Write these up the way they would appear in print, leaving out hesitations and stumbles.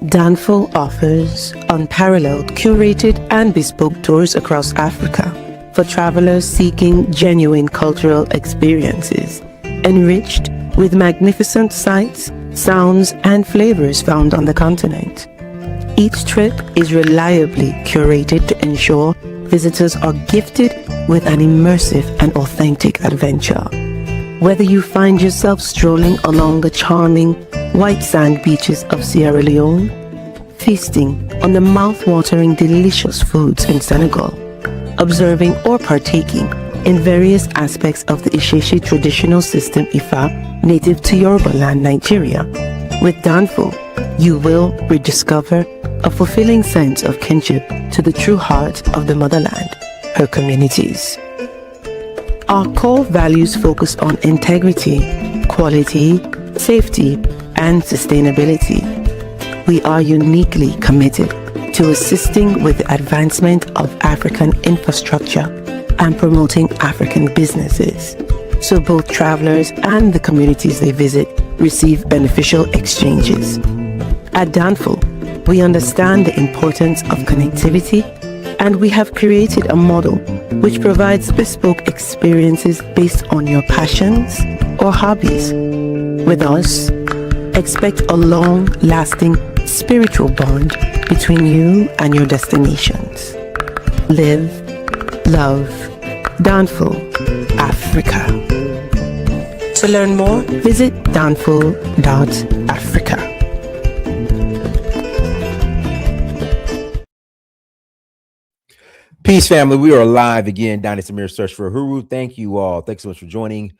Danfo offers unparalleled, curated and bespoke tours across Africa for travelers seeking genuine cultural experiences, enriched with magnificent sights, sounds and flavors found on the continent. Each trip is reliably curated to ensure visitors are gifted with an immersive and authentic adventure. Whether you find yourself strolling along the charming white sand beaches of Sierra Leone, feasting on the mouth-watering delicious foods in Senegal, observing or partaking in various aspects of the Isheshe traditional system Ifa native to Yoruba land, Nigeria, with Danfo, you will rediscover a fulfilling sense of kinship to the true heart of the motherland, her communities. Our core values focus on integrity, quality, safety, and sustainability. We are uniquely committed to assisting with the advancement of African infrastructure and promoting African businesses, so both travelers and the communities they visit receive beneficial exchanges. At Danfo, we understand the importance of connectivity, and we have created a model which provides bespoke experiences based on your passions or hobbies. With us, expect a long-lasting spiritual bond between you and your destinations. Live, love, Danfo, Africa. To learn more, visit danfo.africa. Peace, family. We are live again. Dynast Amir, search for Huru. Thank you all. Thanks so much for joining.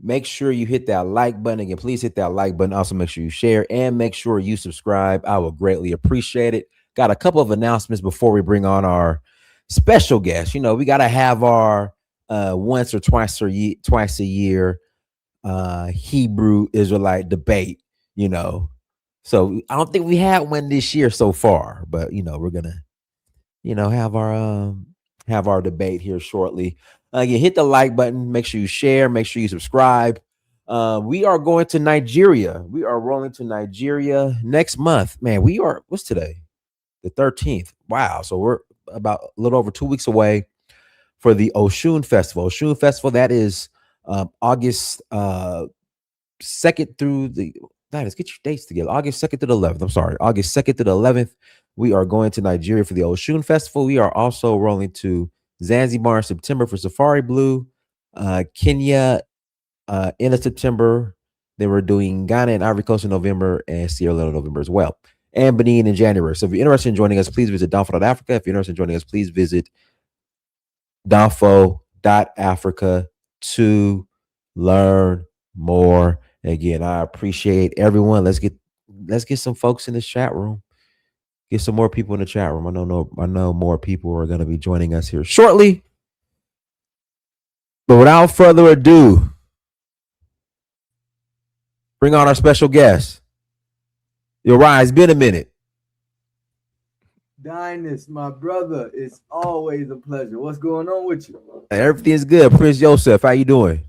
Make sure you hit that like button. Again, please hit that like button. Also, make sure you share and make sure you subscribe. I will greatly appreciate it. Got a couple of announcements before we bring on our special guest. You know, we got to have our once or twice a year Hebrew Israelite debate, you know. So I don't think we had one this year so far, but, you know, we're going to, you know, have our debate here shortly. Again, hit the like button. Make sure you share. Make sure you subscribe. We are going to Nigeria. We are rolling to Nigeria next month. Man, what's today? The 13th. Wow. So we're about a little over 2 weeks away for the Oshun Festival. Oshun Festival, that is August 2nd through the... Get your dates together. August 2nd to the 11th. I'm sorry. August 2nd to the 11th. We are going to Nigeria for the Oshun Festival. We are also rolling to Zanzibar in September for Safari Blue. Kenya end of September. Then we're doing Ghana and Ivory Coast in November and Sierra Leone in November as well. And Benin in January. So if you're interested in joining us, please visit Danfo.Africa. If you're interested in joining us, please visit Danfo.Africa to learn more. Again, I appreciate everyone. Let's get some folks in the chat room. Get some more people in the chat room. I know more people are going to be joining us here shortly. But without further ado, bring on our special guest. Uriah, it's been a minute. Dynast, my brother, it's always a pleasure. What's going on with you? Everything's good. Prince Joseph, how you doing?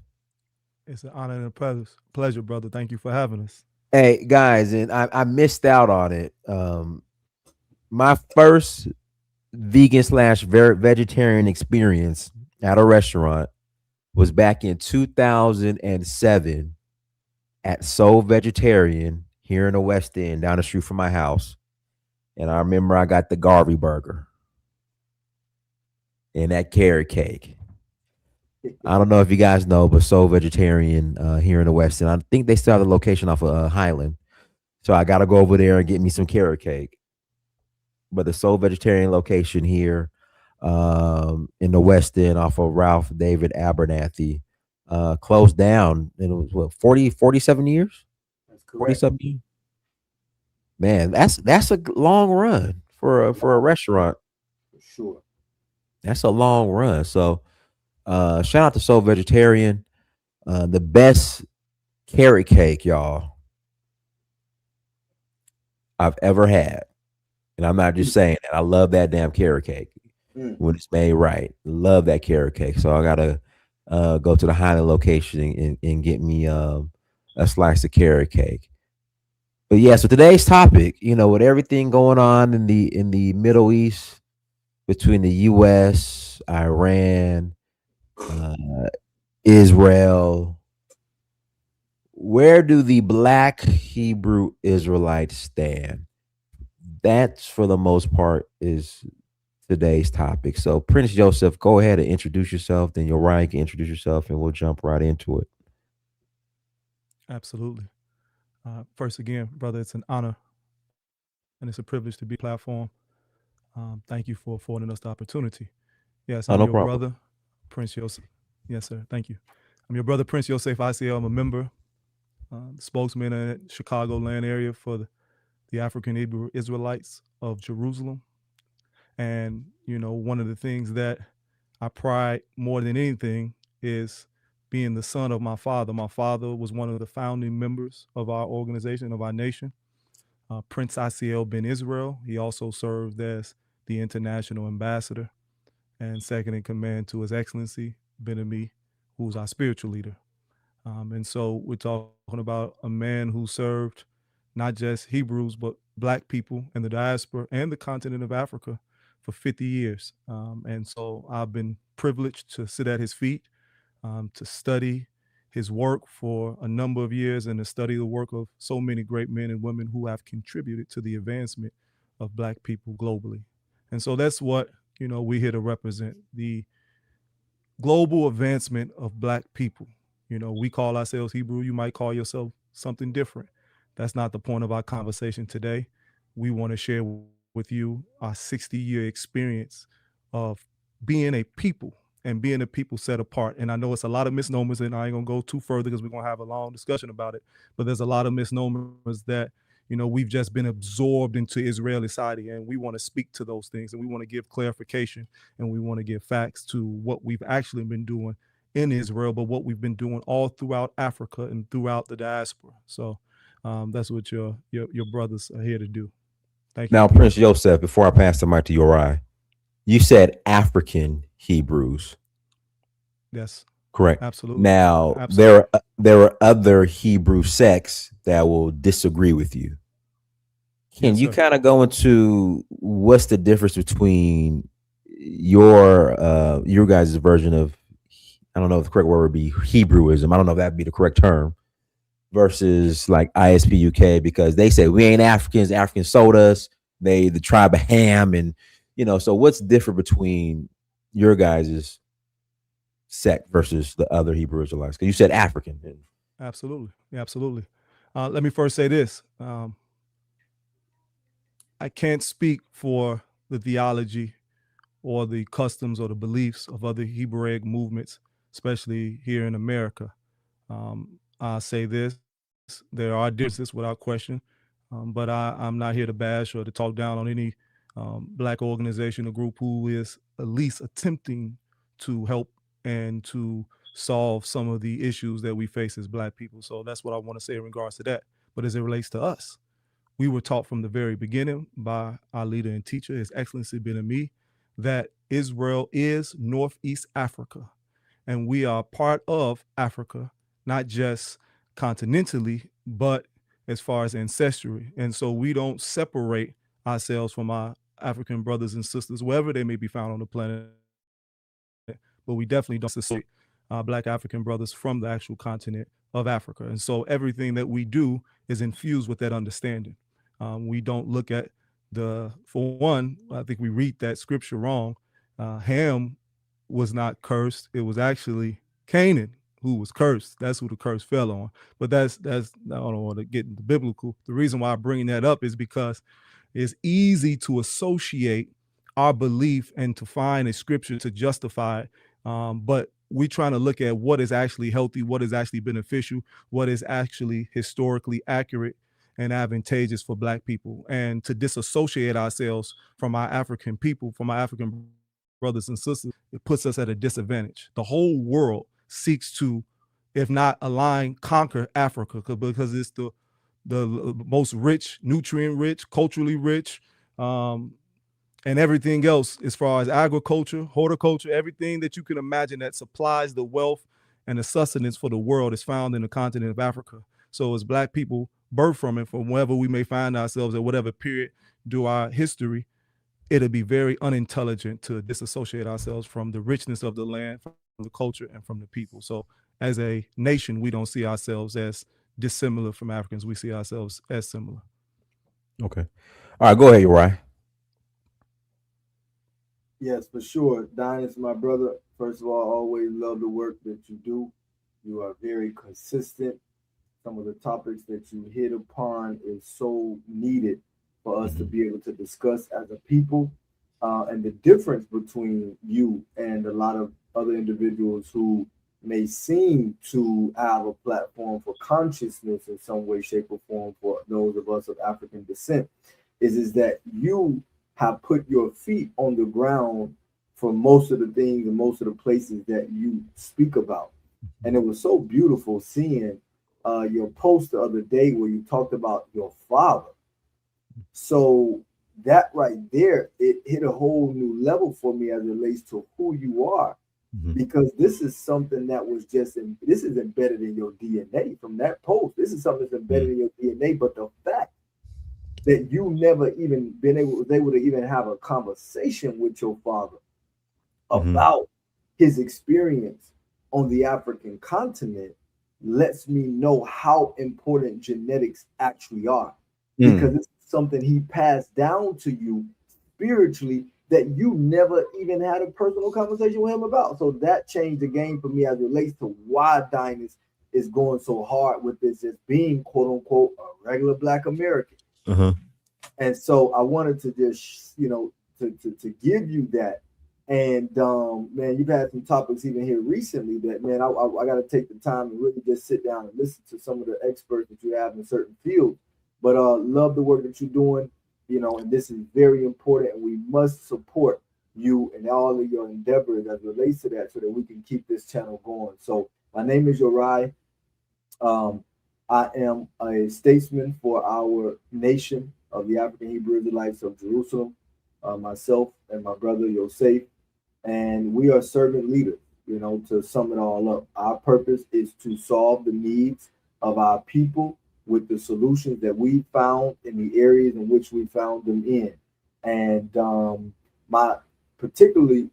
It's an honor and a pleasure, brother. Thank you for having us. Hey, guys, and I missed out on it. My first vegan/vegetarian experience at a restaurant was back in 2007 at Soul Vegetarian here in the West End, down the street from my house. And I remember I got the Garvey burger and that carrot cake. I don't know if you guys know, but Soul Vegetarian here in the West End, I think they still have the location off of Highland. So I got to go over there and get me some carrot cake. But the Soul Vegetarian location here in the West End off of Ralph David Abernathy closed down. And it was what, 47 years? That's correct. 47 years. Man, that's a long run for a restaurant. For sure. That's a long run. So shout out to Soul Vegetarian. The best carrot cake, y'all, I've ever had. And I'm not just saying that. I love that damn carrot cake when it's made right. Love that carrot cake. So I gotta go to the Highland location and get me a slice of carrot cake. But yeah, so today's topic, with everything going on in the Middle East between the U.S., Iran, uh, Israel, where do the Black Hebrew Israelites stand? That's for the most part is today's topic. So Prince Joseph, go ahead and introduce yourself. Then Uriah can introduce yourself, and we'll jump right into it. Absolutely. First, again, brother, it's an honor and it's a privilege to be platform. Thank you for affording us the opportunity. Yes, Oh, I'm no your problem. brother, Prince Yosef. Yes, sir. Thank you. I'm your brother, Prince Yosef ICL. I'm a member, spokesman in the Chicagoland area for the African Hebrew Israelites of Jerusalem. And, one of the things that I pride more than anything is being the son of my father. My father was one of the founding members of our organization, of our nation, Prince ICL Ben Israel. He also served as the international ambassador and second in command to His Excellency Ben Ami, who's our spiritual leader. And so we're talking about a man who served not just Hebrews, but Black people in the diaspora and the continent of Africa for 50 years. And so I've been privileged to sit at his feet, to study his work for a number of years and to study the work of so many great men and women who have contributed to the advancement of Black people globally. And so that's what, we're here to represent, the global advancement of Black people. We call ourselves Hebrew. You might call yourself something different. That's not the point of our conversation today. We want to share with you our 60-year experience of being a people and being a people set apart. And I know it's a lot of misnomers, and I ain't gonna go too further because we're gonna have a long discussion about it. But there's a lot of misnomers that we've just been absorbed into Israeli society, and we want to speak to those things, and we want to give clarification, and we want to give facts to what we've actually been doing in Israel, but what we've been doing all throughout Africa and throughout the diaspora. So that's what your brothers are here to do. Thank you. Now, Prince Joseph, before I pass the mic to Uriah, you said African Hebrews, Yes, correct? absolutely. Now, Absolutely. there are other Hebrew sects that will disagree with you. Can Yes, you sir. kind of go into what's the difference between your guys' version of, I don't know if the correct word would be Hebrewism. I don't know if that'd be the correct term, versus like ISP UK, because they say we ain't Africans. Africans sold us. They the tribe of Ham, and So what's different between your guys' sect versus the other Hebrew Israelites? Because you said African. Absolutely. Yeah, absolutely. Let me first say this. I can't speak for the theology or the customs or the beliefs of other Hebraic movements, especially here in America. I say this, there are differences without question, but I'm not here to bash or to talk down on any Black organization or group who is at least attempting to help and to solve some of the issues that we face as Black people. So that's what I want to say in regards to that. But as it relates to us, we were taught from the very beginning by our leader and teacher, His Excellency Ben Ami, that Israel is Northeast Africa, and we are part of Africa, not just continentally, but as far as ancestry. And so we don't separate ourselves from our African brothers and sisters, wherever they may be found on the planet, but we definitely don't separate Black African brothers from the actual continent of Africa. And so everything that we do is infused with that understanding. We don't look at for one, I think we read that scripture wrong. Ham was not cursed. It was actually Canaan who was cursed. That's who the curse fell on. But that's I don't want to get into biblical. The reason why I'm bringing that up is because it's easy to associate our belief and to find a scripture to justify it. But we're trying to look at what is actually healthy, what is actually beneficial, what is actually historically accurate and advantageous for Black people, and to disassociate ourselves from our African people, from our African brothers and sisters, it puts us at a disadvantage. The whole world seeks to, if not align, conquer Africa because it's the most rich, nutrient rich, culturally rich, and everything else as far as agriculture, horticulture, everything that you can imagine that supplies the wealth and the sustenance for the world is found in the continent of Africa. So as Black people, birth from it, from wherever we may find ourselves at whatever period do our history, it'll be very unintelligent to disassociate ourselves from the richness of the land, from the culture, and from the people. So as a nation, we don't see ourselves as dissimilar from Africans. We see ourselves as similar. Okay. All right, go ahead, Uriah. Yes, for sure. Dynast, my brother, first of all, always love the work that you do. You are very consistent. Some of the topics that you hit upon is so needed for us to be able to discuss as a people. And the difference between you and a lot of other individuals who may seem to have a platform for consciousness in some way, shape, or form for those of us of African descent is that you have put your feet on the ground for most of the things and most of the places that you speak about. And it was so beautiful seeing your post the other day where you talked about your father. So that right there, it hit a whole new level for me as it relates to who you are, because this is something that was this is embedded in your DNA from that post. This is something that's embedded in your DNA. But the fact that you never even was able to even have a conversation with your father about his experience on the African continent lets me know how important genetics actually are, because it's something he passed down to you spiritually that you never even had a personal conversation with him about. So that changed the game for me as it relates to why Dynast is going so hard with this as being quote unquote a regular Black American. And so I wanted to just, to give you that. And man, you've had some topics even here recently that, man, I got to take the time and really just sit down and listen to some of the experts that you have in certain fields. But love the work that you're doing, and this is very important, and we must support you and all of your endeavors as relates to that so that we can keep this channel going. So my name is Uriah. I am a statesman for our nation of the African Hebrew Israelites of Jerusalem, myself and my brother Yosef, and we are servant leaders. To sum it all up, our purpose is to solve the needs of our people with the solutions that we found in the areas in which we found them in. And my particular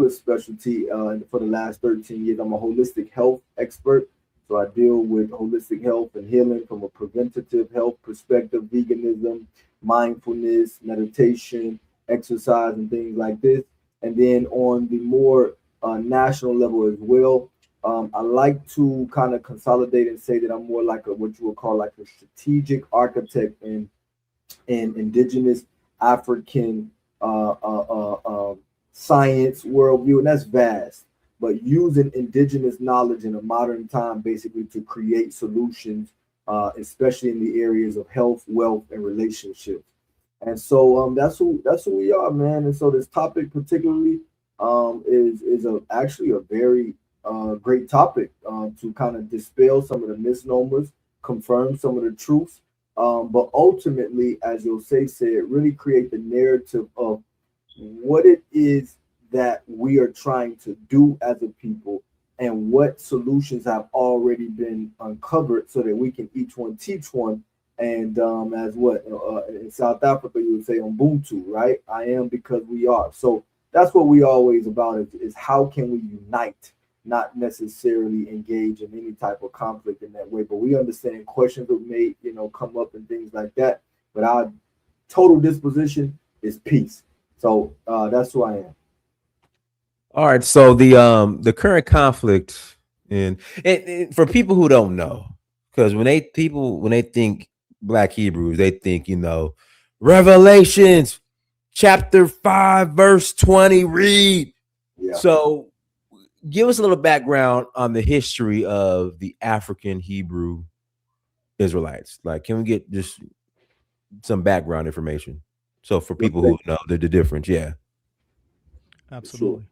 specialty for the last 13 years, I'm a holistic health expert. So I deal with holistic health and healing from a preventative health perspective, veganism, mindfulness, meditation, exercise, and things like this. And then on the more national level as well, I like to kind of consolidate and say that I'm more like what you would call like a strategic architect in indigenous African science worldview, and that's vast. But using indigenous knowledge in a modern time, basically to create solutions, especially in the areas of health, wealth, and relationships. And so that's who we are, man. And so this topic particularly is actually a very great topic to kind of dispel some of the misnomers, confirm some of the truths, but ultimately, as Yosef said, really create the narrative of what it is that we are trying to do as a people and what solutions have already been uncovered so that we can each one teach one. And as what in South Africa you would say Ubuntu, right? I am because we are. So that's what we always about is how can we unite, not necessarily engage in any type of conflict in that way. But we understand questions that may, come up and things like that. But our total disposition is peace. So that's who I am. All right. So the current conflict and for people who don't know, because when they think Black Hebrews, they think, Revelations chapter 5, verse 20, read. Yeah. So give us a little background on the history of the African Hebrew Israelites. Like, can we get just some background information? So for people who know the difference, yeah. Absolutely.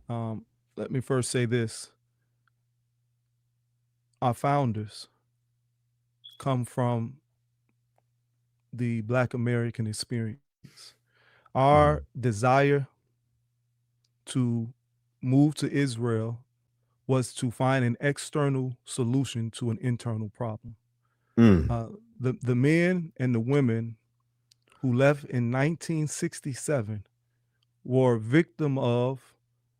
Let me first say this. Our founders come from the Black American experience. Our desire to move to Israel was to find an external solution to an internal problem. the men and the women who left in 1967 were victim of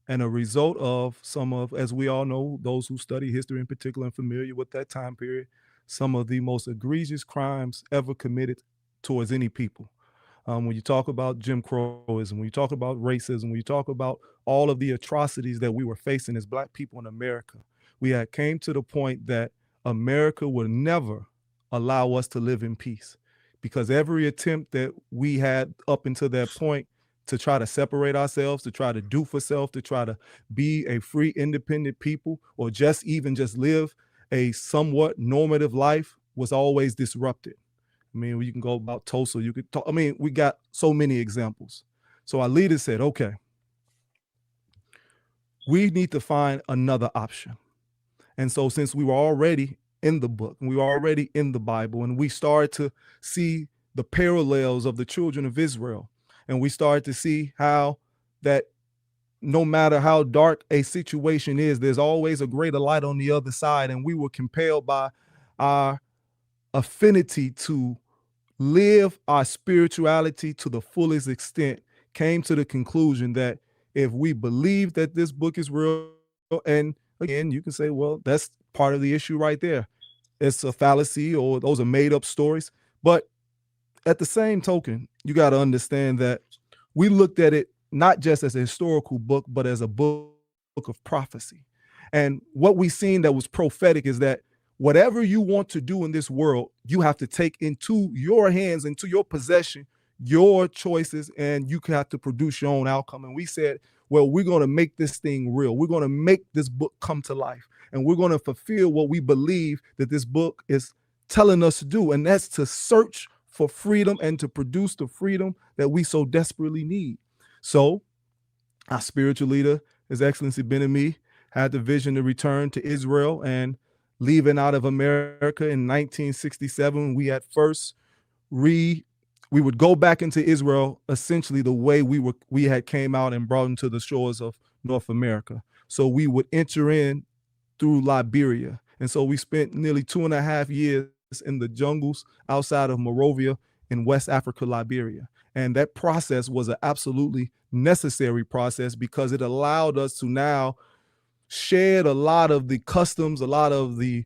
and a result of some of, as we all know, those who study history in particular and familiar with that time period, some of the most egregious crimes ever committed towards any people. When you talk about Jim Crowism, when you talk about racism, when you talk about all of the atrocities that we were facing as Black people in America, we had came to the point that America would never allow us to live in peace, because every attempt that we had up until that point to try to separate ourselves, to try to do for self, to try to be a free, independent people, or just even just live a somewhat normative life was always disrupted. I mean, you can go about Tulsa, you could talk, I mean, we got so many examples. So our leaders said, okay, we need to find another option. And so since we were already in the book, and we were already in the Bible, and we started to see the parallels of the children of Israel, and we started to see how that no matter how dark a situation is, there's always a greater light on the other side. And we were compelled by our affinity to live our spirituality to the fullest extent, came to the conclusion that if we believe that this book is real, and again, you can say, well, that's part of the issue right there. It's a fallacy, or those are made up stories. But at the same token, you got to understand that we looked at it not just as a historical book, but as a book of prophecy. And what we seen that was prophetic is that whatever you want to do in this world, you have to take into your hands, into your possession, your choices, and you have to produce your own outcome. And we said, well, we're going to make this thing real. We're going to make this book come to life, and we're going to fulfill what we believe that this book is telling us to do. And that's to search for freedom and to produce the freedom that we so desperately need. So our spiritual leader, His Excellency Ben-Ami, had the vision to return to Israel, and leaving out of America in 1967, we at first we would go back into Israel essentially the way we had came out and brought into the shores of North America. So we would enter in through Liberia. And so we spent nearly 2.5 years in the jungles outside of Monrovia in West Africa, Liberia. And that process was an absolutely necessary process, because it allowed us to now shed a lot of the customs, a lot of the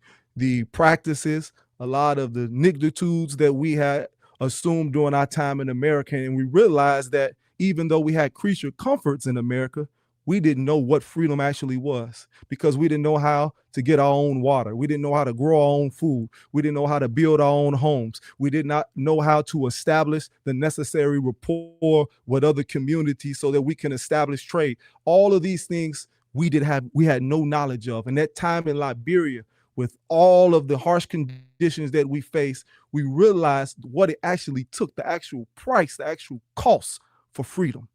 practices, a lot of the nickitudes that we had assumed during our time in America. And we realized that even though we had creature comforts in America, we didn't know what freedom actually was, because we didn't know how to get our own water. We didn't know how to grow our own food. We didn't know how to build our own homes. We did not know how to establish the necessary rapport with other communities so that we can establish trade. All of these things we had no knowledge of. And that time in Liberia, with all of the harsh conditions that we faced, we realized what it actually took, the actual price, the actual cost for freedom.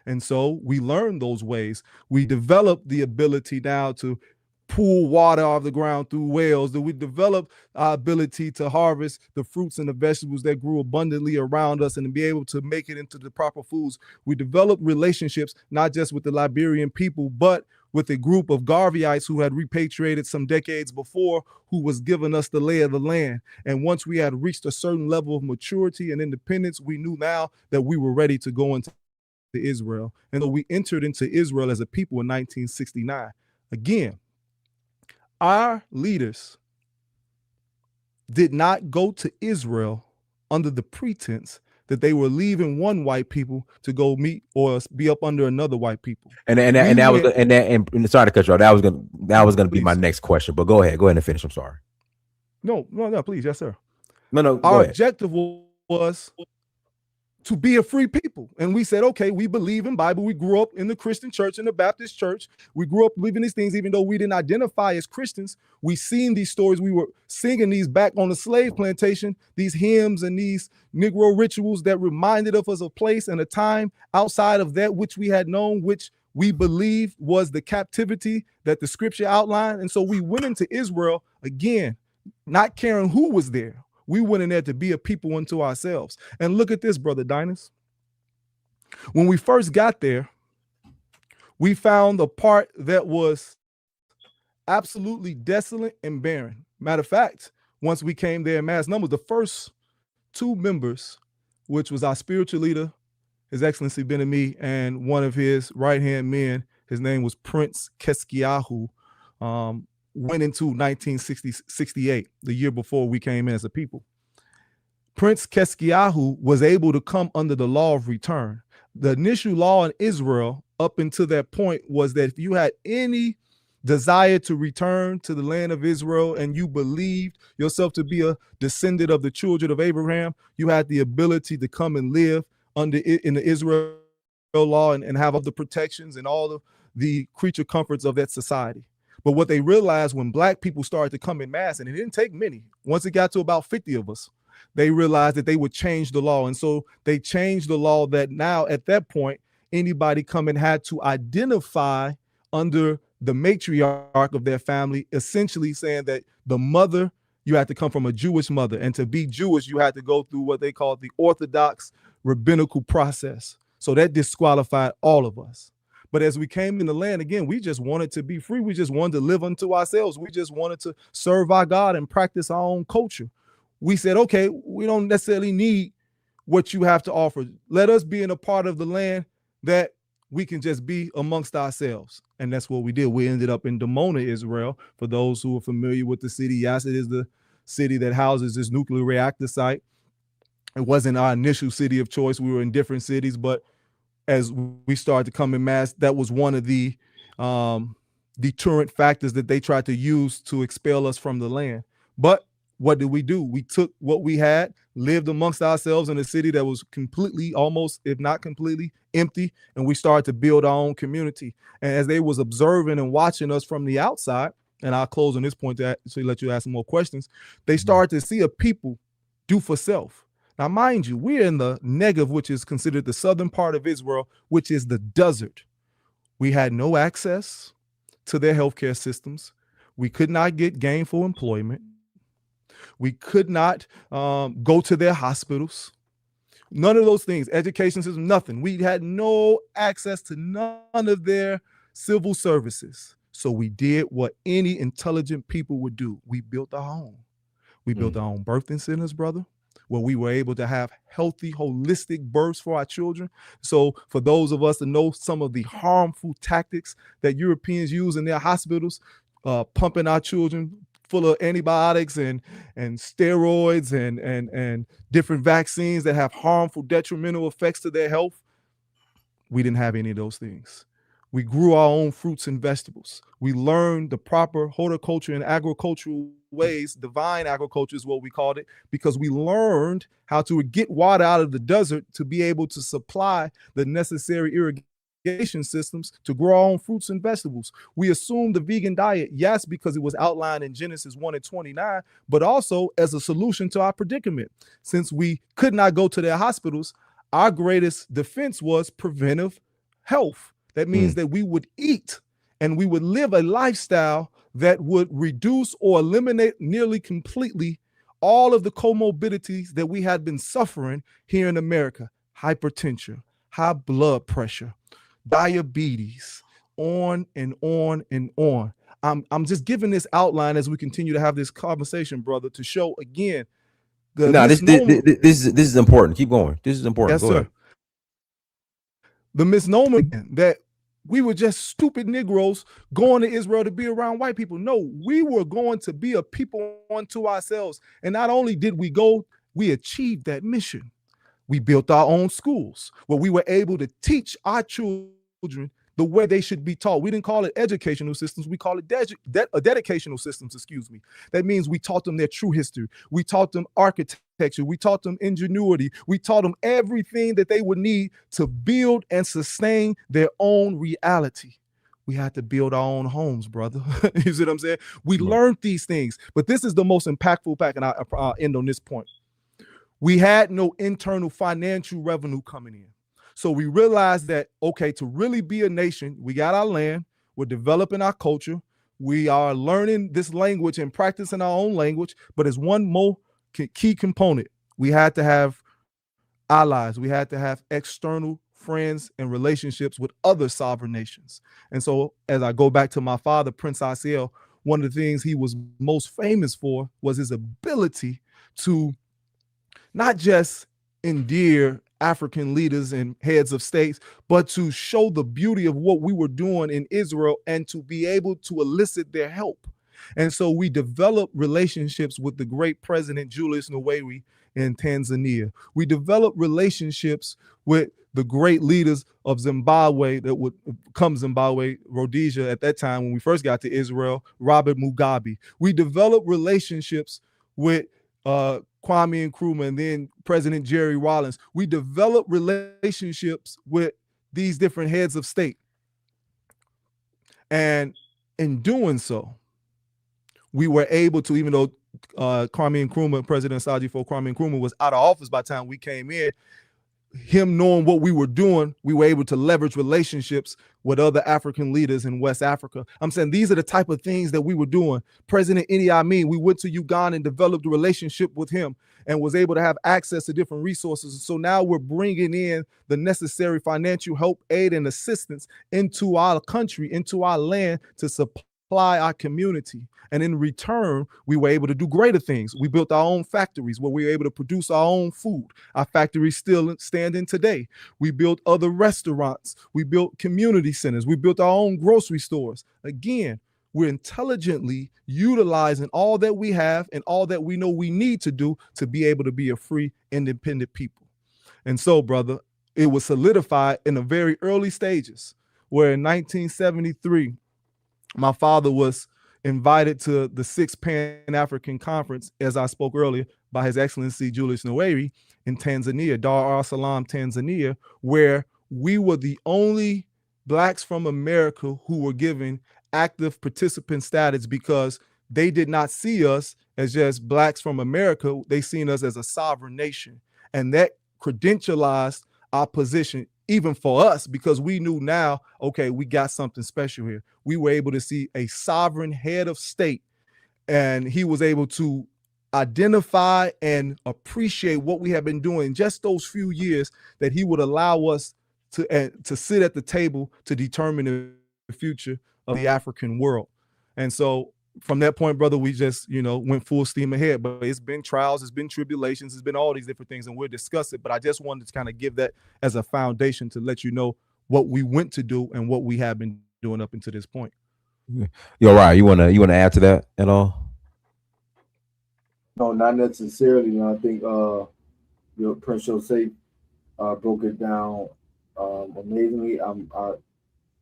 And so we learned those ways. We developed the ability now to pull water off the ground through wells, that we developed our ability to harvest the fruits and the vegetables that grew abundantly around us and to be able to make it into the proper foods. We developed relationships, not just with the Liberian people, but with a group of Garveyites who had repatriated some decades before, who was giving us the lay of the land. And once we had reached a certain level of maturity and independence, we knew now that we were ready to go into Israel. And so we entered into Israel as a people in 1969. Again, our leaders did not go to Israel under the pretense that they were leaving one white people to go meet or be up under another white people. And sorry to cut you off. That was gonna be my next question. But go ahead and finish. I'm sorry. No, please, yes, sir. No. Our objective was to be a free people. And we said, okay, we believe in Bible. We grew up in the Christian church, in the Baptist church. We grew up believing these things, even though we didn't identify as Christians. We seen these stories. We were singing these back on the slave plantation, these hymns and these Negro rituals that reminded of us of a place and a time outside of that which we had known, which we believed was the captivity that the scripture outlined. And so we went into Israel, again, not caring who was there. We went in there to be a people unto ourselves. And look at this, Brother Dynast. When we first got there, we found the part that was absolutely desolate and barren. Matter of fact, once we came there in mass numbers, the first 2 members, which was our spiritual leader, His Excellency Ben-Ami, and one of his right-hand men, his name was Prince Keskiahu, went into 1968, the year before we came in as a people. Prince Keskiahu was able to come under the law of return. The initial law in Israel up until that point was that if you had any desire to return to the land of Israel and you believed yourself to be a descendant of the children of Abraham, you had the ability to come and live in the Israel law and have all the protections and all of the creature comforts of that society. But what they realized when Black people started to come in mass, and it didn't take many, once it got to about 50 of us, they realized that they would change the law. And so they changed the law that now at that point, anybody coming had to identify under the matriarch of their family, essentially saying that the mother, you had to come from a Jewish mother. And to be Jewish, you had to go through what they call the Orthodox rabbinical process. So that disqualified all of us. But as we came in the land, again, we just wanted to be free. We just wanted to live unto ourselves. We just wanted to serve our God and practice our own culture. We said, okay, we don't necessarily need what you have to offer. Let us be in a part of the land that we can just be amongst ourselves. And that's what we did. We ended up in Dimona, Israel. For those who are familiar with the city, yes, it is the city that houses this nuclear reactor site. It wasn't our initial city of choice. We were in different cities, but as we started to come in mass, that was one of the deterrent factors that they tried to use to expel us from the land. But what did we do? We took what we had, lived amongst ourselves in a city that was completely, almost, if not completely, empty, and we started to build our own community. And as they was observing and watching us from the outside, and I'll close on this point to let you ask some more questions, they started to see a people do for self. Now, mind you, we're in the Negev, which is considered the southern part of Israel, which is the desert. We had no access to their healthcare systems. We could not get gainful employment. We could not go to their hospitals. None of those things, education system, nothing. We had no access to none of their civil services. So we did what any intelligent people would do. We built our home. We built our own birthing centers, brother, where we were able to have healthy, holistic births for our children. So for those of us that know some of the harmful tactics that Europeans use in their hospitals, pumping our children full of antibiotics and steroids and different vaccines that have harmful, detrimental effects to their health, we didn't have any of those things. We grew our own fruits and vegetables. We learned the proper horticulture and agricultural ways. Divine agriculture is what we called it, because we learned how to get water out of the desert to be able to supply the necessary irrigation systems to grow our own fruits and vegetables. We assumed the vegan diet, yes, because it was outlined in Genesis 1:29, but also as a solution to our predicament. Since we could not go to their hospitals, our greatest defense was preventive health. That means that we would eat and we would live a lifestyle that would reduce or eliminate nearly completely all of the comorbidities that we had been suffering here in America: hypertension, high blood pressure, diabetes, on and on and on. I'm just giving this outline as we continue to have this conversation, brother, to show again. This is important. Keep going. This is important. Yes, sir. The misnomer that we were just stupid Negroes going to Israel to be around white people. No, we were going to be a people unto ourselves. And not only did we go, we achieved that mission. We built our own schools where we were able to teach our children the way they should be taught. We didn't call it educational systems. We call it dedicational systems, excuse me. That means we taught them their true history. We taught them architecture. We taught them ingenuity. We taught them everything that they would need to build and sustain their own reality. We had to build our own homes, brother. You see what I'm saying? We learned these things, but this is the most impactful fact, and I'll end on this point. We had no internal financial revenue coming in. So we realized that, okay, to really be a nation, we got our land, we're developing our culture, we are learning this language and practicing our own language, but as one more key component, we had to have allies, we had to have external friends and relationships with other sovereign nations. And so as I go back to my father, Prince Asiel, one of the things he was most famous for was his ability to not just endear African leaders and heads of states, but to show the beauty of what we were doing in Israel and to be able to elicit their help. And so we developed relationships with the great President Julius Nyerere in Tanzania. We developed relationships with the great leaders of Zimbabwe, that would come Zimbabwe, Rhodesia at that time when we first got to Israel, Robert Mugabe. We developed relationships with Kwame Nkrumah and then President Jerry Rawlings. We developed relationships with these different heads of state. And in doing so, we were able to, even though Kwame Nkrumah, President Sajifo Kwame Nkrumah was out of office by the time we came in, him knowing what we were doing, we were able to leverage relationships with other African leaders in West Africa. I'm saying these are the type of things that we were doing. President Idi Amin, we went to Uganda and developed a relationship with him and was able to have access to different resources. So now we're bringing in the necessary financial help, aid, and assistance into our country, into our land to supply our community. And in return, we were able to do greater things. We built our own factories where we were able to produce our own food. Our factories still standing today. We built other restaurants. We built community centers. We built our own grocery stores. Again, we're intelligently utilizing all that we have and all that we know we need to do to be able to be a free, independent people. And so, brother, it was solidified in the very early stages, where in 1973, my father was invited to the 6th Pan-African Conference, as I spoke earlier, by His Excellency Julius Nyerere in Tanzania, Dar es Salaam, Tanzania, where we were the only Blacks from America who were given active participant status, because they did not see us as just Blacks from America. They seen us as a sovereign nation. And that credentialized our position, even for us, because we knew now, okay, we got something special here. We were able to see a sovereign head of state, and he was able to identify and appreciate what we have been doing in just those few years, that he would allow us to sit at the table to determine the future of the African world. And so from that point, brother, we just, went full steam ahead. But it's been trials, it's been tribulations, it's been all these different things, and we'll discuss it. But I just wanted to kind of give that as a foundation to let you know what we went to do and what we have been doing up until this point. Yo, Ryan, you wanna add to that at all? No, not necessarily. I think your Prince Joseph broke it down amazingly.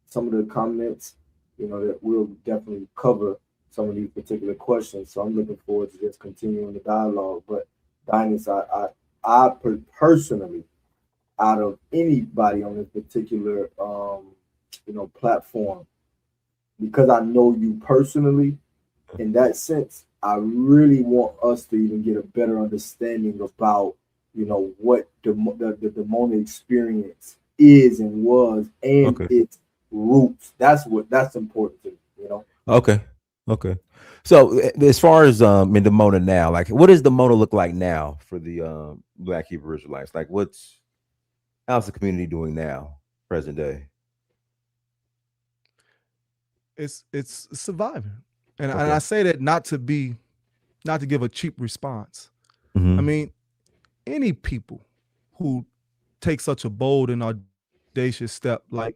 Some of the comments, that we'll definitely cover some of these particular questions. So I'm looking forward to just continuing the dialogue. But Dynast, I personally, out of anybody on this particular platform, because I know you personally, in that sense, I really want us to even get a better understanding about what the Damona experience is and was, and its roots. That's important to me, Okay. So as far as in the Mona now, like, what does the Mona look like now for the Black Hebrew Israelites? Like, how's the community doing now, present day? It's surviving, and I say that not to give a cheap response. Mm-hmm. I mean, any people who take such a bold and audacious step, like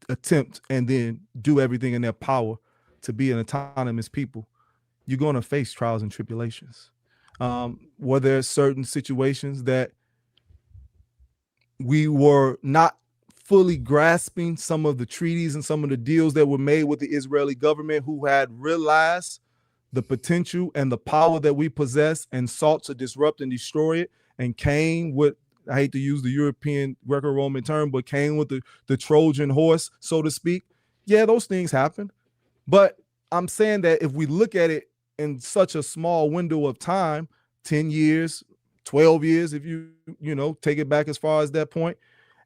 attempt and then do everything in their power to be an autonomous people, you're going to face trials and tribulations. Were there certain situations that we were not fully grasping some of the treaties and some of the deals that were made with the Israeli government, who had realized the potential and the power that we possess and sought to disrupt and destroy it, and came with, I hate to use the European Greco-Roman term, but came with the Trojan horse, so to speak. Yeah, those things happen. But I'm saying that if we look at it in such a small window of time, 10 years, 12 years, if you take it back as far as that point,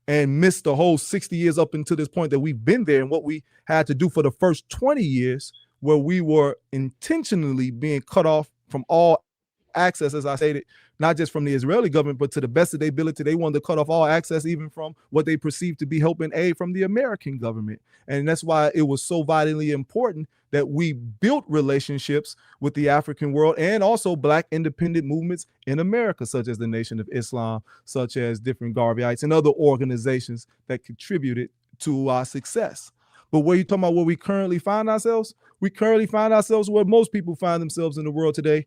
and miss the whole 60 years up until this point that we've been there, and what we had to do for the first 20 years, where we were intentionally being cut off from all access, as I stated not just from the Israeli government, but to the best of their ability, they wanted to cut off all access, even from what they perceived to be help and aid from the American government. And that's why it was so vitally important that we built relationships with the African world and also Black independent movements in America, such as the Nation of Islam, such as different Garveyites and other organizations that contributed to our success. But where you talking about where we currently find ourselves? We currently find ourselves where most people find themselves in the world today,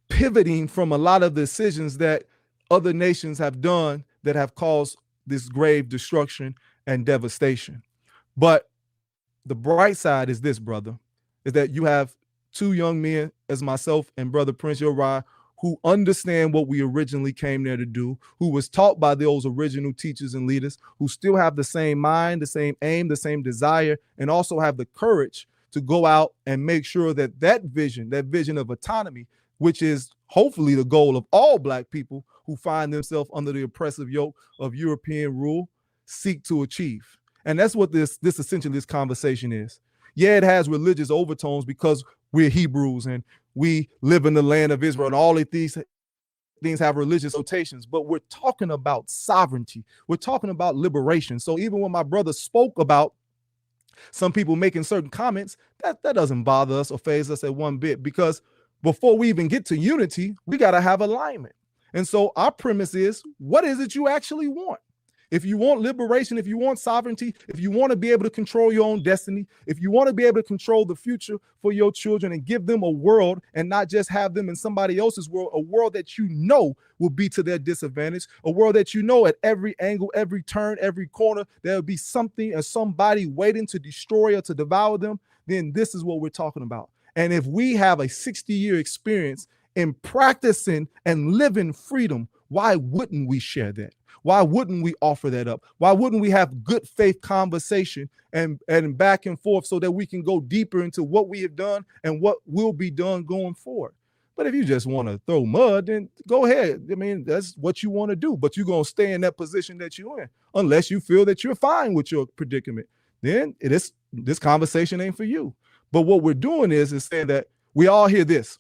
pivoting from a lot of decisions that other nations have done that have caused this grave destruction and devastation. But the bright side is this, brother, is that you have two young men as myself and Brother Prince Uriah who understand what we originally came there to do, who was taught by those original teachers and leaders, who still have the same mind, the same aim, the same desire, and also have the courage to go out and make sure that that vision of autonomy, which is hopefully the goal of all Black people who find themselves under the oppressive yoke of European rule, seek to achieve. And that's what this essentially this conversation is. Yeah, it has religious overtones because we're Hebrews and we live in the land of Israel, and all of these things have religious notations, but we're talking about sovereignty. We're talking about liberation. So even when my brother spoke about some people making certain comments, that doesn't bother us or faze us at one bit, because before we even get to unity, we got to have alignment. And so our premise is, what is it you actually want? If you want liberation, if you want sovereignty, if you want to be able to control your own destiny, if you want to be able to control the future for your children and give them a world and not just have them in somebody else's world, a world that you know will be to their disadvantage, a world that you know at every angle, every turn, every corner, there'll be something or somebody waiting to destroy or to devour them, then this is what we're talking about. And if we have a 60-year experience in practicing and living freedom, why wouldn't we share that? Why wouldn't we offer that up? Why wouldn't we have good faith conversation and back and forth so that we can go deeper into what we have done and what will be done going forward? But if you just want to throw mud, then go ahead. I mean, that's what you want to do, but you're going to stay in that position that you're in unless you feel that you're fine with your predicament. Then this conversation ain't for you. But what we're doing is saying that we all hear this.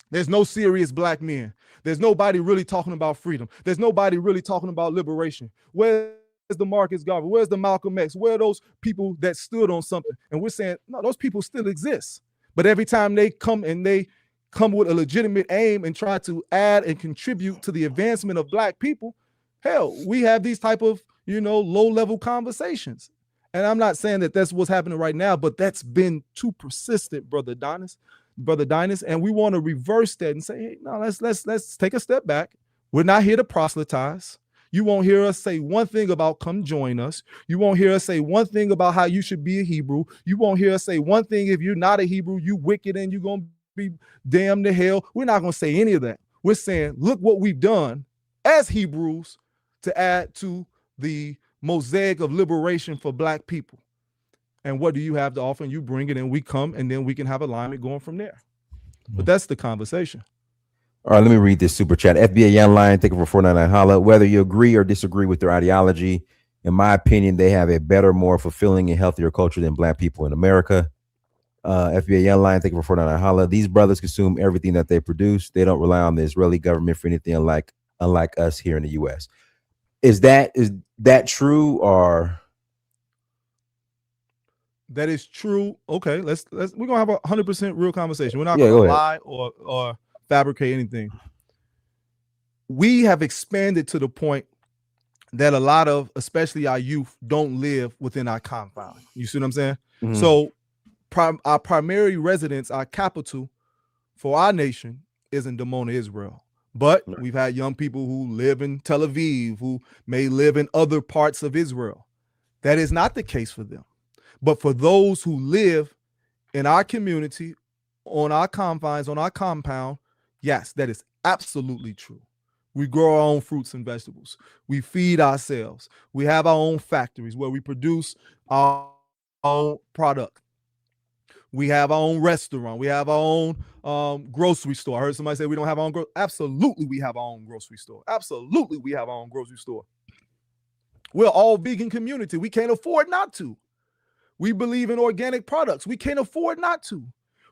There's no serious Black men. There's nobody really talking about freedom. There's nobody really talking about liberation. Where's the Marcus Garvey? Where's the Malcolm X? Where are those people that stood on something? And we're saying, no, those people still exist. But every time they come with a legitimate aim and try to add and contribute to the advancement of Black people, hell, we have these type of, low-level conversations. And I'm not saying that that's what's happening right now, but that's been too persistent, Brother Dynast, and we want to reverse that and say, hey, no, let's take a step back. We're not here to proselytize. You won't hear us say one thing about come join us. You won't hear us say one thing about how you should be a Hebrew. You won't hear us say one thing, if you're not a Hebrew, you wicked and you're going to be damned to hell. We're not going to say any of that. We're saying, look what we've done as Hebrews to add to the mosaic of liberation for Black people. And what do you have to offer? And you bring it in, we come, and then we can have alignment going from there. But that's the conversation. All right, let me read this super chat. FBA Young Lion, thank you for 499 holla. Whether you agree or disagree with their ideology, in my opinion, they have a better, more fulfilling and healthier culture than Black people in America. FBA Young Lion, thank you for 499 holla. These brothers consume everything that they produce. They don't rely on the Israeli government for anything unlike us here in the U.S. Is that true, or? That is true. Okay, we're gonna have a 100% real conversation. We're not gonna lie or fabricate anything. We have expanded to the point that a lot of, especially our youth, don't live within our confines. You see what I'm saying? Mm-hmm. So our primary residence, our capital for our nation is in Dimona, Israel. But we've had young people who live in Tel Aviv, who may live in other parts of Israel. That is not the case for them. But for those who live in our community, on our confines, on our compound, yes, that is absolutely true. We grow our own fruits and vegetables. We feed ourselves. We have our own factories where we produce our own product. We have our own restaurant. We have our own grocery store. I heard somebody say we don't have our own Absolutely, we have our own grocery store. Absolutely, we have our own grocery store. We're all vegan community. We can't afford not to. We believe in organic products. We can't afford not to.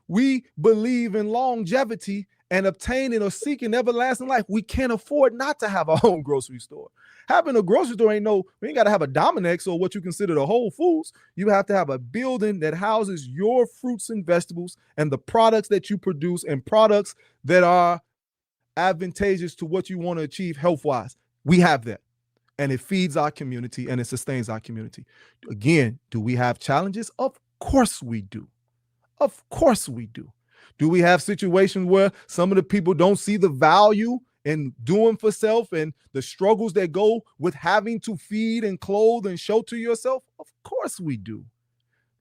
We believe in longevity and obtaining or seeking everlasting life, we can't afford not to have our own grocery store. Having a grocery store we ain't got to have a Dominick's or what you consider the Whole Foods. You have to have a building that houses your fruits and vegetables and the products that you produce and products that are advantageous to what you want to achieve health-wise. We have that. And it feeds our community and it sustains our community. Again, do we have challenges? Of course we do. Of course we do. Do we have situations where some of the people don't see the value in doing for self and the struggles that go with having to feed and clothe and shelter yourself? Of course we do.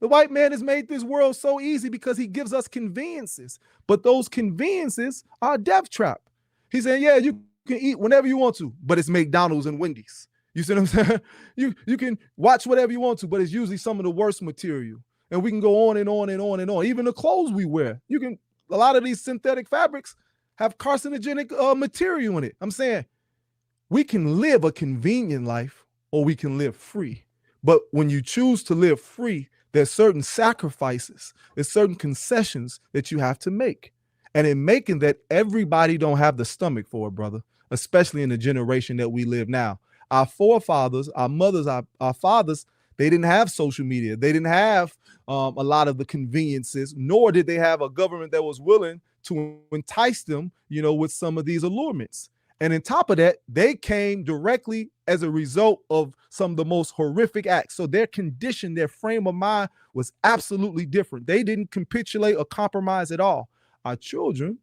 The white man has made this world so easy because he gives us conveniences, but those conveniences are a death trap. He's saying, yeah, you can eat whenever you want to, but it's McDonald's and Wendy's. You see what I'm saying? You can watch whatever you want to, but it's usually some of the worst material. And we can go on and on and on and on. Even the clothes we wear, a lot of these synthetic fabrics have carcinogenic material in it. I'm saying we can live a convenient life or we can live free. But when you choose to live free, there's certain sacrifices, there's certain concessions that you have to make. And in making that, everybody don't have the stomach for it, brother, especially in the generation that we live now. Our forefathers, our mothers, our fathers, they didn't have social media. They didn't have a lot of the conveniences, nor did they have a government that was willing to entice them, with some of these allurements. And on top of that, they came directly as a result of some of the most horrific acts. So their condition, their frame of mind was absolutely different. They didn't capitulate or compromise at all. Our children,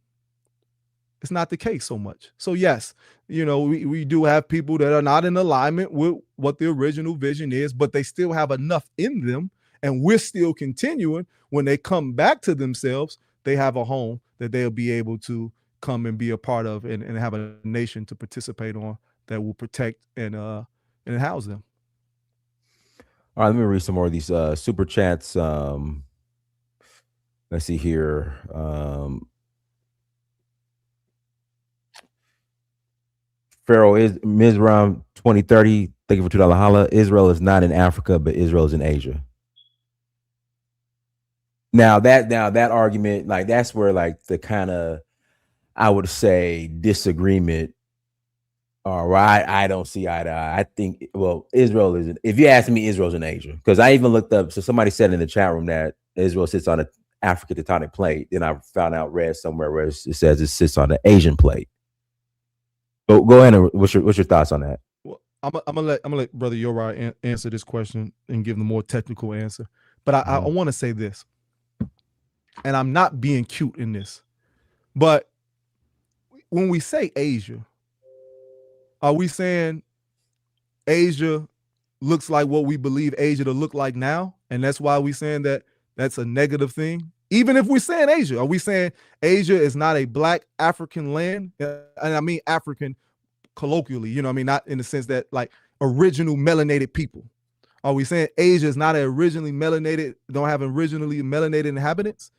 it's not the case so much. So yes, we do have people that are not in alignment with what the original vision is, but they still have enough in them. And we're still continuing. When they come back to themselves, they have a home that they'll be able to come and be a part of and have a nation to participate on that will protect and house them. All right, let me read some more of these super chats. Let's see here. Pharaoh is Mizram 2030. Thank you for $2 holla. Israel is not in Africa, but Israel is in Asia. Now that argument, like that's where like the kind of, I would say, disagreement, or I don't see eye to eye. I think, well, Israel is, if you ask me, Israel's in Asia, because I even looked up. So somebody said in the chat room that Israel sits on the African tectonic plate. Then I read somewhere where it says it sits on the Asian plate. Go ahead and what's your thoughts on that? Well, I'm gonna let Brother Yorai answer this question and give the more technical answer. But I want to say this, and I'm not being cute in this, but when we say Asia, are we saying Asia looks like what we believe Asia to look like now, and that's why we saying that that's a negative thing? Even if we're saying Asia, are we saying Asia is not a Black African land? And I mean African colloquially, not in the sense that like original melanated people. Are we saying Asia is not originally melanated, don't have originally melanated inhabitants?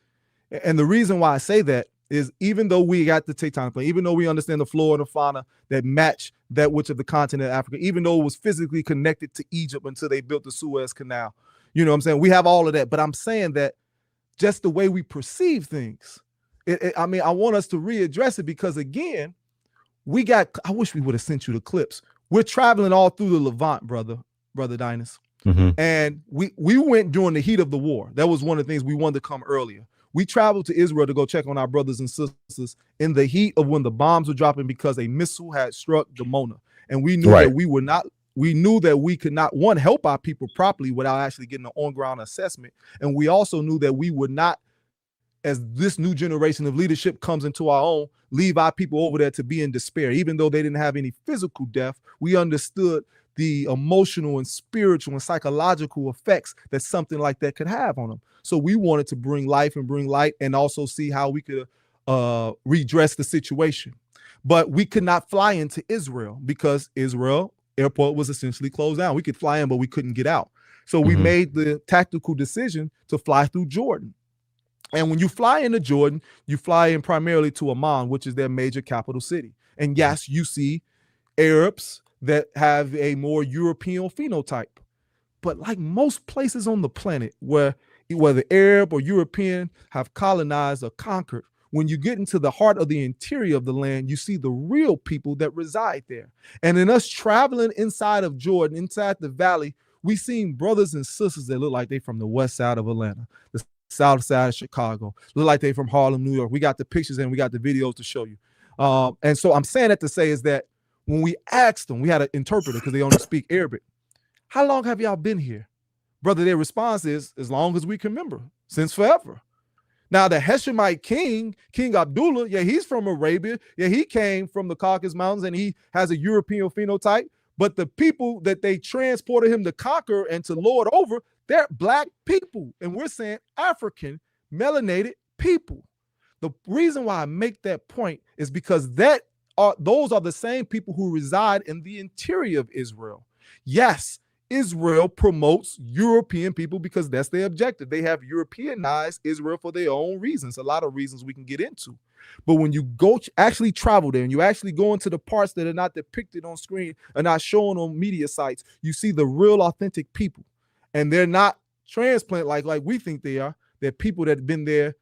And the reason why I say that is, even though we got the tectonic plate, even though we understand the flora and the fauna that match that which of the continent of Africa, even though it was physically connected to Egypt until they built the Suez Canal, I'm saying we have all of that. But I'm saying that just the way we perceive things, I want us to readdress it, because again, I wish we would have sent you the clips. We're traveling all through the Levant, brother Dynast. Mm-hmm. And we went during the heat of the war. That was one of the things we wanted to come earlier. We traveled to Israel to go check on our brothers and sisters in the heat of when the bombs were dropping, because a missile had struck Dimona. And we knew that we knew that we could not, one, help our people properly without actually getting an on-ground assessment. And we also knew that we would not, as this new generation of leadership comes into our own, leave our people over there to be in despair. Even though they didn't have any physical death, we understood the emotional and spiritual and psychological effects that something like that could have on them. So we wanted to bring life and bring light, and also see how we could redress the situation. But we could not fly into Israel because Israel airport was essentially closed down. We could fly in, but we couldn't get out. So we made the tactical decision to fly through Jordan. And when you fly into Jordan, you fly in primarily to Amman, which is their major capital city. And yes, you see Arabs that have a more European phenotype. But like most places on the planet where whether Arab or European have colonized or conquered, when you get into the heart of the interior of the land, you see the real people that reside there. And in us traveling inside of Jordan, inside the valley, we seen brothers and sisters that look like they from the west side of Atlanta, the south side of Chicago, look like they from Harlem, New York. We got the pictures and we got the videos to show you. And so I'm saying that to say is that when we asked them, we had an interpreter because they only speak Arabic. How long have y'all been here? Brother, their response is, as long as we can remember, since forever. Now, the Heshemite king, King Abdullah, yeah, he's from Arabia. Yeah, he came from the Caucasus Mountains and he has a European phenotype. But the people that they transported him to conquer and to lord over, they're black people. And we're saying African melanated people. The reason why I make that point is because those are the same people who reside in the interior of Israel. Yes, Israel promotes European people because that's their objective. They have Europeanized Israel for their own reasons, a lot of reasons we can get into. But when you go actually travel there and you actually go into the parts that are not depicted on screen and not shown on media sites, you see the real authentic people. And they're not transplant like we think they are. They're people that have been there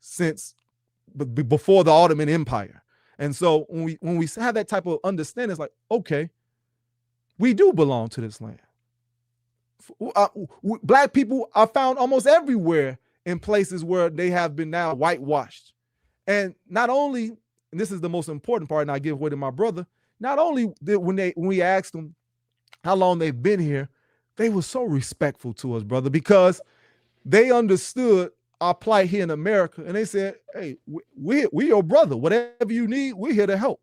since before the Ottoman Empire. And so when we have that type of understanding, it's like, okay, we do belong to this land. Black people are found almost everywhere in places where they have been now whitewashed. And not only, and this is the most important part, and I give way to my brother, not only when we asked them how long they've been here, they were so respectful to us, brother, because they understood our plight here in America. And they said, hey, we your brother. Whatever you need, we're here to help.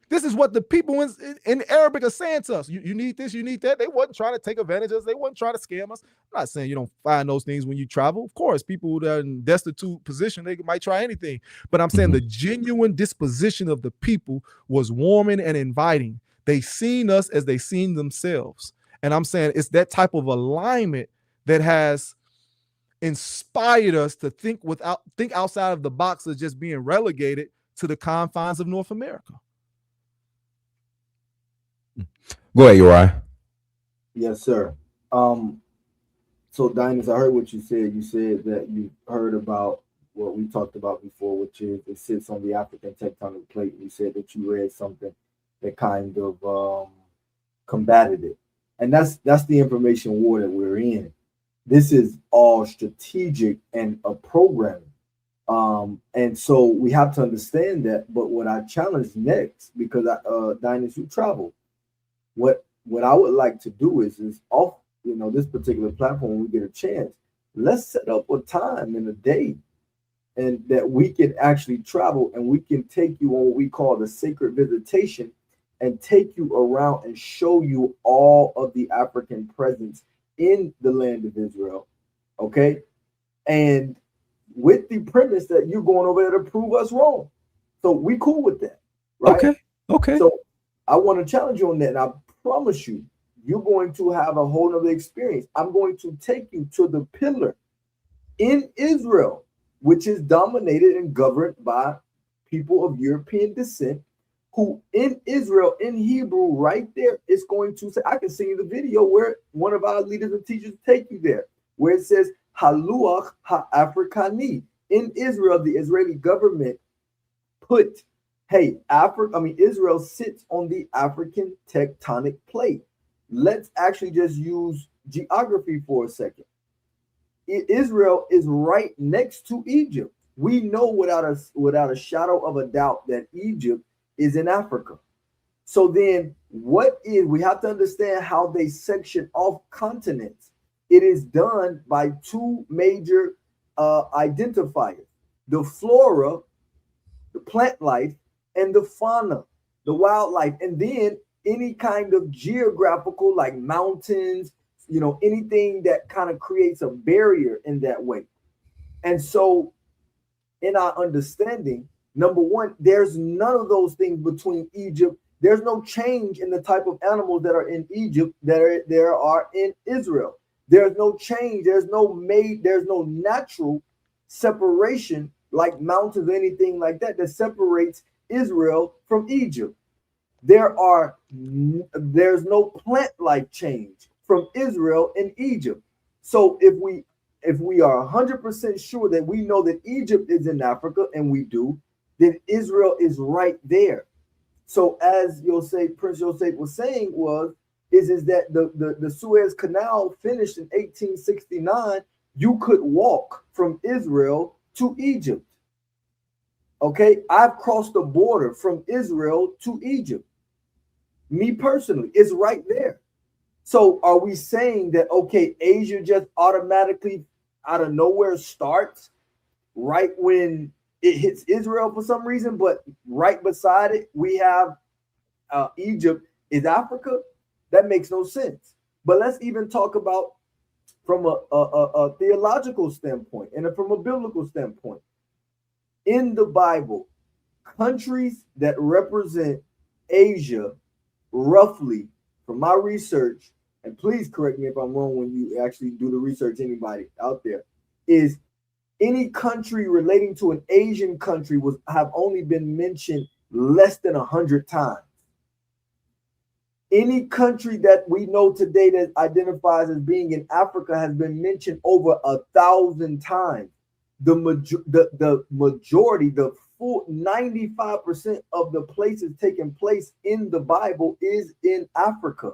This is what the people in Arabic are saying to us. You need this, you need that. They wasn't trying to take advantage of us. They wasn't trying to scam us. I'm not saying you don't find those things when you travel. Of course, people that are in destitute position, they might try anything. But I'm saying the genuine disposition of the people was warming and inviting. They seen us as they seen themselves. And I'm saying it's that type of alignment that has inspired us to think outside of the box of just being relegated to the confines of North America. Go ahead, Uriah. Yes, sir. So Dynast, I heard what you said. You said that you heard about what we talked about before, which is it sits on the African tectonic plate. You said that you read something that kind of combated it. And that's the information war that we're in. This is all strategic and a programming. And so we have to understand that. But what I challenge next, because Dynast, you travel, what I would like to do is off, this particular platform, when we get a chance, let's set up a time and a day and that we can actually travel and we can take you on what we call the sacred visitation and take you around and show you all of the African presence in the land of Israel. Okay. And with the premise that you're going over there to prove us wrong. So we cool with that. Right. Okay. So I want to challenge you on that. And I promise you, you're going to have a whole nother experience. I'm going to take you to the pillar in Israel, which is dominated and governed by people of European descent, who in Israel, in Hebrew, right there, is going to say, I can send you the video where one of our leaders and teachers take you there, where it says, Haluach ha-Afrikani. In Israel, the Israeli government put, hey, Israel sits on the African tectonic plate. Let's actually just use geography for a second. Israel is right next to Egypt. We know without a shadow of a doubt that Egypt is in Africa. So then we have to understand how they section off continents. It is done by two major identifiers: the flora, the plant life, and the fauna, the wildlife, and then any kind of geographical like mountains, anything that kind of creates a barrier in that way. And so in our understanding, number one, there's none of those things between Egypt. There's no change in the type of animals that are in Egypt that there are in Israel. There's no change. There's no natural separation like mountains or anything like that separates Israel from Egypt. There's no plant life change from Israel and Egypt. So if we if we are 100% sure that we know that Egypt is in Africa, and we do, then Israel is right there. So as Prince Yosef was saying is that the Suez Canal finished in 1869. You could walk from Israel to Egypt. Okay, I've crossed the border from Israel to Egypt. Me personally, it's right there. So are we saying that, okay, Asia just automatically out of nowhere starts right when it hits Israel for some reason, but right beside it, we have Egypt is Africa? That makes no sense. But let's even talk about from a theological standpoint and from a biblical standpoint. In the Bible, countries that represent Asia, roughly, from my research, and please correct me if I'm wrong when you actually do the research, anybody out there, is any country relating to an Asian country have only been mentioned less than 100 times. Any country that we know today that identifies as being in Africa has been mentioned over 1,000 times. The majority, the full 95% of the places taking place in the Bible is in Africa.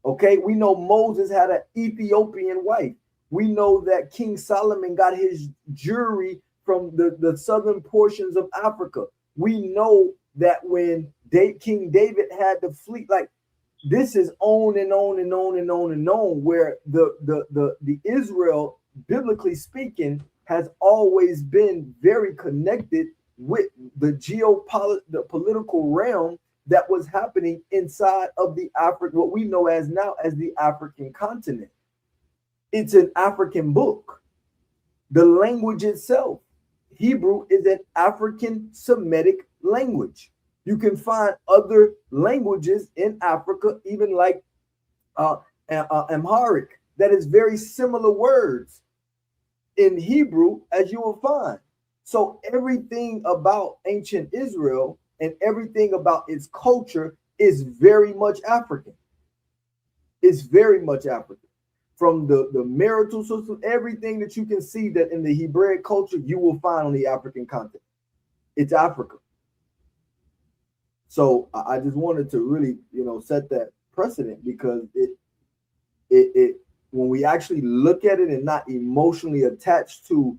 Okay, we know Moses had an Ethiopian wife. We know that King Solomon got his jewelry from the southern portions of Africa. We know that when King David had the fleet, like this is on and on and on and on and on, where the Israel, biblically speaking, has always been very connected with the political realm that was happening inside of what we know as now as the African continent. It's an African book. The language itself, Hebrew, is an African Semitic language. You can find other languages in Africa, even like Amharic, that is very similar words in Hebrew as you will find. So everything about ancient Israel and everything about its culture is very much African. It's very much African. From the marital system, everything that you can see that in the Hebraic culture, you will find on the African continent. It's Africa. So I just wanted to really, set that precedent, because it when we actually look at it and not emotionally attached to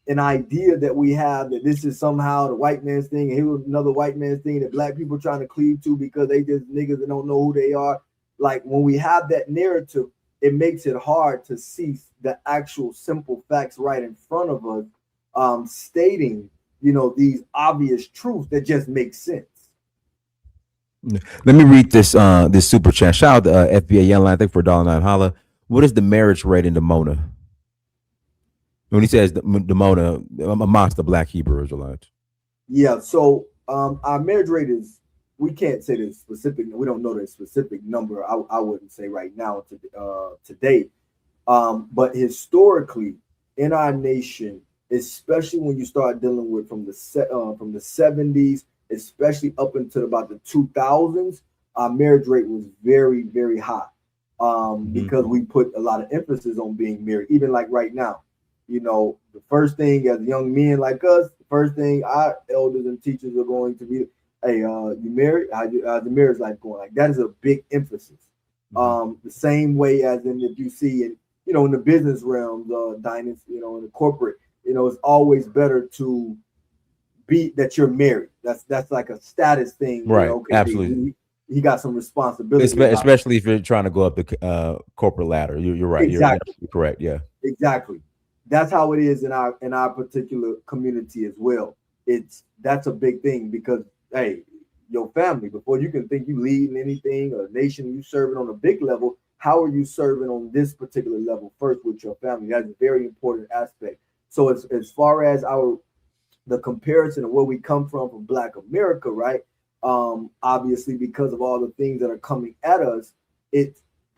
an idea that we have that this is somehow the white man's thing and here's another white man's thing that black people trying to cleave to because they just niggas that don't know who they are. Like when we have that narrative, it makes it hard to see the actual simple facts right in front of us, stating, these obvious truths that just make sense. Let me read this this super chat. Shout out to FBA Youngline. Thank you for $1.09 holla. What is the marriage rate in Demona? When he says Demona amongst the Black Hebrew Israelites. Yeah, so our marriage rate is, we can't say the specific, we don't know the specific number. I wouldn't say right now today. But historically in our nation, especially when you start dealing with from the 70s, especially up until about the 2000s, our marriage rate was very, very high, because we put a lot of emphasis on being married. Even like right now, the first thing as young men like us, the first thing our elders and teachers are going to be, hey, you married? How's the marriage life going? Like that is a big emphasis. The same way as in if you see in in the business realms, Dynast, in the corporate, it's always better to be that you're married. That's like a status thing. Right. Okay, absolutely. He got some responsibility. Especially if you're trying to go up the corporate ladder. You're right. Exactly. You're correct. Yeah. Exactly. That's how it is in our particular community as well. That's a big thing because, hey, your family, before you can think you leading anything or a nation, you serving on a big level, how are you serving on this particular level first with your family? That's a very important aspect. So as far as the comparison of where we come from Black America, right? Obviously, because of all the things that are coming at us,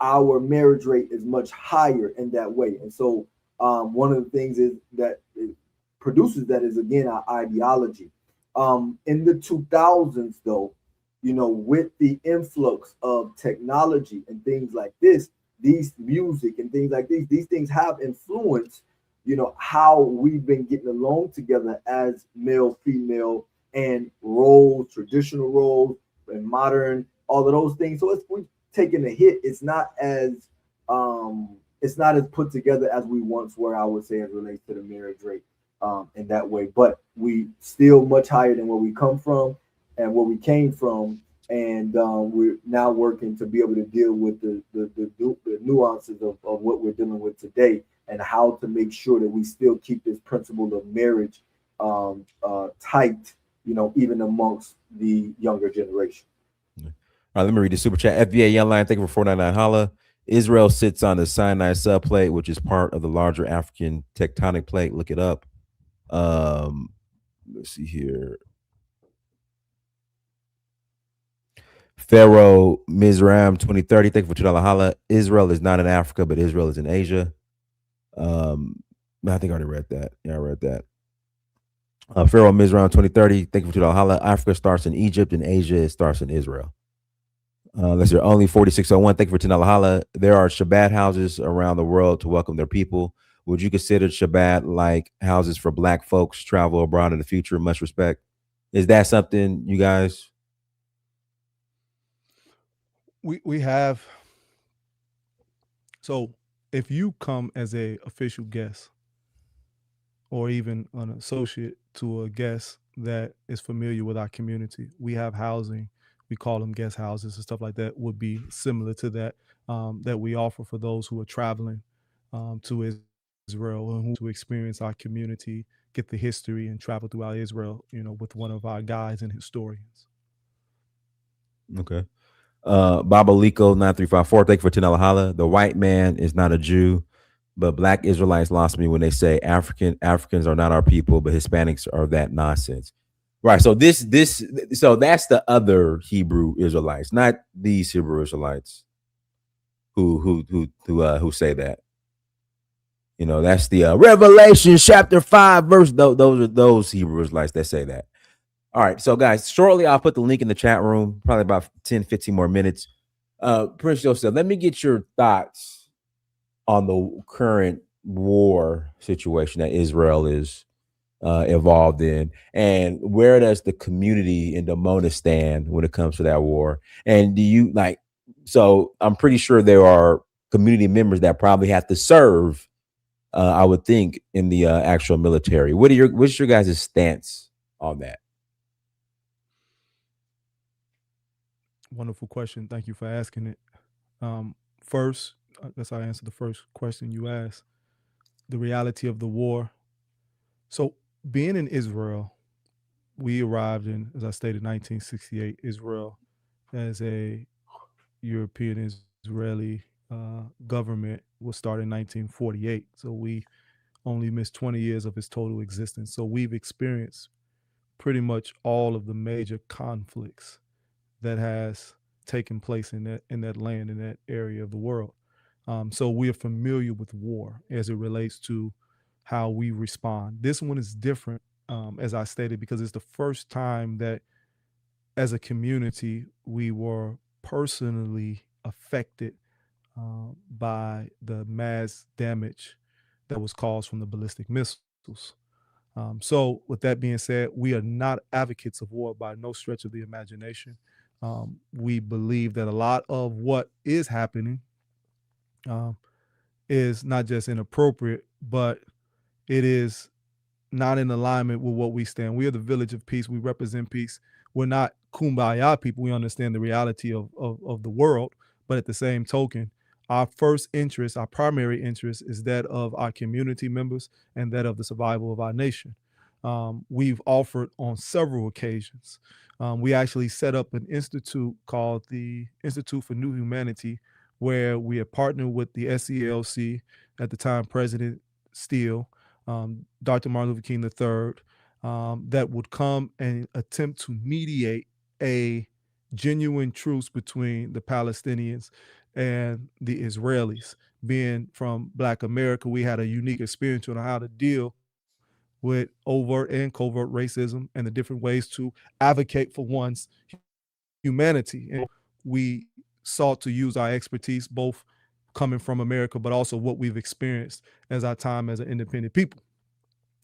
our marriage rate is much higher in that way. And so one of the things is that it produces that is, again, our ideology. In the 2000s, though, with the influx of technology and things like this, these music and things like these things have influenced, how we've been getting along together as male, female, and roles, traditional roles, and modern, all of those things. So we've taken a hit. It's not as put together as we once were, I would say, as relates to the marriage rate in that way. But we still much higher than where we come from and where we came from. And we're now working to be able to deal with the nuances of what we're dealing with today and how to make sure that we still keep this principle of marriage tight, even amongst the younger generation. All right, let me read the super chat. FBA Young Lion, thank you for 499 holla. Israel sits on the Sinai subplate, which is part of the larger African tectonic plate. Look it up. Let's see here. Pharaoh Mizram 2030, thank you for $2 holla. Israel is not in Africa, but Israel is in Asia. I think I already read that. Yeah, I read that. Pharaoh Mizram 2030, thank you for $2 holla. Africa starts in Egypt and Asia starts in Israel. Let's hear only 4601. Thank you for $10 holla. There are Shabbat houses around the world to welcome their people. Would you consider Shabbat like houses for Black folks travel abroad in the future? Much respect. Is that something you guys? We have. So if you come as a official guest or even an associate to a guest that is familiar with our community, we have housing. We call them guest houses and stuff like that. Would be similar to that that we offer for those who are traveling to Israel and who to experience our community, get the history, and travel throughout Israel. With one of our guides and historians. Okay. Baba Liko 9354. Thank you for $10 holla. The white man is not a Jew, but Black Israelites lost me when they say Africans are not our people, but Hispanics are that nonsense. Right. So so that's the other Hebrew Israelites, not these Hebrew Israelites who say that. That's the Revelation chapter 5 verse. Those are those Hebrew Israelites that say that. All right. So guys, shortly I'll put the link in the chat room, probably about 10, 15 more minutes. Prince Joseph, let me get your thoughts on the current war situation that Israel is involved in, and where does the community in Damona stand when it comes to that war? And do you so I'm pretty sure there are community members that probably have to serve, I would think, in the actual military. What's your guys' stance on that? Wonderful question. Thank you for asking it. First, that's how I answer the first question you asked. The reality of the war. So, being in Israel, we arrived in, as I stated, 1968. Israel as a European Israeli government was started in 1948. So we only missed 20 years of its total existence. So we've experienced pretty much all of the major conflicts that has taken place in that land, in that area of the world. So we are familiar with war as it relates to how we respond. This one is different, as I stated, because it's the first time that as a community we were personally affected by the mass damage that was caused from the ballistic missiles. So with that being said, we are not advocates of war by no stretch of the imagination. We believe that a lot of what is happening is not just inappropriate, but it is not in alignment with what we stand. We are the village of peace. We represent peace. We're not kumbaya people. We understand the reality of the world, but at the same token, our first interest, our primary interest, is that of our community members and that of the survival of our nation. We've offered on several occasions. We actually set up an institute called the Institute for New Humanity, where we have partnered with the SCLC, at the time President Steele, Dr. Martin Luther King III, that would come and attempt to mediate a genuine truce between the Palestinians and the Israelis. Being from Black America, we had a unique experience on how to deal with overt and covert racism and the different ways to advocate for one's humanity. And we sought to use our expertise both coming from America, but also what we've experienced as our time as an independent people.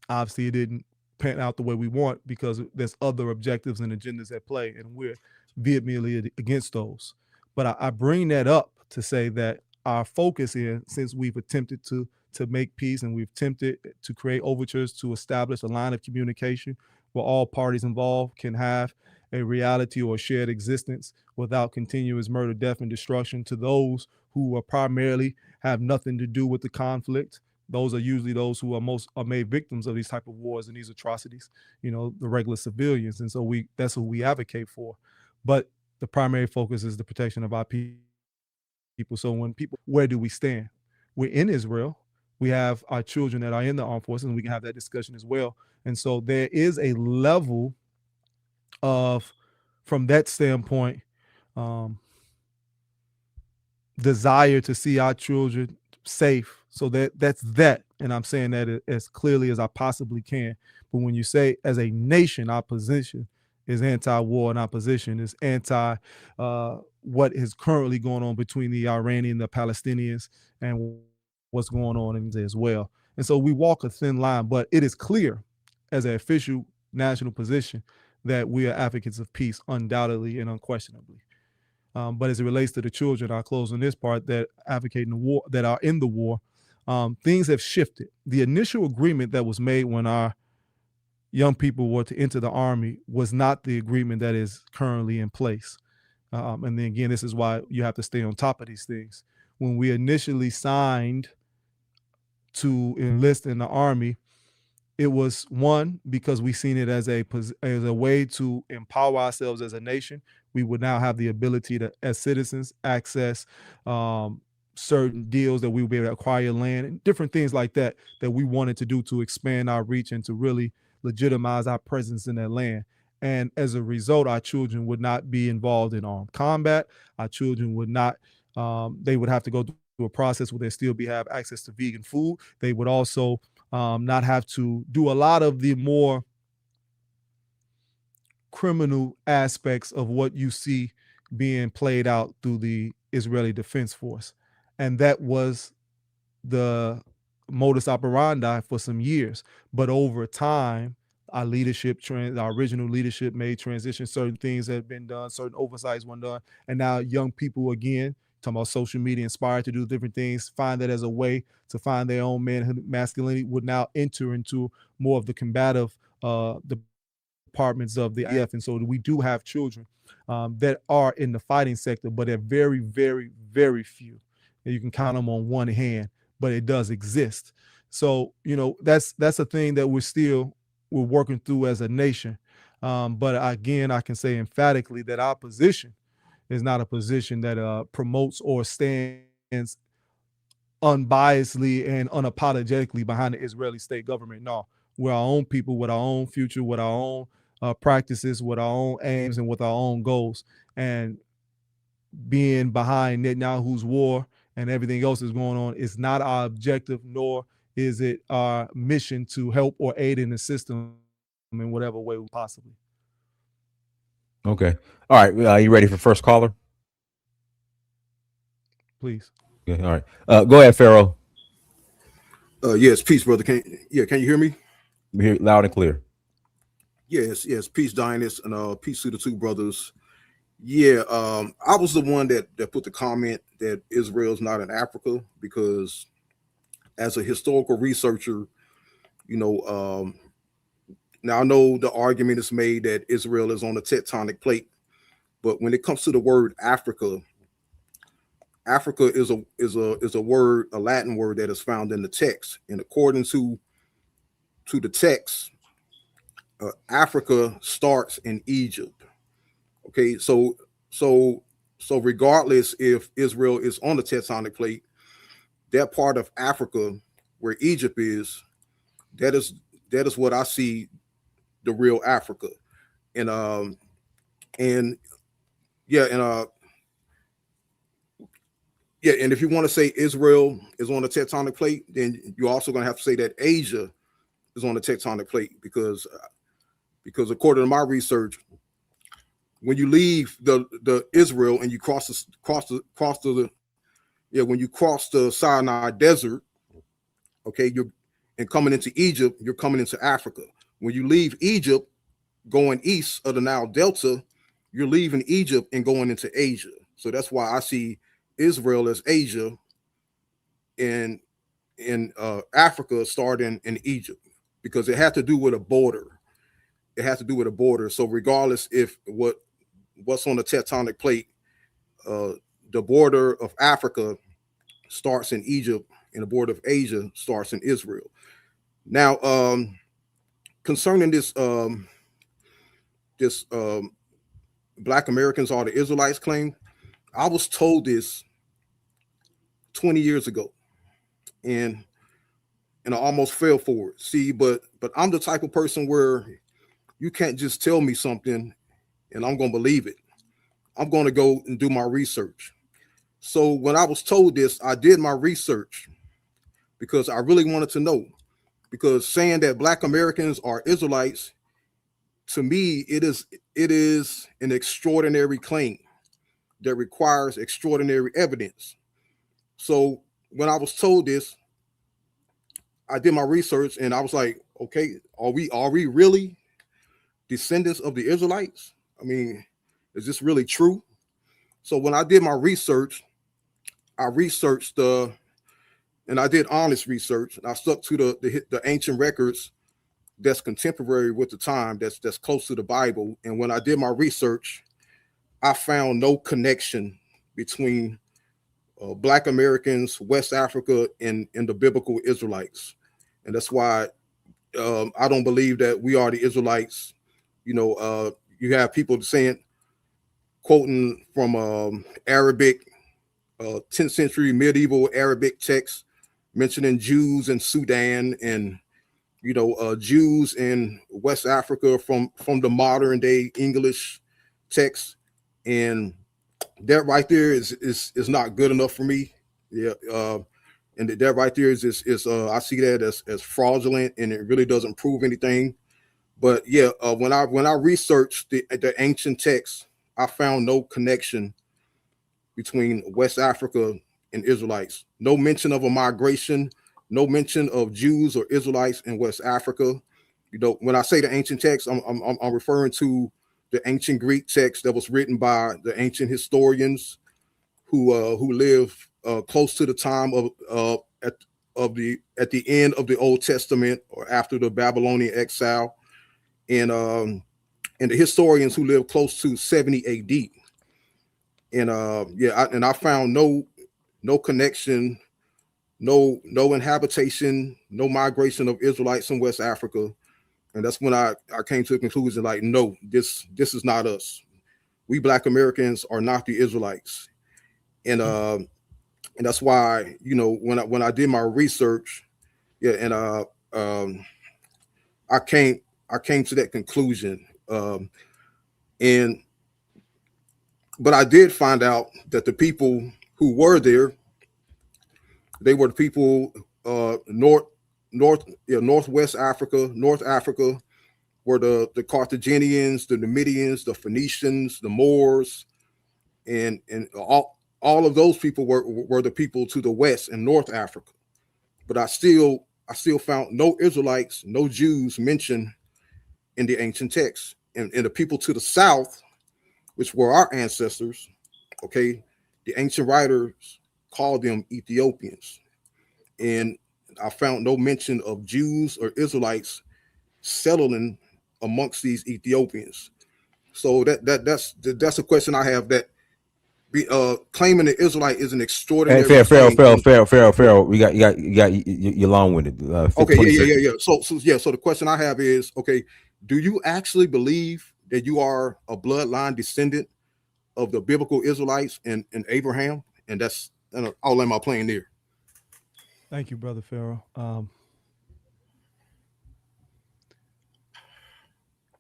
Obviously, it didn't pan out the way we want because there's other objectives and agendas at play, and we're vehemently against those. But I bring that up to say that our focus here, since we've attempted to make peace and we've attempted to create overtures to establish a line of communication where all parties involved can have a reality or a shared existence without continuous murder, death, and destruction to those who are primarily have nothing to do with the conflict. Those are usually those who are made victims of these type of wars and these atrocities, the regular civilians. And so that's what we advocate for. But the primary focus is the protection of our people. So where do we stand? We're in Israel. We have our children that are in the armed forces, and we can have that discussion as well. And so there is a level of, from that standpoint, desire to see our children safe. So that's that. And I'm saying that as clearly as I possibly can. But when you say as a nation, our position is anti-war, and our position is anti what is currently going on between the Iranian, the Palestinians, and what's going on in there as well. And so we walk a thin line, but it is clear as an official national position that we are advocates of peace, undoubtedly and unquestionably. But as it relates to the children, I'll close on this part, that advocating the war, that are in the war, things have shifted. The initial agreement that was made when our young people were to enter the Army was not the agreement that is currently in place. And then again, this is why you have to stay on top of these things. When we initially signed to enlist in the Army, it was one, because we seen it as a way to empower ourselves as a nation. We would now have the ability to, as citizens, access certain deals, that we would be able to acquire land and different things like that we wanted to do to expand our reach and to really legitimize our presence in that land. And as a result, our children would not be involved in armed combat. Our children would not, they would have to go through a process where they still have access to vegan food. They would also not have to do a lot of the more criminal aspects of what you see being played out through the Israeli Defense Force. And that was the modus operandi for some years. But over time, our original leadership made transitions. Certain things have been done, certain oversights weren't done. And now young people, again, talking about social media, inspired to do different things, find that as a way to find their own manhood, masculinity, would now enter into more of the combative departments of the IDF. And so we do have children that are in the fighting sector, but they're very, very, very few. And you can count them on one hand, but it does exist. So, that's a thing that we're working through as a nation. But again, I can say emphatically that our position is not a position that promotes or stands unbiasedly and unapologetically behind the Israeli state government. No, we're our own people with our own future, with our own practices, with our own aims, and with our own goals. And being behind Netanyahu's war and everything else that's going on is not our objective, nor is it our mission to help or aid in the system in whatever way we possibly. Okay. All right. Are you ready for first caller? Please. Okay. All right. Go ahead, Pharaoh. Yes, peace, brother. Can you hear me? We hear loud and clear. Yes, peace, Dynast, and peace to the two brothers. Yeah, I was the one that put the comment that Israel's not in Africa, because as a historical researcher, now I know the argument is made that Israel is on the tectonic plate, but when it comes to the word Africa is a word, a Latin word that is found in the text, and according to the text, Africa starts in Egypt. Okay, so regardless if Israel is on the tectonic plate, that part of Africa where Egypt is, that is what I see the real Africa. And and if you want to say Israel is on the tectonic plate, then you're also going to have to say that Asia is on the tectonic plate, because according to my research, when you leave the Israel and you cross the when you cross the Sinai Desert, okay, you're and coming into Egypt, you're coming into Africa. When you leave Egypt, going east of the Nile Delta, you're leaving Egypt and going into Asia. So that's why I see Israel as Asia, and in Africa starting in Egypt, because it had to do with a border. It has to do with a border. So regardless if what's on the tectonic plate, uh, the border of Africa starts in Egypt, and the border of Asia starts in Israel. Now, concerning this Black Americans are the Israelites claim, I was told this 20 years ago, and I almost fell for it. See, but I'm the type of person where you can't just tell me something and I'm gonna believe it. I'm gonna go and do my research. So when I was told this, I did my research because I really wanted to know. Because saying that Black Americans are Israelites, to me, it is an extraordinary claim that requires extraordinary evidence. So when I was told this, I did my research and I was like, okay, are we really descendants of the Israelites? I mean, is this really true? So when I did my research, I researched and I did honest research. And I stuck to the ancient records that's contemporary with the time, that's close to the Bible. And when I did my research, I found no connection between Black Americans, West Africa, and the biblical Israelites. And that's why I don't believe that we are the Israelites. You have people saying, quoting from Arabic, 10th century medieval Arabic texts, mentioning Jews in Sudan, and Jews in West Africa from the modern day English text, and that right there is not good enough for me. Yeah, and that right there is I see that as fraudulent, and it really doesn't prove anything. But yeah, when I researched the ancient texts, I found no connection between West Africa and Israelites. No mention of a migration, no mention of Jews or Israelites in West Africa. When I say the ancient text, I'm referring to the ancient Greek text that was written by the ancient historians who lived close to the time at the end of the Old Testament or after the Babylonian exile, and the historians who lived close to 70 A.D. And I found no connection, no inhabitation, no migration of Israelites in West Africa. And that's when I came to the conclusion, like, no, this is not us. We Black Americans are not the Israelites. And that's why, when I did my research, yeah, and I came to that conclusion. And but I did find out that the people who were there, they were the people northwest Africa, North Africa, were the Carthaginians, the Numidians, the Phoenicians, the Moors, and all of those people were the people to the west in North Africa. But I still found no Israelites, no Jews mentioned in the ancient texts. And the people to the south, which were our ancestors, okay, the ancient writers called them Ethiopians. And I found no mention of Jews or Israelites settling amongst these Ethiopians. So that's a question I have, that claiming the Israelite is an Hey, extraordinary Pharaoh, claim. Pharaoh. You're long winded. Okay, yeah. So the question I have is, okay, do you actually believe that you are a bloodline descendant of the biblical Israelites and Abraham? And I'll land my plane there. Thank you, Brother Pharaoh.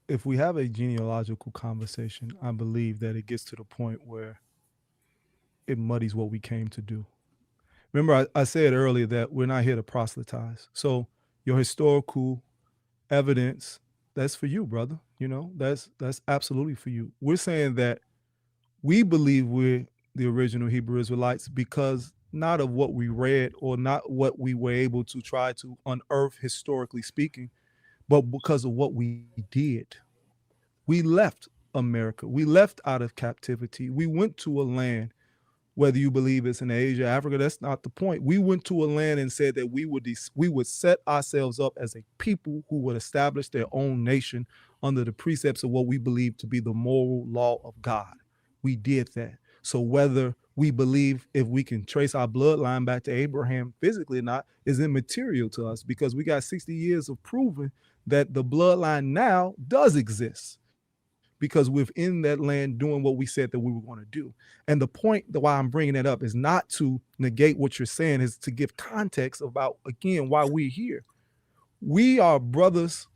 If we have a genealogical conversation, I believe that it gets to the point where it muddies what we came to do. Remember, I said earlier that we're not here to proselytize. So your historical evidence, that's for you, brother. That's absolutely for you. We're saying that we believe we're the original Hebrew Israelites because not of what we read or not what we were able to try to unearth historically speaking, but because of what we did. We left America. We left out of captivity. We went to a land, whether you believe it's in Asia, Africa, that's not the point. We went to a land and said that we would set ourselves up as a people who would establish their own nation under the precepts of what we believe to be the moral law of God. We did that. So whether we believe if we can trace our bloodline back to Abraham physically or not is immaterial to us, because we got 60 years of proving that the bloodline now does exist, because we're in that land doing what we said that we were going to do. And the point that why I'm bringing that up is not to negate what you're saying, is to give context about, again, why we're here. We are brothers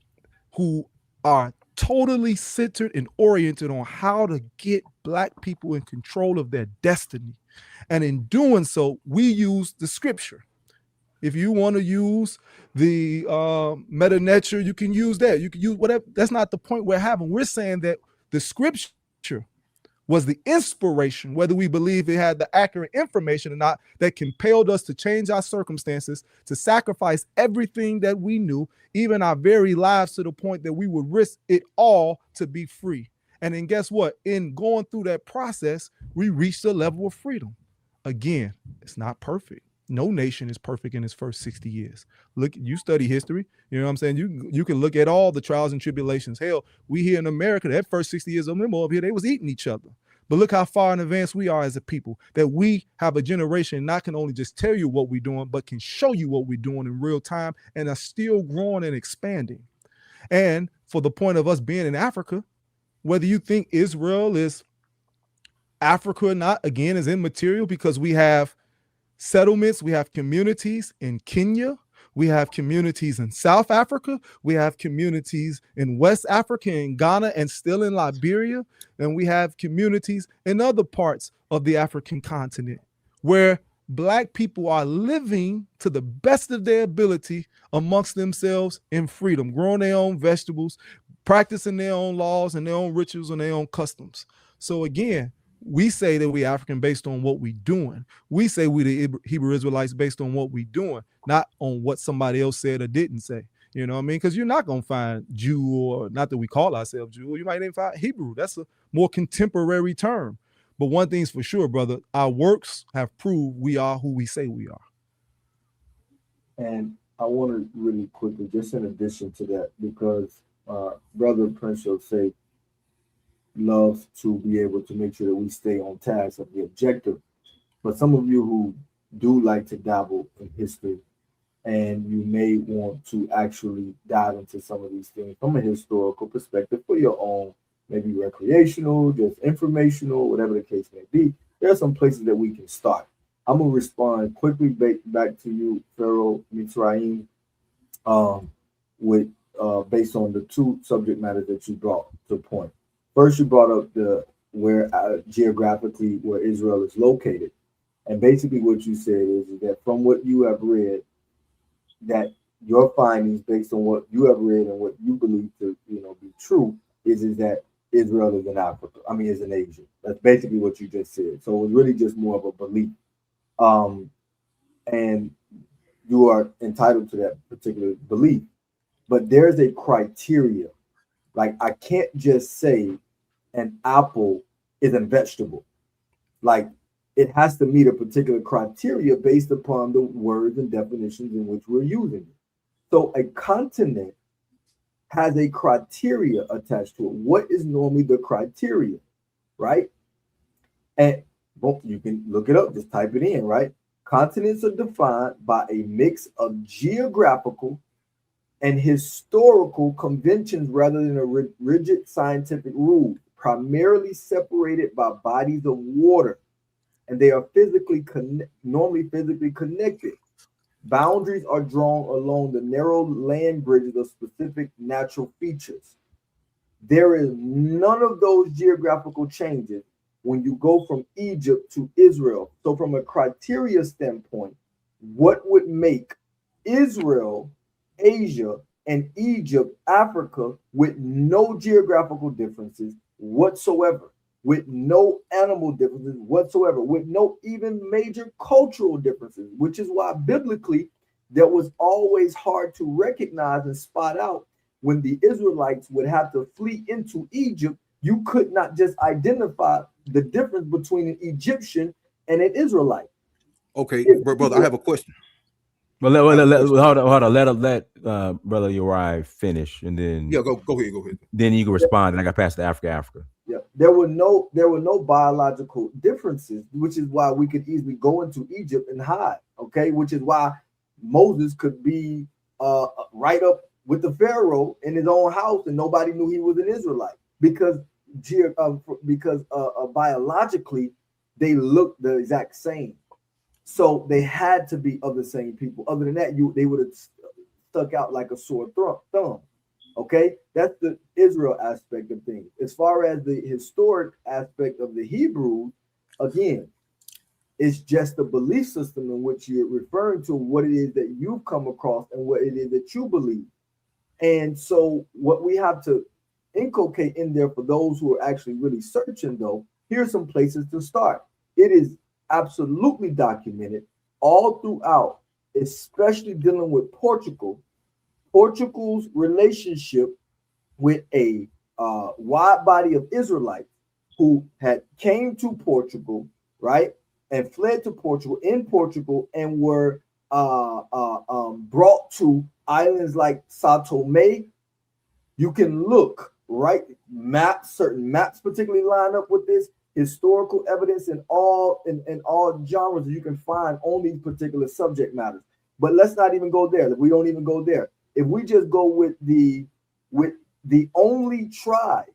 who are totally centered and oriented on how to get Black people in control of their destiny. And in doing so, we use the scripture. If you want to use the meta nature, you can use that. You can use whatever. That's not the point we're having. We're saying that the scripture was the inspiration, whether we believe it had the accurate information or not, that compelled us to change our circumstances, to sacrifice everything that we knew, even our very lives, to the point that we would risk it all to be free. And then guess what? In going through that process, we reached a level of freedom. Again, it's not perfect. No nation is perfect in its first 60 years. Look, you study history, you know what I'm saying? You can look at all the trials and tribulations. Hell, we here in America, that first 60 years of them up here, they was eating each other. But look how far in advance we are as a people, that we have a generation not can only just tell you what we're doing, but can show you what we're doing in real time, and are still growing and expanding. And for the point of us being in Africa, whether you think Israel is Africa or not, again, is immaterial, because we have settlements, we have communities in Kenya, we have communities in South Africa, we have communities in West Africa, in Ghana, and still in Liberia, and we have communities in other parts of the African continent where Black people are living to the best of their ability amongst themselves in freedom, growing their own vegetables, practicing their own laws and their own rituals and their own customs. So again, we say that we African based on what we doing. We say we the Hebrew Israelites based on what we doing, not on what somebody else said or didn't say. You know what I mean? Because you're not going to find Jew, or not that we call ourselves Jew, you might even find Hebrew. That's a more contemporary term. But one thing's for sure, brother, our works have proved we are who we say we are. And I want to really quickly, just in addition to that, because Brother Prince say loves to be able to make sure that we stay on task of the objective. But some of you who do like to dabble in history, and you may want to actually dive into some of these things from a historical perspective for your own, maybe recreational, just informational, whatever the case may be, there are some places that we can start. I'm going to respond quickly back to you, Pharaoh Mitzrayim, with based on the two subject matters that you brought to point. First, you brought up the where geographically where Israel is located, and basically what you said is that from what you have read, that your findings based on what you have read and what you believe to be true is that Israel is in Africa. I mean, is in Asia. That's basically what you just said. So it was really just more of a belief, and you are entitled to that particular belief. But there's a criteria. Like, I can't just say an apple is a vegetable. Like, it has to meet a particular criteria based upon the words and definitions in which we're using it. So a continent has a criteria attached to it. What is normally the criteria, right? And well, you can look it up, just type it in, right? Continents are defined by a mix of geographical and historical conventions rather than a rigid scientific rule, primarily separated by bodies of water, and they are normally physically connected. Boundaries are drawn along the narrow land bridges of specific natural features. There is none of those geographical changes when you go from Egypt to Israel. So from a criteria standpoint, what would make Israel, Asia, and Egypt, Africa, with no geographical differences whatsoever? with no animal differences whatsoever, with no even major cultural differences, which is why biblically that was always hard to recognize and spot out when the Israelites would have to flee into Egypt. You could not just identify the difference between an Egyptian and an Israelite. Okay, If brother, I you have a question. Well, I have a question. hold on. Let brother Uriah finish, and Yeah, go ahead. then you can respond. And I got past the Africa. Yeah, there were no biological differences, which is why we could easily go into Egypt and hide. Okay, which is why Moses could be right up with the Pharaoh in his own house, and nobody knew he was an Israelite because biologically they looked the exact same. So they had to be of the same people. Other than that, they would have stuck out like a sore thumb. Okay, that's the Israel aspect of things. As far as the historic aspect of the Hebrews, again, it's just the belief system in which you're referring to, what it is that you've come across and what it is that you believe. And so, what we have to inculcate in there for those who are actually really searching, though, here's some places to start. It is absolutely documented all throughout, especially dealing with Portugal. Portugal's relationship with a wide body of Israelites who had came to Portugal, right, and fled to Portugal in Portugal and were brought to islands like Sao Tome. You can look right maps, certain maps particularly line up with this historical evidence in all genres you can find on these particular subject matters. But let's not even go there. We don't even go there. If we just go with the only tribe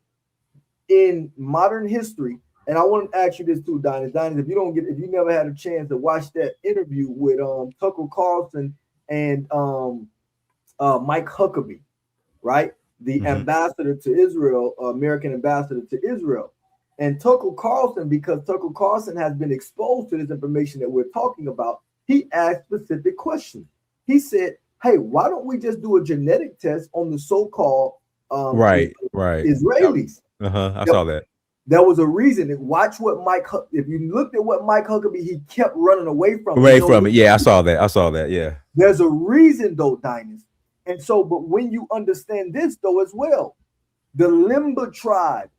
in modern history, and I want to ask you this too, Dynast. If you never had a chance to watch that interview with Tucker Carlson and Mike Huckabee, right? The ambassador to Israel, American ambassador to Israel. And Tucker Carlson, because Tucker Carlson has been exposed to this information that we're talking about, he asked specific questions. He said, hey, why don't we just do a genetic test on the so-called Right. Israelis? I saw that. There was a reason. Watch what if you looked at what Mike Huckabee, he kept running away from it. Yeah, I saw that. Yeah. There's a reason though, Dynast. And so, but when you understand this though as well, the Limba tribe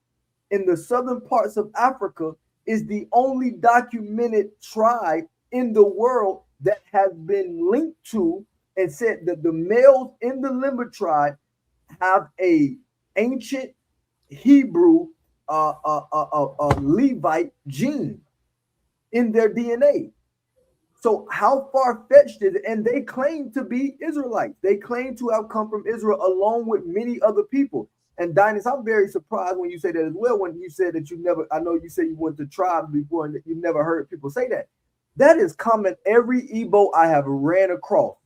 in the southern parts of Africa is the only documented tribe in the world that has been linked to and said that the males in the Limba tribe have a ancient Hebrew Levite gene in their DNA. So how far-fetched is it? And they claim to be Israelites. They claim to have come from Israel along with many other people. And Dynast, I'm very surprised when you say that as well. When you said that I know you said you went to tribes before and you never heard people say that. That is common every Igbo I have ran across.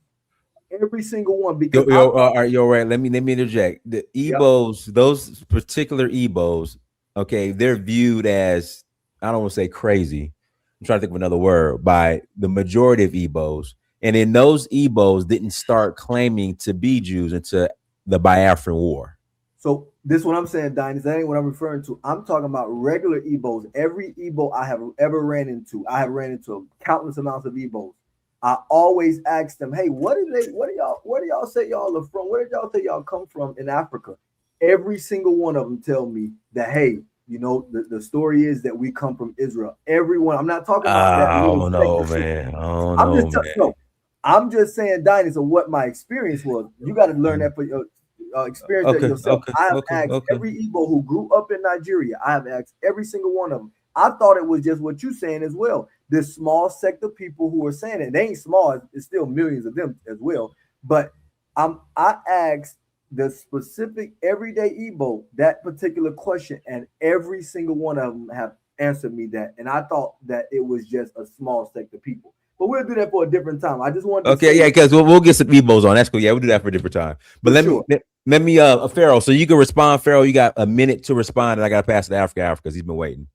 Every single one. Because you're right. Let me interject. The Igbos, those particular Igbos, okay, they're viewed as, I don't want to say crazy, I'm trying to think of another word, by the majority of Igbos. And then those Igbos didn't start claiming to be Jews until the Biafran War. So this is what I'm saying, Dynast. That ain't what I'm referring to. I'm talking about regular Igbos. Every Igbo I have ever ran into, I have ran into countless amounts of Igbos. I always ask them, hey, where do y'all say y'all are from? Where did y'all say y'all come from in Africa? Every single one of them tell me that, hey, the story is that we come from Israel. Everyone, I'm not talking about that. Oh no, man. Oh no, I'm just saying, Dynast, of what my experience was. You got to learn that for your experience that yourself. I have asked every Igbo who grew up in Nigeria. I have asked every single one of them. I thought it was just what you're saying as well. This small sect of people who are saying it. They ain't small. It's still millions of them as well. But I asked the specific everyday Igbo that particular question, and every single one of them have answered me that. And I thought that it was just a small sect of people. But we'll do that for a different time. I just wanted to because we'll get some Igbos on. That's cool. Yeah, we'll do that for a different time. But let me Pharaoh, so you can respond. Pharaoh, you got a minute to respond, and I got to pass it to Africa because he's been waiting.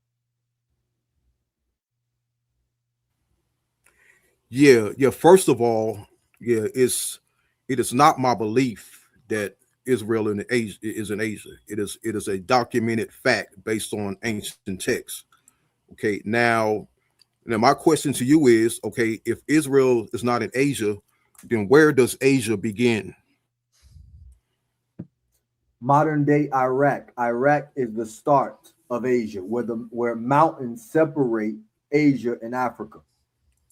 Yeah. First of all, it is not my belief that Israel in Asia is in Asia. It is a documented fact based on ancient texts. Okay, now my question to you is, okay, if Israel is not in Asia, then where does Asia begin? Modern day Iraq. Iraq is the start of Asia, where mountains separate Asia and Africa.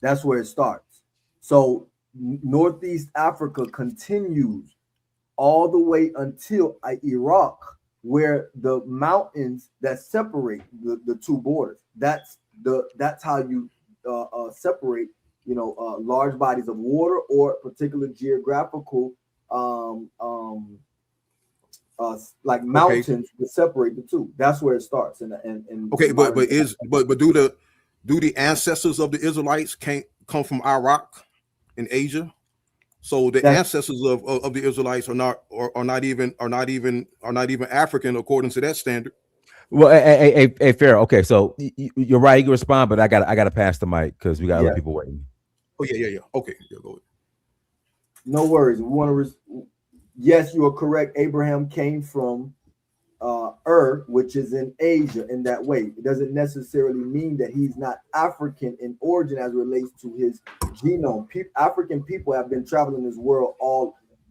That's where it starts. So Northeast Africa continues all the way until Iraq, where the mountains that separate the two borders. That's how you separate, large bodies of water or particular geographical like mountains Okay. to separate the two. That's where it starts. And Okay, but do the ancestors of the Israelites can't come from Iraq in Asia? So the that's ancestors of the Israelites are not even African according to that standard. Well, hey, fair. Okay, so you're right. You can respond, but I got to pass the mic because we got other yeah. people waiting. Oh yeah. Okay, yeah, go ahead. No worries. We want to. Yes, you are correct. Abraham came from which is in Asia in that way. It doesn't necessarily mean that he's not African in origin as it relates to his genome. African people have been traveling this world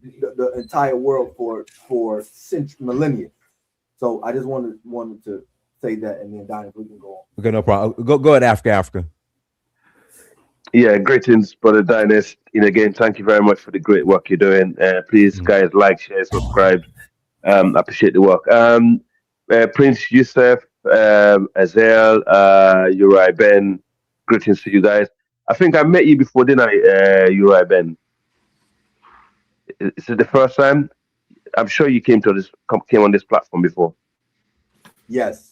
the entire world for millennia. So I just wanted to say that, and then Donnie, we can go on. Okay, no problem. Go ahead, Africa. Yeah, greetings, brother Dynast. Again, thank you very much for the great work you're doing. Please, guys, like, share, subscribe. Appreciate the work. Prince Yusuf, Azel, Uri Ben, greetings to you guys. I think I met you before, didn't I, Uri Ben? Is it the first time? I'm sure you came on this platform before. Yes.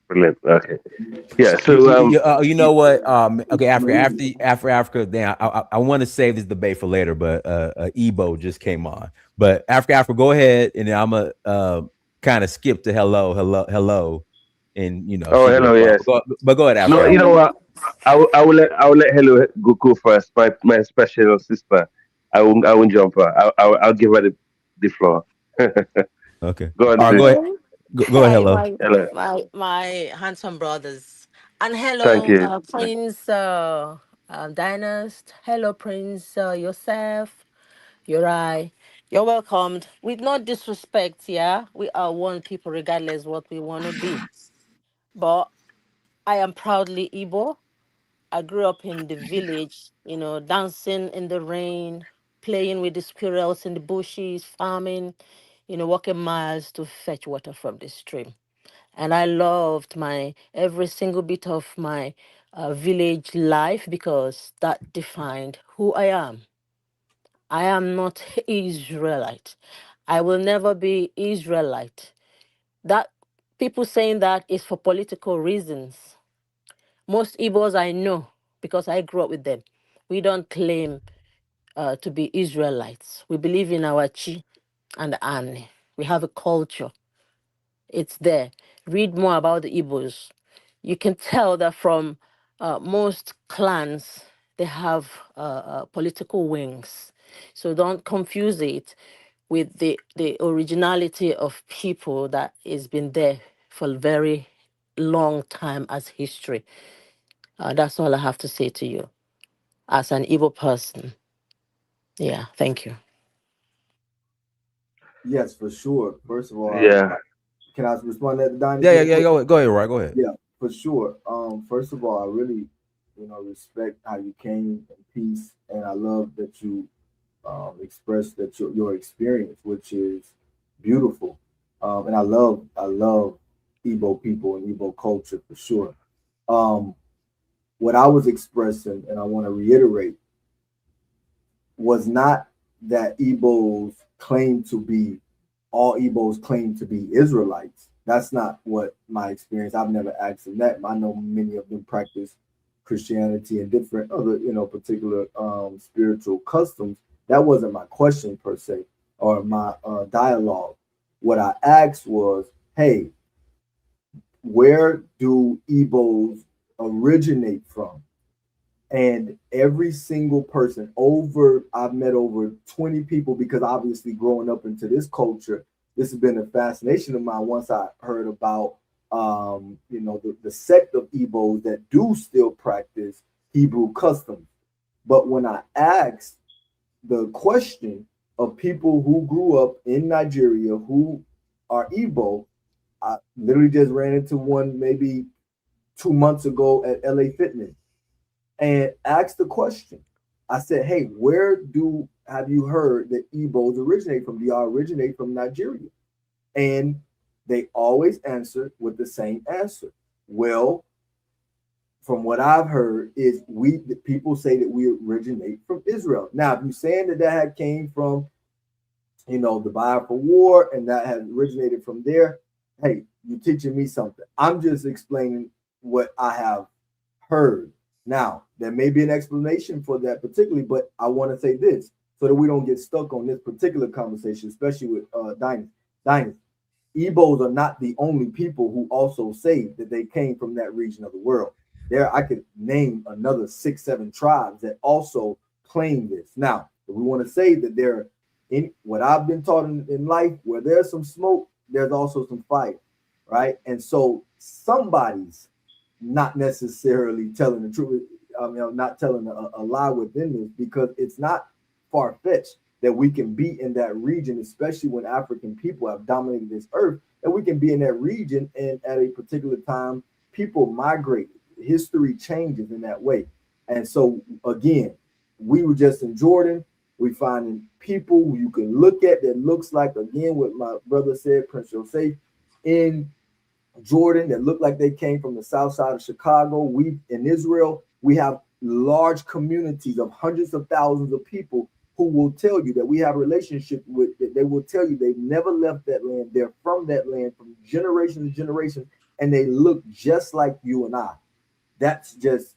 Brilliant. Okay. Yeah. So you know what? Okay, after Africa, then I want to save this debate for later, but Ebo just came on. But after Africa, go ahead, and then I'm gonna kind of skip to hello, and oh, she can hello. respond. Yes. But go ahead, No, Africa. you know what? I will let Hello go first. My special sister. I won't jump her. I'll give her the floor. Okay. Go on, All right, please. Go ahead, Hey, hello. Hello. my handsome brothers, and Thank hello, you. Prince Dynast. Hello, Prince Yosef. Uri. You're welcomed. With no disrespect, yeah, we are one people, regardless what we want to be. But I am proudly Igbo. I grew up in the village, dancing in the rain, playing with the squirrels in the bushes, farming, walking miles to fetch water from the stream. And I loved my every single bit of my village life because that defined who I am. I am not Israelite. I will never be Israelite. That people saying that is for political reasons. Most Igbos I know because I grew up with them. We don't claim to be Israelites. We believe in our chi and Ane. We have a culture. It's there. Read more about the Igbos. You can tell that from most clans, they have political wings. So don't confuse it with the originality of people that has been there for a very long time as history. That's all I have to say to you as an Igbo person. Yeah, thank you. Yes, for sure. First of all, Yeah. can I respond to that, Donnie, Yeah, real quick? go ahead, Roy. Go ahead. Yeah, for sure. First of all, I really, respect how you came in peace, and I love that you expressed that your experience, which is beautiful. And I love Igbo people and Igbo culture for sure. Um, what I was expressing, and I want to reiterate, was not that Igbos claim to be all Igbos claim to be Israelites. That's not what my experience. I've never asked them that. I know many of them practice Christianity and different other, particular spiritual customs. That wasn't my question per se, or my dialogue. What I asked was, hey, where do Igbos originate from? And every single person I've met over 20 people, because obviously growing up into this culture, this has been a fascination of mine. Once I heard about, the sect of Igbos that do still practice Hebrew customs. But when I asked the question of people who grew up in Nigeria who are Igbo, I literally just ran into one maybe 2 months ago at LA Fitness and asked the question. I said, "Hey, where do have you heard that Igbos originate from? Do y'all originate from Nigeria?" And they always answer with the same answer. Well, from what I've heard, is people say that we originate from Israel. Now, if you're saying that had came from, the Biafra War and that has originated from there, hey, you're teaching me something. I'm just explaining what I have heard. Now, there may be an explanation for that particularly, but I want to say this so that we don't get stuck on this particular conversation, especially with Dynast. Igbos are not the only people who also say that they came from that region of the world. There, I could name another 6, 7 tribes that also claim this. Now, if we want to say that they're in what I've been taught in life, where there's some smoke, there's also some fire, right? And so somebody's not necessarily telling the truth. Not telling a lie within this, because it's not far fetched that we can be in that region, especially when African people have dominated this earth, and we can be in that region and at a particular time, people migrate. History changes in that way. And so, again, we were just in Jordan. We finding people who you can look at that looks like, again, what my brother said, Prince Joseph, in Jordan, that look like they came from the south side of Chicago. We in Israel, we have large communities of hundreds of thousands of people who will tell you that we have a relationship with. That they will tell you they've never left that land. They're from that land from generation to generation, and they look just like you and I. That's just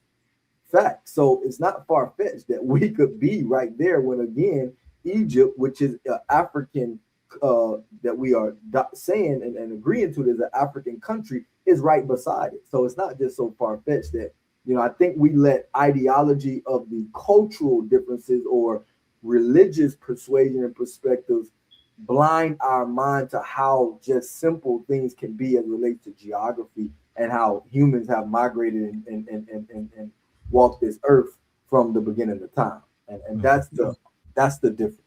fact. So it's not far fetched that we could be right there when, again, Egypt, which is African, that we are saying and agreeing to, there's an African country, is right beside it. So it's not just so far fetched that, I think we let ideology of the cultural differences or religious persuasion and perspectives blind our mind to how just simple things can be as it relates to geography and how humans have migrated and walked this earth from the beginning of time. And that's the difference.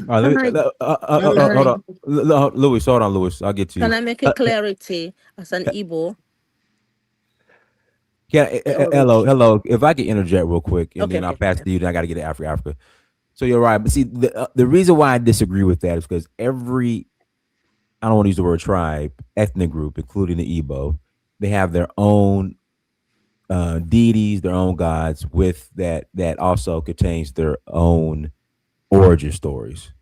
All right, Can I, can hold I, on, Louis. Hold on, Louis. I'll get to can you. I make a clarity as an Igbo? Hello, hello. If I could interject real quick, and Okay, then I'll okay, pass okay. to you. Then I got to get to Africa. So you're right, but see, the reason why I disagree with that is because every, I don't want to use the word tribe, ethnic group, including the Igbo, they have their own deities, their own gods, with that also contains their own origin stories.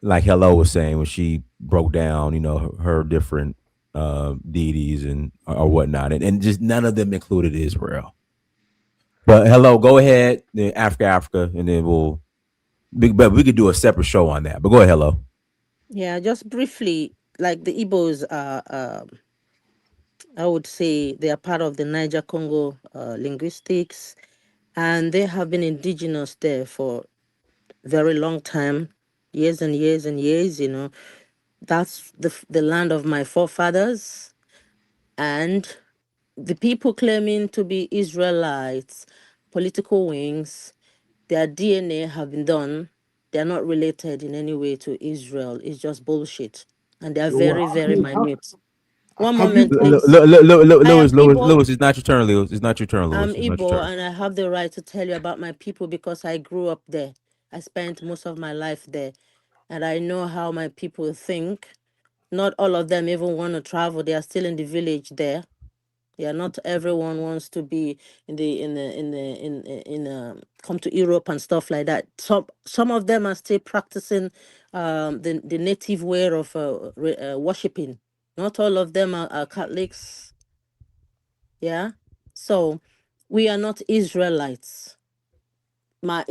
Like Hello was saying when she broke down, her different deities and or whatnot, and just none of them included Israel. But Hello, go ahead, then Africa, and then but we could do a separate show on that. But go ahead, Hello. Yeah, just briefly, like the Igbos are, I would say they are part of the Niger Congo linguistics, and they have been indigenous there for very long time, years and years and years. That's the land of my forefathers, and the people claiming to be Israelites, political wings, their DNA have been done. They're not related in any way to Israel. It's just bullshit. And they're Well, very, very minute. One have you moment, please. I am Igbo. Lewis, it's not your turn, Lewis. It's not your turn, I'm Lewis. It's not your Igbo, turn. and I have the right to tell you about my people because I grew up there. I spent most of my life there, and I know how my people think. Not all of them even want to travel. They are still in the village there. Yeah, not everyone wants to be come to Europe and stuff like that. Some of them are still practicing the native way of worshiping. Not all of them are Catholics. Yeah, so we are not Israelites. My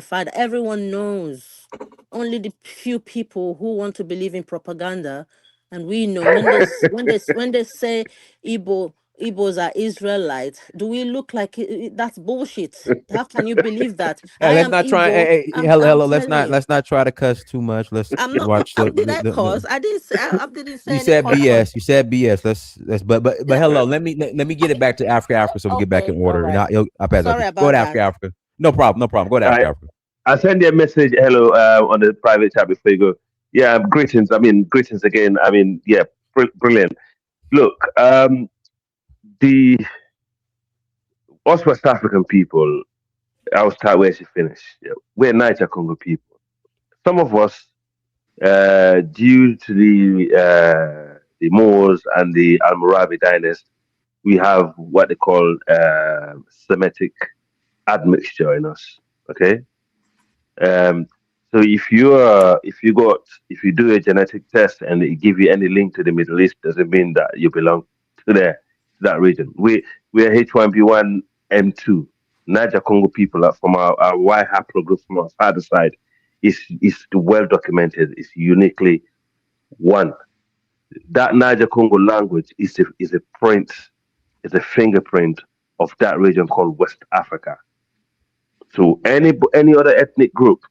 father, everyone knows. Only the few people who want to believe in propaganda, and we know when they say Igbo Igbos are Israelites. Do we look like that's bullshit? How can you believe that? Hey, I let's am not try. Igbo. Hey, hello, I'm hello. telling you. Let's not try to cuss too much. Let's I'm not. watch Did I cause? I didn't say. I didn't say You any said cause word. BS. You said BS. Let's. But Yeah. hello. Let me get it back to Africa, so we get back Okay. in All order. And right. I'll pass that to Sorry you. Go about to that. Africa. No problem. No problem. Go to I Africa. I send you a message, hello, on the private chat before you go. Yeah, greetings. I mean, greetings again. I mean, yeah, brilliant. Look, the us West African people, I'll start where she finished. Yeah, we're Niger Congo people. Some of us, due to the Moors and the Almoravi dynasty, we have what they call Semitic admixture in us. Okay, Um, so if you do a genetic test and it give you any link to the Middle East, doesn't mean that you belong to that region. We are H1B1M2. Niger Congo people are from our Y haplogroup from our father's side is well documented. It's uniquely one. That Niger Congo language is a print, is a fingerprint of that region called West Africa. So any other ethnic group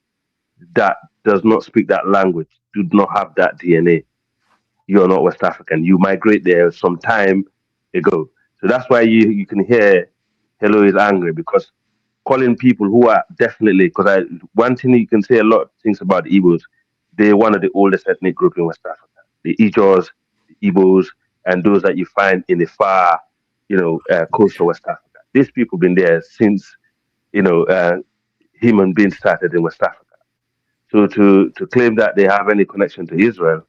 that does not speak that language, do not have that DNA, you're not West African. You migrate there some time ago. So that's why you can hear Hello is angry because calling people who are definitely, because one thing you can say a lot of things about the Igbos, they're one of the oldest ethnic group in West Africa. The Ijos, the Igbos, and those that you find in the far, coastal West Africa. These people been there since, you know, uh, human beings started in West Africa. So to claim that they have any connection to Israel,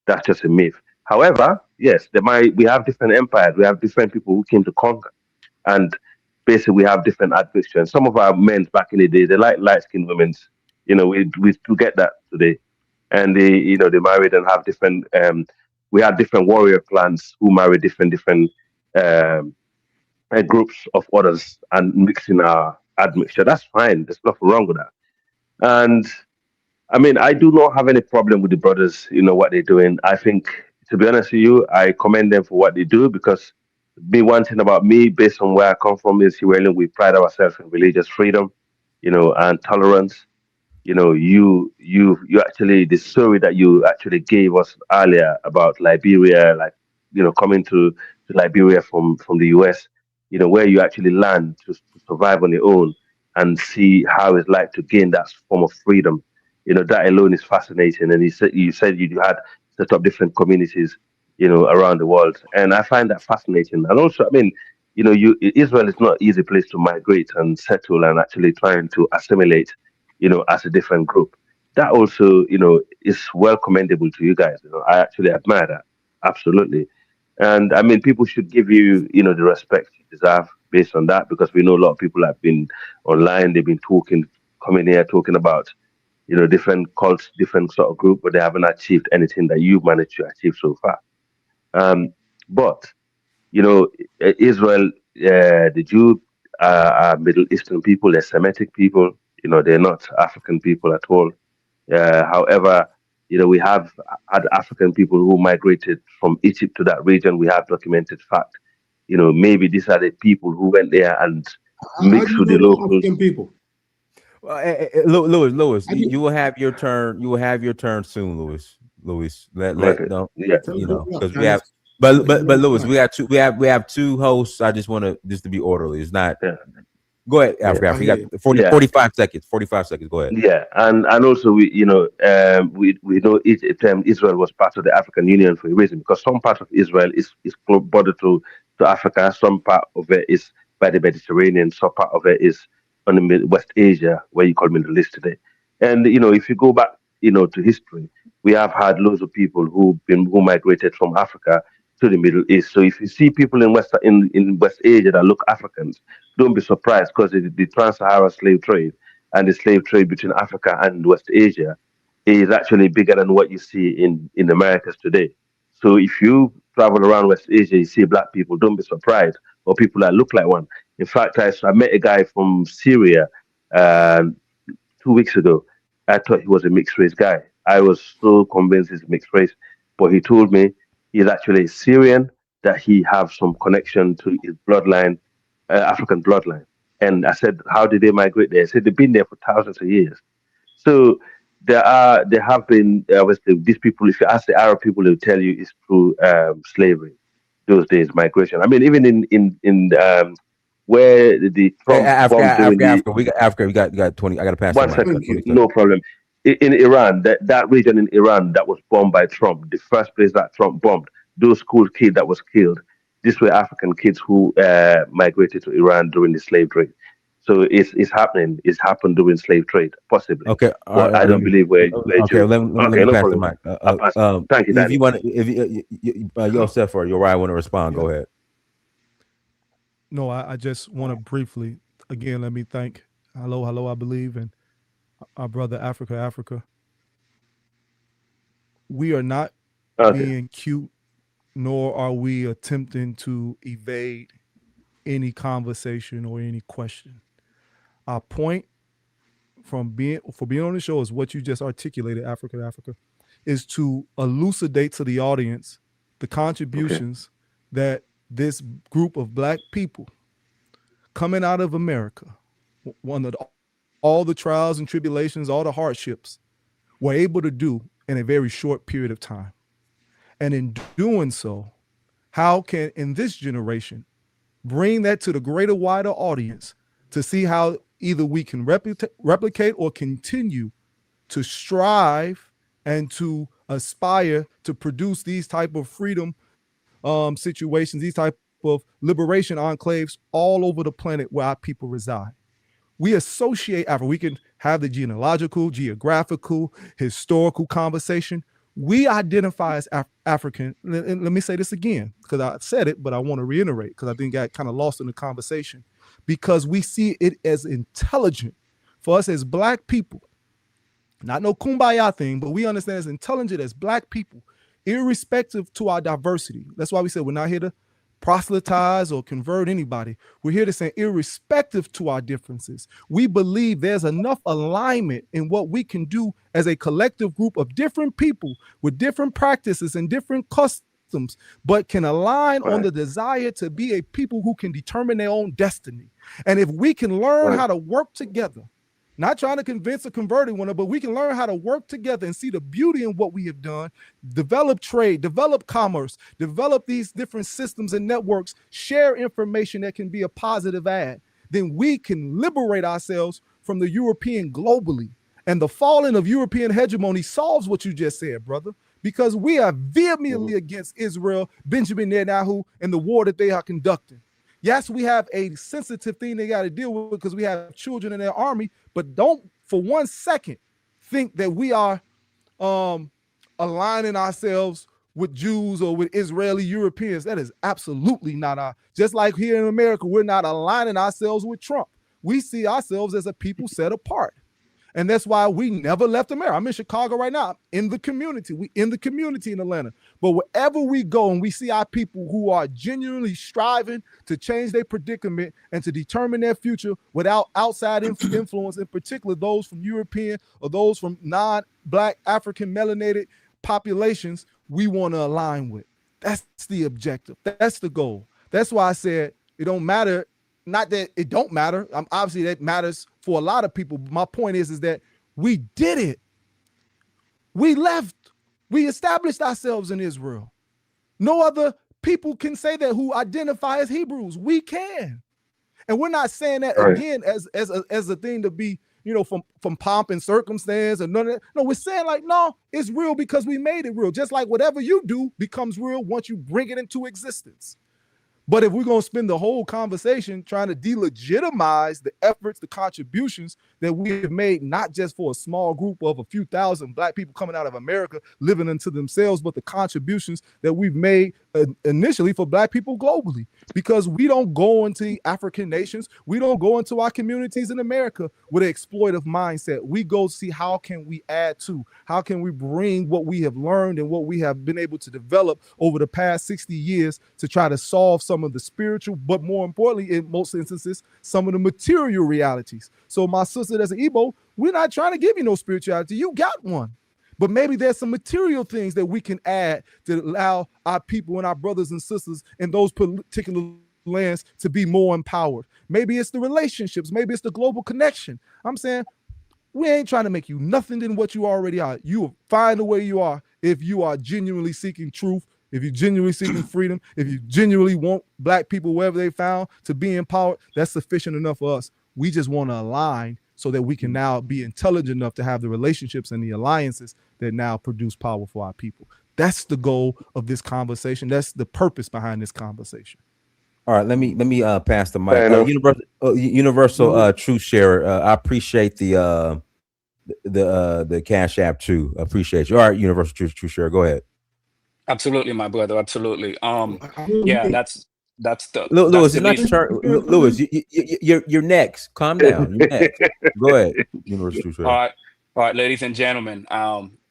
that's just a myth. However, yes, we have different empires, we have different people who came to conquer, and basically we have different admixtures. Some of our men back in the day, they like light skinned women's. We still get that today, and they married and have different. We have different warrior clans who marry different um, groups of others and mixing our admixture. That's fine. There's nothing wrong with that. And I mean, I do not have any problem with the brothers, what they're doing. I think, to be honest with you, I commend them for what they do because one thing about me, based on where I come from, is really we pride ourselves in religious freedom, and tolerance. You actually, the story that you actually gave us earlier about Liberia, like, coming to Liberia from the US, where you actually learn to survive on your own and see how it's like to gain that form of freedom. That alone is fascinating. And you said you had set up different communities, around the world, and I find that fascinating. And also, I mean, Israel is not an easy place to migrate and settle and actually trying to assimilate, as a different group. That also, is well commendable to you guys. I actually admire that. Absolutely. And I mean, people should give you, the respect you deserve based on that, because we know a lot of people have been online, they've been talking, coming here talking about, different cults, different sort of group, but they haven't achieved anything that you've managed to achieve so far. Um, but Israel, the Jew are Middle Eastern people, they're Semitic people. They're not African people at all. However, we have had African people who migrated from Egypt to that region. We have documented fact. Maybe these are the people who went there and How do mixed you with know the they're locals. African people? Well, Lewis, I you do. will have your turn. You will have your turn soon, Lewis, let Okay, don't yeah, because we have. Dennis. But Lewis, we have two hosts. I just want to just to be orderly. It's not. yeah, Go ahead, yeah, Africa. I You hear got you. 40, yeah. 45 seconds. 45 seconds. Go ahead. Yeah, and also we know Israel was part of the African Union for a reason, because some part of Israel is bordered to Africa, some part of it is by the Mediterranean, some part of it is on the West Asia, where you call Middle East today. And if you go back, to history, we have had loads of people who migrated from Africa to the Middle East. So if you see people in West Asia that look Africans, don't be surprised, because the trans-Saharan slave trade and the slave trade between Africa and West Asia is actually bigger than what you see in Americas today. So if you travel around West Asia, you see black people, don't be surprised, or people that look like one. In fact, I met a guy from Syria uh, 2 weeks ago. I thought he was a mixed race guy. I was so convinced he's mixed race, but he told me he's actually Syrian that he have some connection to his bloodline, African bloodline. And I said, how did they migrate there? I said they've been there for thousands of years. So there have been obviously these people. If you ask the Arab people, they'll tell you it's through slavery. Those days, migration. I mean, even in where the Hey, Trump bombed during the Africa. We got 20. I got to pass the one mic. second, 20 seconds. no problem. In Iran, that region in Iran that was bombed by Trump, the first place that Trump bombed, those school kids that was killed, these were African kids who migrated to Iran during the slave trade. So it's happening. It's happened during slave trade, possibly. Okay. All But right. I don't believe we're Okay. Jews. Let me Okay, no pass the problem. mic. I'll pass. Thank you, If Danny. you want, if Yosef or Uriah want to respond, go ahead. No, I just want to briefly, again, let me thank hello, I believe, and our brother Africa. We are not Okay. being cute, nor are we attempting to evade any conversation or any question. Our point for being on the show is what you just articulated, Africa, is to elucidate to the audience the contributions that this group of Black people coming out of America, one of all the trials and tribulations, all the hardships, were able to do in a very short period of time. And in doing so, how can, in this generation, bring that to the greater, wider audience to see how either we can replicate or continue to strive and to aspire to produce these type of freedom situations, these type of liberation enclaves all over the planet where our people reside. We associate Africa. We can have the genealogical, geographical, historical conversation. We identify as African. Let me say this again, because I said it, but I want to reiterate, because I think I got kind of lost in the conversation, because we see it as intelligent for us as Black people, not no kumbaya thing, but we understand as intelligent as Black people, irrespective to our diversity. That's why we said we're not here to proselytize or convert anybody. We're here to say, irrespective to our differences, we believe there's enough alignment in what we can do as a collective group of different people with different practices and different customs, but can align on the desire to be a people who can determine their own destiny. And if we can learn how to work together, not trying to convince or convert one, but we can learn how to work together and see the beauty in what we have done, develop trade, develop commerce, develop these different systems and networks, share information that can be a positive add, then we can liberate ourselves from the European globally. And the falling of European hegemony solves what you just said, brother, because we are vehemently against Israel, Benjamin Netanyahu, and the war that they are conducting. Yes, we have a sensitive thing they got to deal with because we have children in their army, but don't for 1 second think that we are aligning ourselves with Jews or with Israeli Europeans. That is absolutely not our, just like here in America, we're not aligning ourselves with Trump. We see ourselves as a people set apart. And that's why we never left America. I'm in Chicago right now, in the community. We in the community in Atlanta. But wherever we go and we see our people who are genuinely striving to change their predicament and to determine their future without outside influence, in particular those from European or those from non-Black, African, melanated populations, we want to align with. That's the objective. That's the goal. That's why I said it don't matter. Not that it don't matter. Obviously, that matters for a lot of people. My point is that we did it. We left. We established ourselves in Israel. No other people can say that who identify as Hebrews. We can. And we're not saying that again as a thing to be, from pomp and circumstance and none of that. No, we're saying like, no, it's real because we made it real. Just like whatever you do becomes real once you bring it into existence. But if we're going to spend the whole conversation trying to delegitimize the efforts, the contributions that we have made, not just for a small group of a few thousand Black people coming out of America living unto themselves, but the contributions that we've made initially for Black people globally, because we don't go into African nations. We don't go into our communities in America with an exploitive mindset. We go see how can we add to, how can we bring what we have learned and what we have been able to develop over the past 60 years to try to solve some of the spiritual, but more importantly, in most instances, some of the material realities. So my sister that's an Igbo, we're not trying to give you no spirituality. You got one. But maybe there's some material things that we can add to allow our people and our brothers and sisters in those particular lands to be more empowered. Maybe it's the relationships, maybe it's the global connection. I'm saying we ain't trying to make you nothing than what you already are. You will find the way you are if you are genuinely seeking truth, if you're genuinely seeking freedom, if you genuinely want black people, wherever they found, to be empowered. That's sufficient enough for us. We just want to align so that we can now be intelligent enough to have the relationships and the alliances that now produce power for our people. That's the goal of this conversation. That's the purpose behind this conversation. All right, let me pass the mic. Fair enough. Universal truth sharer. I appreciate the Cash App too. I appreciate you. All right, Universal truth sharer. Go ahead. Absolutely, my brother. Absolutely. Yeah, I Lewis, that's it's the not your least. turn. Lewis, you're next. Calm down. You're next. Go ahead, Universal truth All sharer. right, all right, ladies and gentlemen.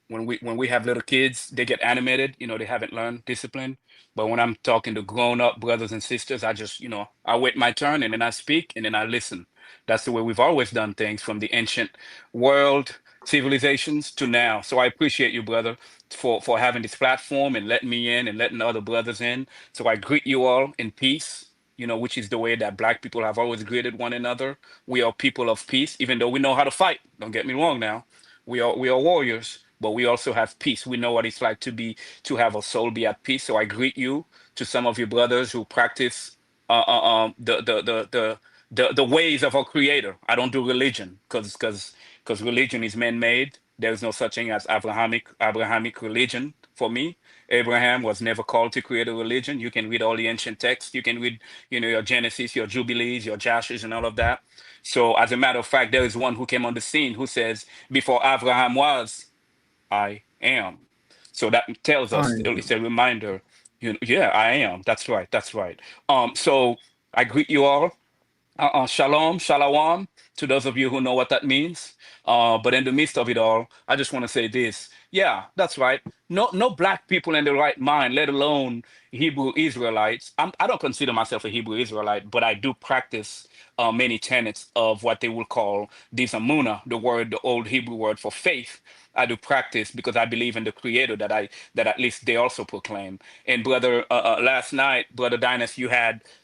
When we have little kids, they get animated. They haven't learned discipline. But when I'm talking to grown up brothers and sisters, I just I wait my turn and then I speak and then I listen. That's the way we've always done things from the ancient world civilizations to now. So I appreciate you, brother, for having this platform and letting me in and letting the other brothers in. So I greet you all in peace. Which is the way that black people have always greeted one another. We are people of peace, even though we know how to fight. Don't get me wrong now. We are warriors, but we also have peace. We know what it's like to have a soul be at peace. So I greet you to some of your brothers who practice the ways of our creator. I don't do religion because religion is man-made. There is no such thing as Abrahamic religion for me. Abraham was never called to create a religion. You can read all the ancient texts. You can read, your Genesis, your Jubilees, your Joshua's, and all of that. So, as a matter of fact, there is one who came on the scene who says, "Before Abraham was, I am." So that tells us, it's a reminder. Yeah, I am. That's right. That's right. So I greet you all. Shalom, shalom, to those of you who know what that means. But in the midst of it all, I just want to say this. Yeah, that's right. No black people in the right mind, let alone Hebrew Israelites. I don't consider myself a Hebrew Israelite, but I do practice many tenets of what they will call disamuna, the old Hebrew word for faith. I do practice because I believe in the Creator that at least they also proclaim. And brother, last night, brother Dynast,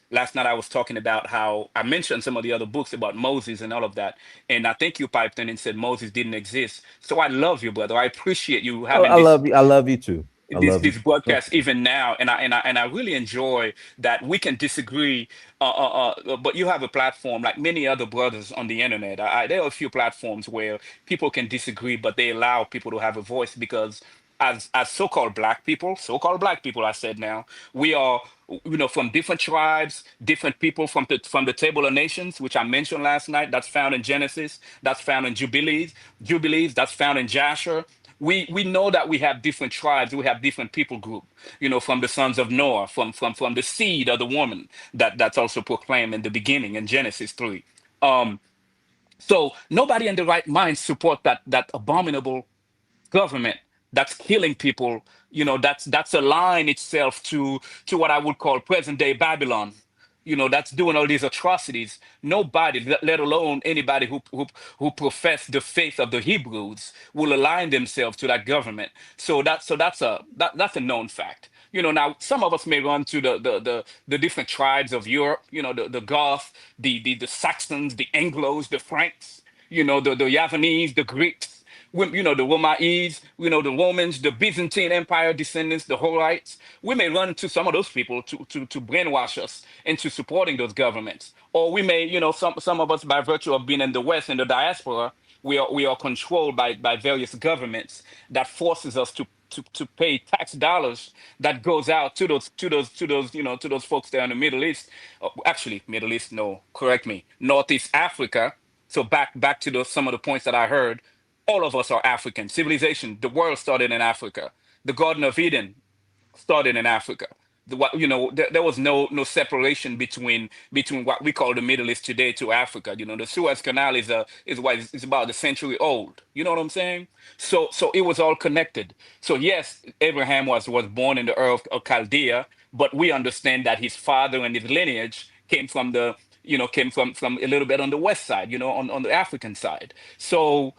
last night I was talking about how I mentioned some of the other books about Moses and all of that, and I think you piped in and said Moses didn't exist. So I love you, brother. I appreciate you having I this love you. I love you too. I this love you this too. broadcast even now, and I really enjoy that we can disagree, but you have a platform like many other brothers on the internet. There are a few platforms where people can disagree, but they allow people to have a voice because as so-called black people, I said now, we are, from different tribes, different people from the table of nations, which I mentioned last night. That's found in Genesis. That's found in Jubilees. That's found in Jasher. We know that we have different tribes, we have different people group, from the sons of Noah, from the seed of the woman that's also proclaimed in the beginning in Genesis 3. Um, so nobody in the right mind support that abominable government that's killing people, that's aligned itself to what I would call present day Babylon, that's doing all these atrocities. Nobody, let alone anybody who profess the faith of the Hebrews, will align themselves to that government. So that's a known fact. Now some of us may run to the different tribes of Europe, the Goth, the Saxons, the Anglos, the Franks, the Javanese, the Greeks, the Romaids, the Romans, the Byzantine Empire descendants, the Horites. We may run into some of those people to brainwash us into supporting those governments. Or we may, some of us, by virtue of being in the West, in the diaspora, we are controlled by various governments that forces us to pay tax dollars that goes out to those folks there in the Middle East. Actually, Middle East, no, correct me, Northeast Africa. So back to some of the points that I heard. All of us are African. Civilization, the world started in Africa. The Garden of Eden started in Africa. There was no separation between what we call the Middle East today to Africa. The Suez Canal is about a century old. You know what I'm saying? So it was all connected. So yes, Abraham was born in the Ur of Chaldea, but we understand that his father and his lineage came from a little bit on the west side, on the African side. So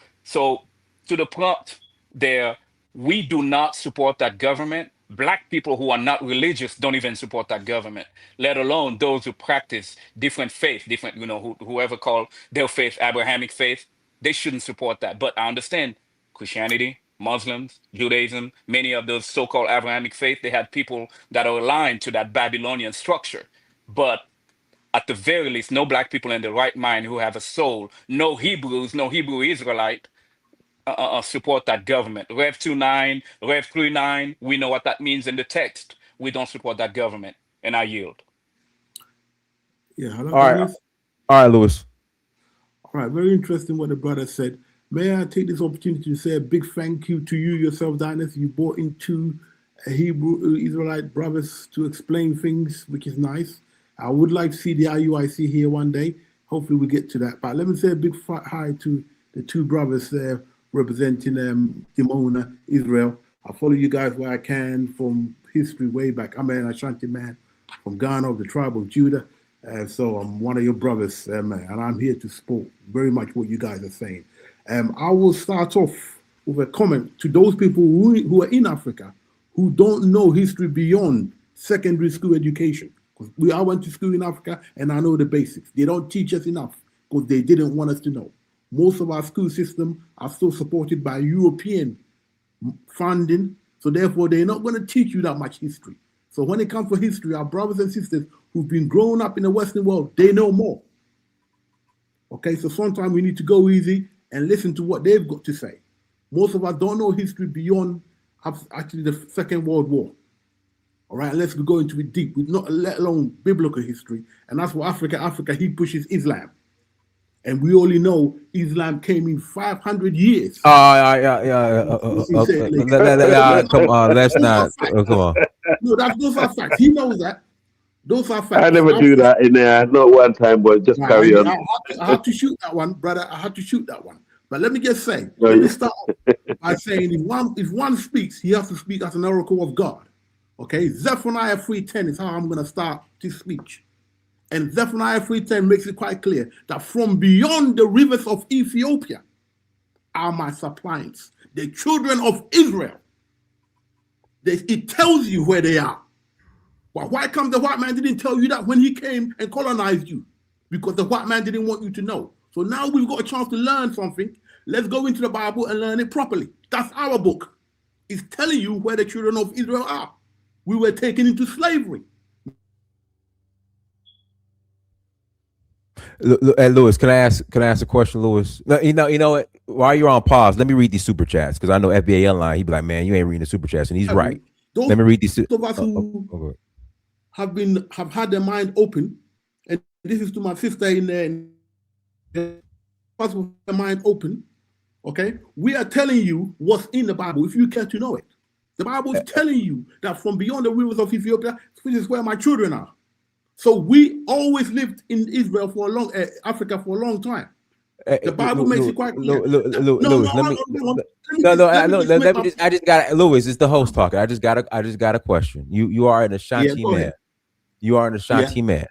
to the prompt there. We do not support that government. Black people who are not religious don't even support that government, let alone those who practice different faith, different, whoever call their faith Abrahamic faith, they shouldn't support that. But I understand Christianity, Muslims, Judaism, many of those so-called Abrahamic faith, they had people that are aligned to that Babylonian structure. But at the very least, no black people in their right mind who have a soul, no Hebrews, no Hebrew Israelite support that government. Rev 29, Rev 39, we know what that means in the text. We don't support that government. And I yield. Yeah, hello, All right. Dennis. All right, Lewis. All right, very interesting what the brother said. May I take this opportunity to say a big thank you to you yourself, Dynast. You brought in two Hebrew Israelite brothers to explain things, which is nice. I would like to see the IUIC here one day. Hopefully we get to that. But let me say a big hi to the two brothers there representing Dimona, Israel. I follow you guys where I can from history way back. I'm an Ashanti man from Ghana of the tribe of Judah. So I'm one of your brothers, and I'm here to support very much what you guys are saying. I will start off with a comment to those people who are in Africa who don't know history beyond secondary school education. I went to school in Africa and I know the basics. They don't teach us enough because they didn't want us to know. Most of our school system are still supported by European funding, so therefore they're not going to teach you that much history. So when it comes to history, our brothers and sisters who've been growing up in the Western world, they know more. Okay, so sometimes we need to go easy and listen to what they've got to say. Most of us don't know history beyond actually the Second World War. All right, unless we go into it deep, not let alone biblical history. And that's what Africa, he pushes Islam. And we only know Islam came in 500 years. Come on, let's not. Come on. No, those are facts. He knows that. Those are facts. I never do that in there. Not one time, but just carry on. I have to shoot that one, brother. I have to shoot that one. But let me just say, let me start by saying if one speaks, he has to speak as an oracle of God. Okay, Zephaniah 3:10 is how I'm going to start this speech. And Zephaniah 3:10 makes it quite clear that from beyond the rivers of Ethiopia are my suppliants, the children of Israel. It tells you where they are. Well, why come the white man didn't tell you that when he came and colonized you? Because the white man didn't want you to know. So now we've got a chance to learn something. Let's go into the Bible and learn it properly. That's our book. It's telling you where the children of Israel are. We were taken into slavery. Lewis, can I ask a question, Lewis? No, you know what? While you're on pause, let me read these super chats because I know FBA online. He'd be like, "Man, you ain't reading the super chats," and he's right. Let me read these. Those of us who have had their mind open, and this is to my sister in there. Their mind open. Okay, we are telling you what's in the Bible if you care to know it. The Bible is telling you that from beyond the rivers of Ethiopia, which is where my children are. So we always lived in Israel for a long, Africa for a long time. The Bible makes it quite clear. I just got Lewis. It's the host talking. I just got a question. You are an Ashanti man. Ahead. You are an Ashanti man.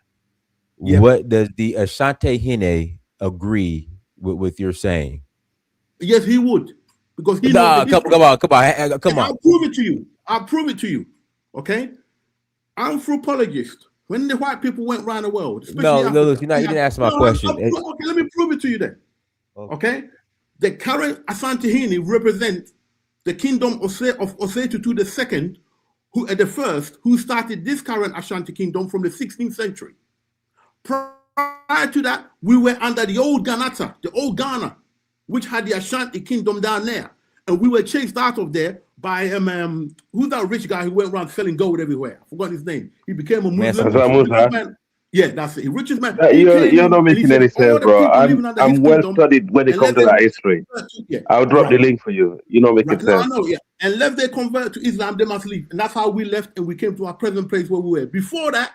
Yeah. What does the Ashanti Hine agree with your saying? Yes, he would. Because he knows come on. I'll prove it to you. Okay? Anthropologists, when the white people went around the world, no, you didn't answer my question. Okay, let me prove it to you then. Okay? The current Ashanti Hine represent the kingdom of Osetutu II, who at the first, who started this current Ashanti kingdom from the 16th century. Prior to that, we were under the old Ganata, the old Ghana, which had the Ashanti kingdom down there. And we were chased out of there by who's that rich guy who went around selling gold everywhere? I forgot his name. He became a Muslim. Yeah, that's it. Richest man. You're not making any sense, bro. I'm well studied when it comes to that history. I'll drop the link for you. You're not making sense. No, yeah. Unless they convert to Islam, they must leave. And that's how we left and we came to our present place where we were. Before that,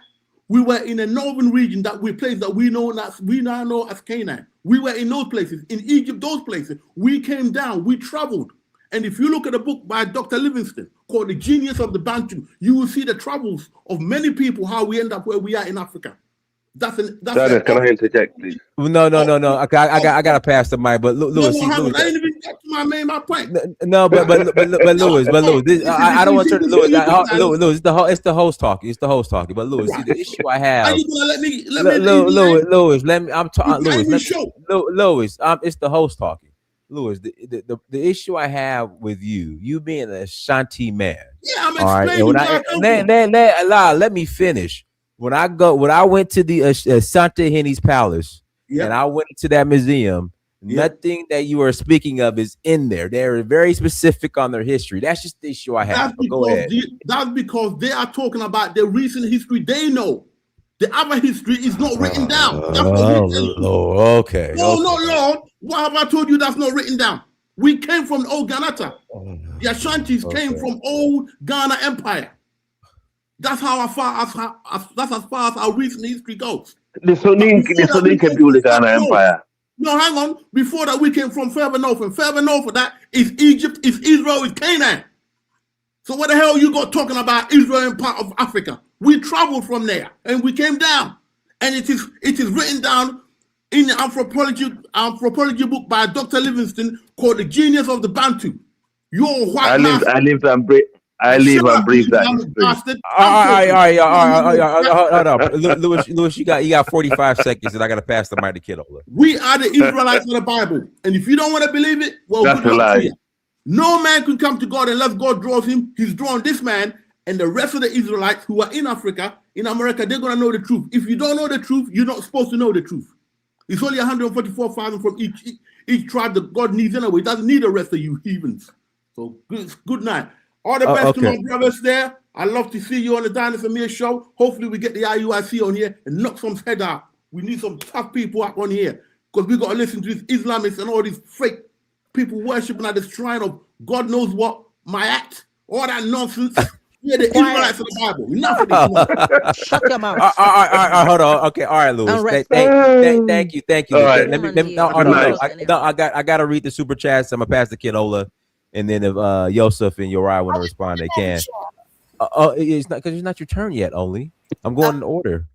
we were in a northern region that we now know as Canaan. We were in those places. In Egypt, those places. We came down, we traveled. And if you look at a book by Dr. Livingston called The Genius of the Bantu, you will see the travels of many people, how we end up where we are in Africa. Dynast, can I interject, please? No. I gotta pass the mic. But Lewis, hang on. I didn't even get to my point. No, but Lewis, I don't want to turn Lewis. Lewis, it's the host talking. It's the host talking. But Lewis, see, the issue I have. Are you gonna let me? Lewis, let me. I'm talking. Lewis, it's the host talking. Lewis, the issue I have with you being an Ashanti man. Yeah, I'm explaining. Let me finish. When I went to the Asante Henny's Palace, and I went to that museum, nothing that you are speaking of is in there. They're very specific on their history. That's just the issue I have. Go ahead. That's because they are talking about the recent history they know. The other history is not written down. That's what Lord, okay. No, Lord. What have I told you that's not written down? We came from old Ghanata. The Ashantis came from old Ghana Empire. That's as far as our recent history goes. The Sunni can build the Ghana Empire. No, hang on. Before that, we came from further north, and further north of that is Egypt, is Israel, is Canaan. So what the hell you got talking about Israel and part of Africa? We traveled from there and we came down, and it is written down in the anthropology book by Dr. Livingston called The Genius of the Bantu. You're white. I live and breathe that history. Hold on. Lewis, you got 45 seconds, and I got to pass the mic to Kidola. We are the Israelites of the Bible, and if you don't want to believe it, well, that's a lie. No man can come to God unless God draws him. He's drawn this man, and the rest of the Israelites who are in Africa, in America, they're going to know the truth. If you don't know the truth, you're not supposed to know the truth. It's only 144,000 from each tribe that God needs anyway. He doesn't need the rest of you heathens. So good night. All the best to my brothers there. I love to see you on the Dynast Amir show. Hopefully we get the IUIC on here and knock some head out. We need some tough people up on here because we got to listen to these Islamists and all these fake people worshiping at the shrine of God knows what, my act, all that nonsense. We're the Israelites of the Bible. Enough of this. Shut your mouth. Hold on. Okay, all right, Lewis. Thank you. Right. I got to read the super chats. I'm gonna pass the Kidola, and then if Yosef and Uriah want to respond, they can. It's not because it's not your turn yet. Only I'm going in order.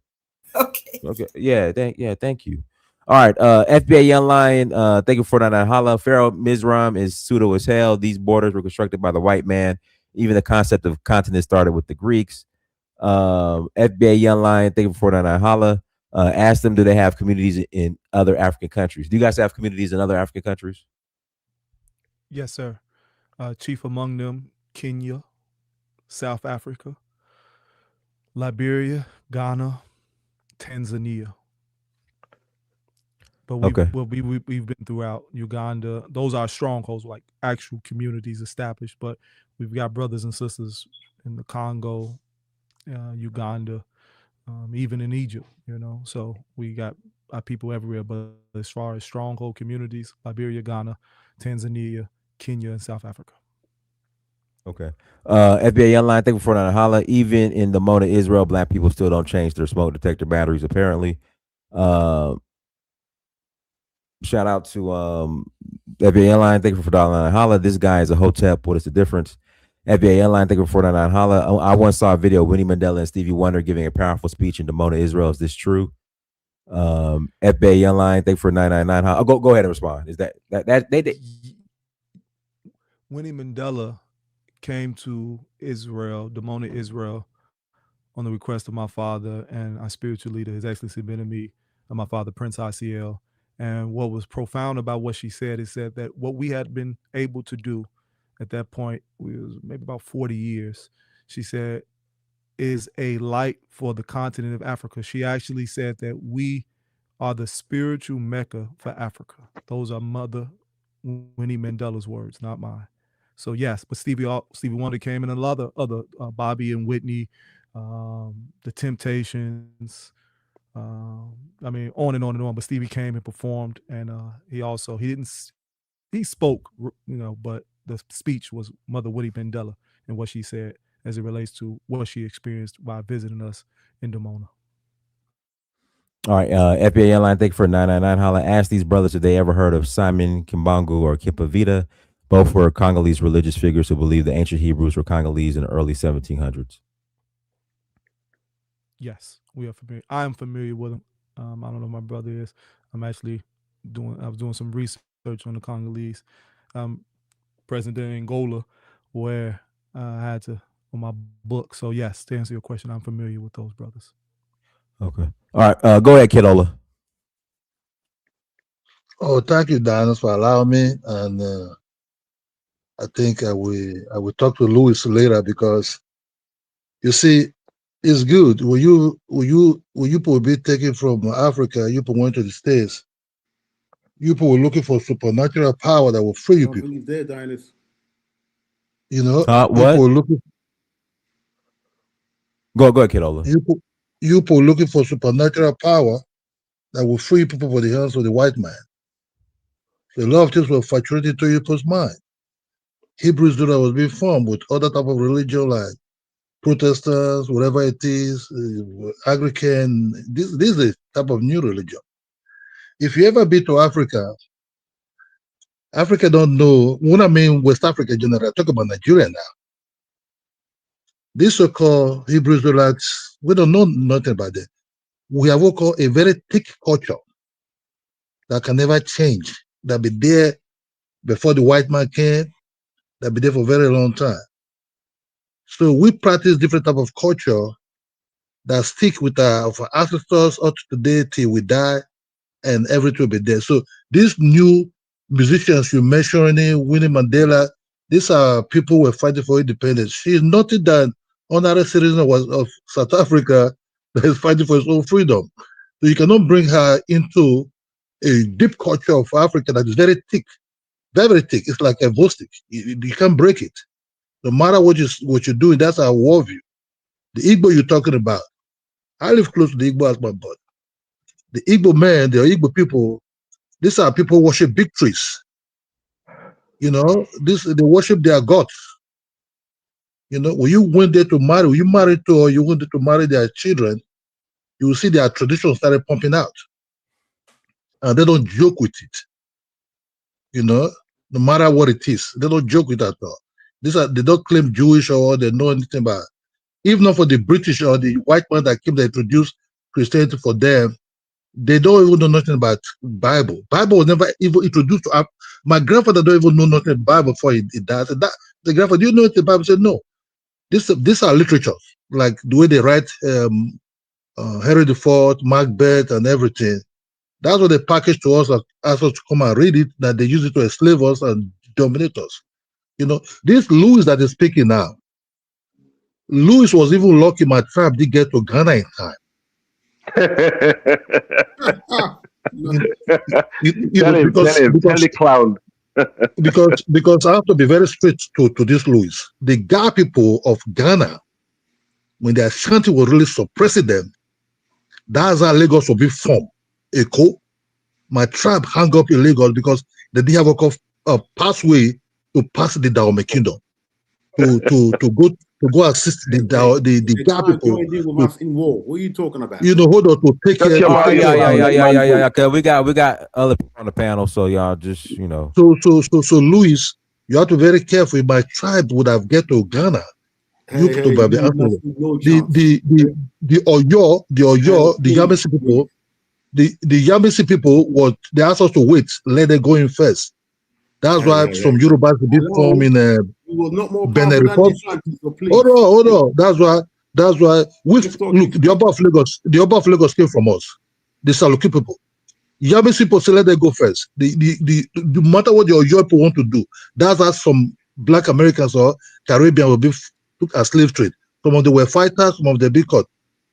Okay. Yeah. Thank you. All right. FBA Young Lion. Thank you for that. Holla. Pharaoh Mizram is pseudo as hell. These borders were constructed by the white man. Even the concept of continent started with the Greeks. FBA Young Lion. Thank you for that. Holla. Ask them, do they have communities in other African countries? Do you guys have communities in other African countries? Yes, sir. Chief among them, Kenya, South Africa, Liberia, Ghana, Tanzania. But we've been throughout Uganda. Those are strongholds, like actual communities established. But we've got brothers and sisters in the Congo, Uganda, even in Egypt. So we got our people everywhere. But as far as stronghold communities, Liberia, Ghana, Tanzania, Kenya, and South Africa. Okay. FBA Online, thank you for that. Holla. Even in the Mona Israel, black people still don't change their smoke detector batteries, apparently. Shout out to FBA Airline. Thank you for $4.99 holla. This guy is a hotep. What is the difference? FBA Airline. Thank you for $4.99 holla. I once saw a video of Winnie Mandela and Stevie Wonder giving a powerful speech in Demona, Israel. Is this true? FBA Airline. Thank you for $9.99 holla. Go ahead and respond. Is that they Winnie Mandela came to Israel, Demona, Israel, on the request of my father and our spiritual leader, His Excellency Ben-Ami, and my father, Prince ICL. And what was profound about what she said is that what we had been able to do at that point, was maybe about 40 years, she said, is a light for the continent of Africa. She actually said that we are the spiritual Mecca for Africa. Those are Mother Winnie Mandela's words, not mine. So yes, but Stevie Wonder came, and a lot of other Bobby and Whitney, the Temptations, I mean, on and on and on. But Stevie came and performed, and he spoke, but the speech was Mother Winnie Mandela and what she said as it relates to what she experienced by visiting us in Demona. All right, FBA Airline, thank you for $9.99 holla. Ask these brothers if they ever heard of Simon Kimbangu or Kipavita. Both were Congolese religious figures who believed the ancient Hebrews were Congolese in the early 1700s. Yes, we are familiar. I am familiar with them. I don't know. My brother is. I'm actually I was doing some research on the Congolese present day Angola, where I had to on my book. So yes, to answer your question, I'm familiar with those brothers. Okay. All right. Go ahead, Kidola. Oh, thank you, Dynast, for allowing me. And I think I will talk to Louis later because you see, it's good. When you people be taken from Africa, you people went to the States. You people were looking for supernatural power that will free I you don't people. think he's there, Dynast. You know, you people What? were looking Go ahead, Kidola. you people were looking for supernatural power that will free people from the hands of the white man. So a lot of things were fluctuating to people's mind. Hebrew Israelite was being formed with other type of religion like Protestants, whatever it is, Anglican. This is a type of new religion. If you ever been to Africa, Africa don't know. When I mean West Africa generally, I talk about Nigeria now. These so-called Hebrew Israelites, we don't know nothing about them. We have what called a very thick culture that can never change. That be there before the white man came. That be there for a very long time. So we practice different type of culture that stick with our ancestors up to today till we die, and everything will be there. So these new musicians you mentioned, Winnie Mandela, these are people who were fighting for independence. She is nothing than honorary citizen of South Africa that is fighting for its own freedom. So you cannot bring her into a deep culture of Africa that is very thick, very, very thick. It's like a glow stick. You can't break it. No matter what you're doing, that's our worldview. The Igbo you're talking about, I live close to the Igbo as my brother. The Igbo men, the Igbo people, these are people who worship big trees. You know, they worship their gods. You know, when you went there to marry, when you married to or you wanted to marry their children, you will see their traditions started pumping out. And they don't joke with it. You know, no matter what it is, they don't joke with it at all. They don't claim Jewish or they know anything about it. Even not for the British or the white man that came to introduce Christianity for them, they don't even know nothing about Bible. Bible was never even introduced to my grandfather don't even know nothing about Bible before he died. The grandfather, do you know the Bible? Said no. These are literatures, like the way they write Henry IV, Macbeth, and everything. That's what they package to us, ask us to come and read it, that they use it to enslave us and dominate us. You know, this Louis that is speaking now, Louis was even lucky my tribe did get to Ghana in time. Tell him, tell the clown. because I have to be very straight to this Louis. The Ga people of Ghana, when the Ashanti was really suppressing them, that's how Lagos will be formed. Eko, my tribe hung up in Lagos because they didn't have a pathway to pass the Dahomey Kingdom to go assist the Ga people. Joined in with us in war. What are you talking about? You know, hold on to take care. Yeah. Okay, we got other people on the panel, so y'all just So Louis, you have to be very careful. My tribe would have get to Ghana. The Oyo, the Yamasi people, the Yamasi people they asked us to wait, let them go in first. That's why some Yorubas will be formed in Benin Republic. Hold on. That's why look, the Oba of Lagos came from us. The Saluki people. Yamisi people say let them go first. No matter what your Oyo people want to do, that's how some Black Americans or Caribbean will be took as slave trade. Some of them were fighters, some of them be caught.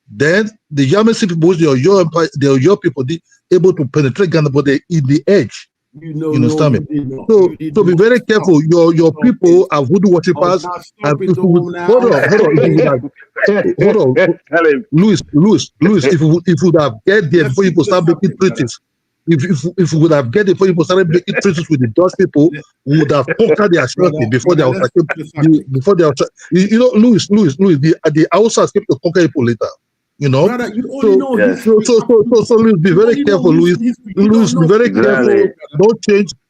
Then the Yamisi people, the Oyo people, they able to penetrate Ghana, but they in the edge. You understand me? So be very careful. Your people are voodoo worshippers. Hold on. Louis, if you would have get there before you start making treaties, if you would have get there before you started making treaties with the Dutch people, we would have conquered their Ashanti before they were. You know, Louis, the Hausas came to conquer people later. You know, so Louis, be very careful, Louis. Louis, be very careful.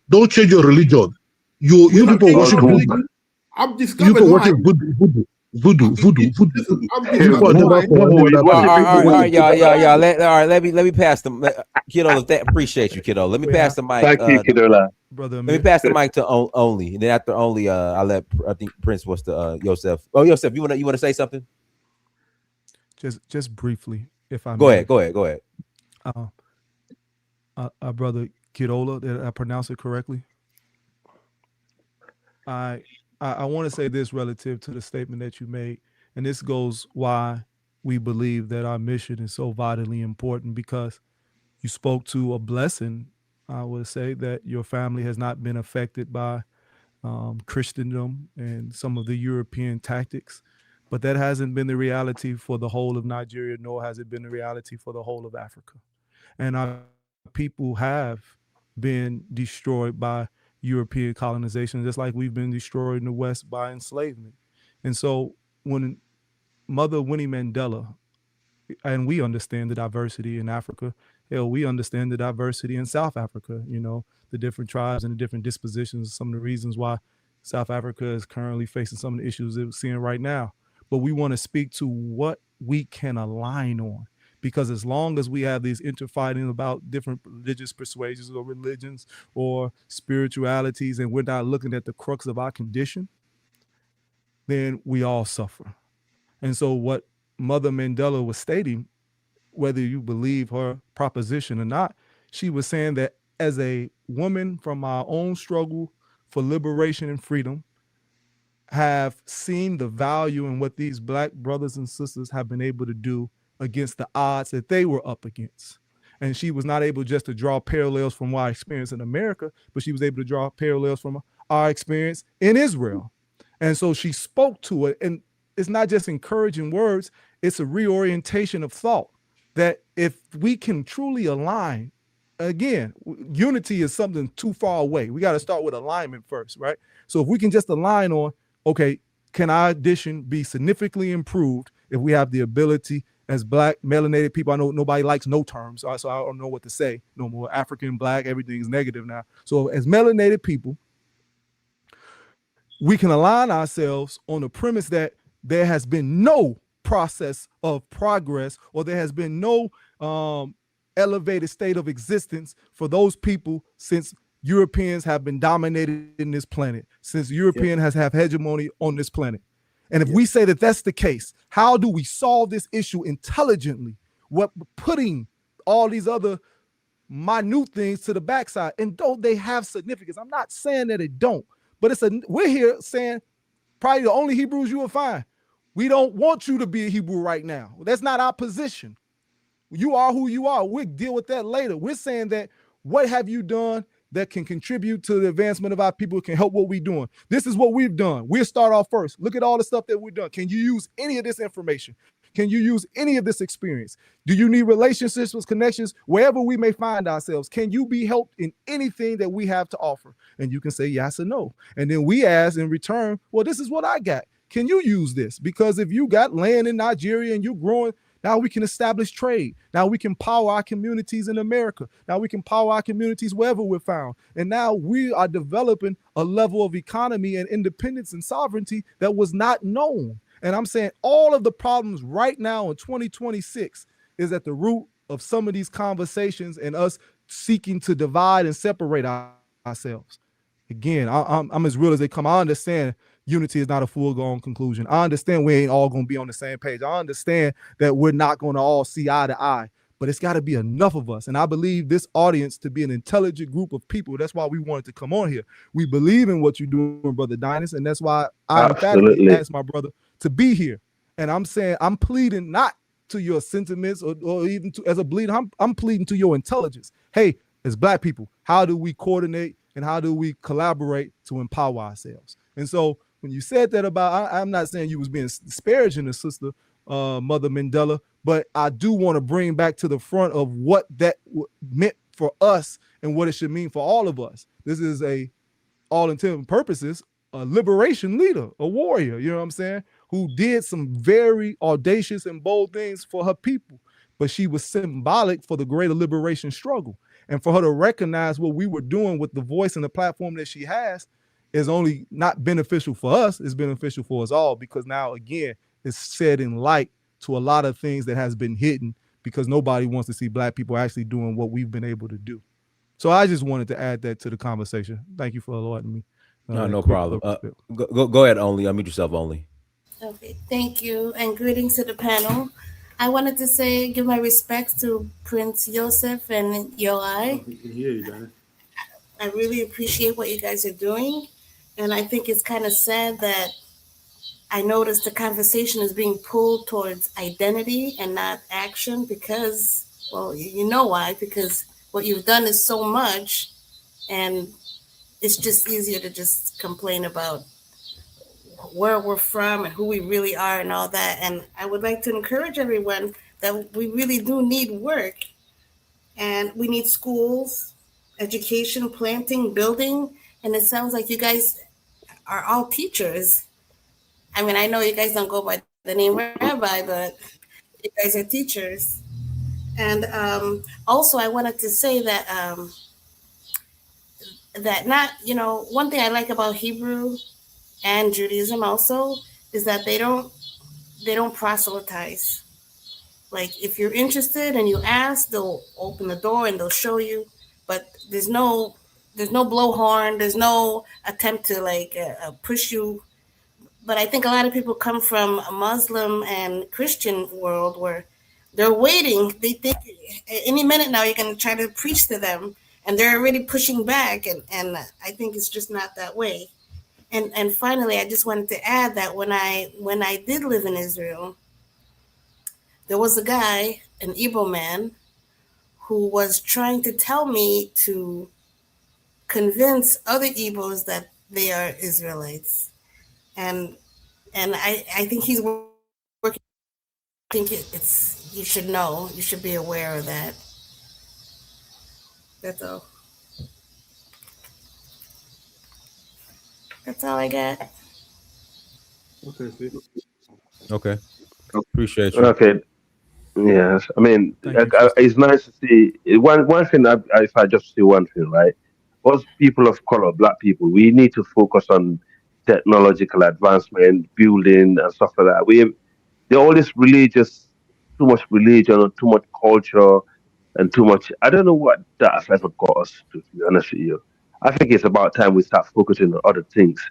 Don't change your religion. You people worship voodoo. I've discovered mine. Voodoo. Voodoo. Listen, I'm just Before Voodoo. never for any other All person. right, all right, y'all. saying. Let me pass them, kiddo. Appreciate you, kiddo. Let me pass the mic. Thank you, Kidola. Brother Let me Amir. pass the mic to Only, and then after Only, I think Prince was to Yosef. Oh, Yosef, you wanna say something? Just briefly, if I Go may. ahead. Brother Kidola, did I pronounce it correctly? I want to say this relative to the statement that you made, and this goes why we believe that our mission is so vitally important, because you spoke to a blessing. I would say that your family has not been affected by Christendom and some of the European tactics, but that hasn't been the reality for the whole of Nigeria, nor has it been the reality for the whole of Africa. And our people have been destroyed by European colonization, just like we've been destroyed in the West by enslavement. And so when Mother Winnie Mandela, and we understand the diversity in Africa, hell, we understand the diversity in South Africa, the different tribes and the different dispositions, some of the reasons why South Africa is currently facing some of the issues that we're seeing right now. But we want to speak to what we can align on, because as long as we have these interfighting about different religious persuasions or religions or spiritualities, and we're not looking at the crux of our condition, then we all suffer. And so what Mother Mandela was stating, whether you believe her proposition or not, she was saying that as a woman from our own struggle for liberation and freedom, have seen the value in what these Black brothers and sisters have been able to do against the odds that they were up against. And she was not able just to draw parallels from our experience in America, but she was able to draw parallels from our experience in Israel. And so she spoke to it. And it's not just encouraging words, it's a reorientation of thought, that if we can truly align, again, unity is something too far away. We got to start with alignment first, right? So if we can just align on, okay, can our addition be significantly improved if we have the ability as Black melanated people? I know nobody likes no terms, so I don't know what to say no more. African, Black, everything is negative now. So as melanated people, we can align ourselves on the premise that there has been no process of progress, or there has been no elevated state of existence for those people since Europeans have been dominated in this planet, since European has have hegemony on this planet. And if we say that that's the case, how do we solve this issue intelligently? What putting all these other minute things to the backside, and don't they have significance? I'm not saying that it don't, but we're here saying probably the only Hebrews you will find. We don't want you to be a Hebrew right now. That's not our position. You are who you are. We'll deal with that later. We're saying that what have you done that can contribute to the advancement of our people, can help what we're doing? This is what we've done. We'll start off first. Look at all the stuff that we've done. Can you use any of this information? Can you use any of this experience? Do you need relationships with connections wherever we may find ourselves? Can you be helped in anything that we have to offer? And you can say yes or no. And then we ask in return, well, this is what I got. Can you use this? Because if you got land in Nigeria and you're growing, now we can establish trade. Now we can power our communities in America. Now we can power our communities wherever we're found. And now we are developing a level of economy and independence and sovereignty that was not known. And I'm saying all of the problems right now in 2026 is at the root of some of these conversations and us seeking to divide and separate ourselves. Again, I'm as real as they come. I understand unity is not a full-blown conclusion. I understand we ain't all going to be on the same page. I understand that we're not going to all see eye to eye, but it's got to be enough of us. And I believe this audience to be an intelligent group of people. That's why we wanted to come on here. We believe in what you're doing, Brother Dynast, and that's why I emphatically asked my brother to be here. And I'm saying I'm pleading not to your sentiments or even to, as a bleeder, I'm pleading to your intelligence. Hey, as Black people, how do we coordinate and how do we collaborate to empower ourselves? And so when you said that about, I'm not saying you was being disparaging the sister, Mother Mandela, but I do want to bring back to the front of what that meant for us and what it should mean for all of us. This is all intents and purposes, a liberation leader, a warrior, you know what I'm saying, who did some very audacious and bold things for her people, but she was symbolic for the greater liberation struggle. And for her to recognize what we were doing with the voice and the platform that she has, is only not beneficial for us, it's beneficial for us all, because now, again, it's shedding light to a lot of things that has been hidden because nobody wants to see Black people actually doing what we've been able to do. So I just wanted to add that to the conversation. Thank you for allowing me. No problem. Go ahead, Only. Unmute yourself, Only. Okay, thank you, and greetings to the panel. I wanted to say, give my respects to Prince Joseph and Yoai. We can hear you, Dynast. I really appreciate what you guys are doing, and I think it's kind of sad that I noticed the conversation is being pulled towards identity and not action because, well, you know why, because what you've done is so much, and it's just easier to just complain about where we're from and who we really are and all that. And I would like to encourage everyone that we really do need work, and we need schools, education, planting, building. And it sounds like you guys are all teachers. I mean, I know you guys don't go by the name rabbi, but you guys are teachers. And also, I wanted to say that that not, one thing I like about Hebrew and Judaism also is that they don't proselytize. Like, if you're interested and you ask, they'll open the door and they'll show you. But there's no blowhorn. There's no attempt to push you. But I think a lot of people come from a Muslim and Christian world where they're waiting. They think any minute now you're going to try to preach to them, and they're already pushing back. And I think it's just not that way. And finally, I just wanted to add that when I did live in Israel, there was a guy, an Igbo man, who was trying to tell me to convince other Igbos that they are Israelites. And I think he's working. I think it's you should know. You should be aware of that. That's all. That's all I got. Okay, Steve. Okay. Appreciate you. Okay. Yes, I mean, it's nice to see one thing. If I just say one thing, right? Us people of color, Black people, we need to focus on technological advancement, building, and stuff like that. All this religious, too much religion, or too much culture, and too much. I don't know what that has ever got us to be honest with you. I think it's about time we start focusing on other things.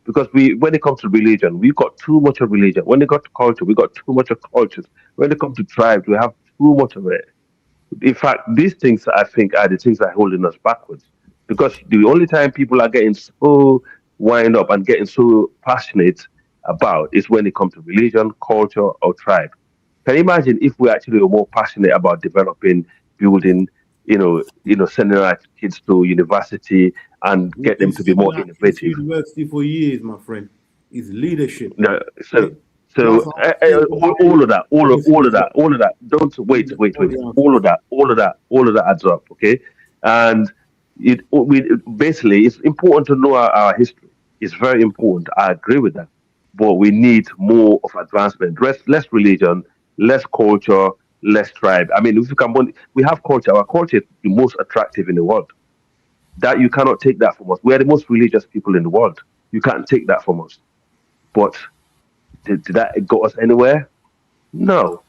Because when it comes to religion, we got too much of religion. When it got to culture, we got too much of cultures. When it comes to tribes, we have too much of it. In fact, these things I think are the things that are holding us backwards. Because the only time people are getting so wind up and getting so passionate about is when it comes to religion, culture, or tribe. Can you imagine if we actually were more passionate about developing, building, sending our kids to university and get them to be more innovative? University for years, my friend, is leadership. No, all of that. Don't wait. All of that adds up, okay? And basically it's important to know our history. It's very important. I agree with that, but we need more of advancement. Less religion, less culture, less tribe. I mean, if you can, we have culture. Our culture is the most attractive in the world. That you cannot take that from us. We are the most religious people in the world. You can't take that from us. But did that got us anywhere? No.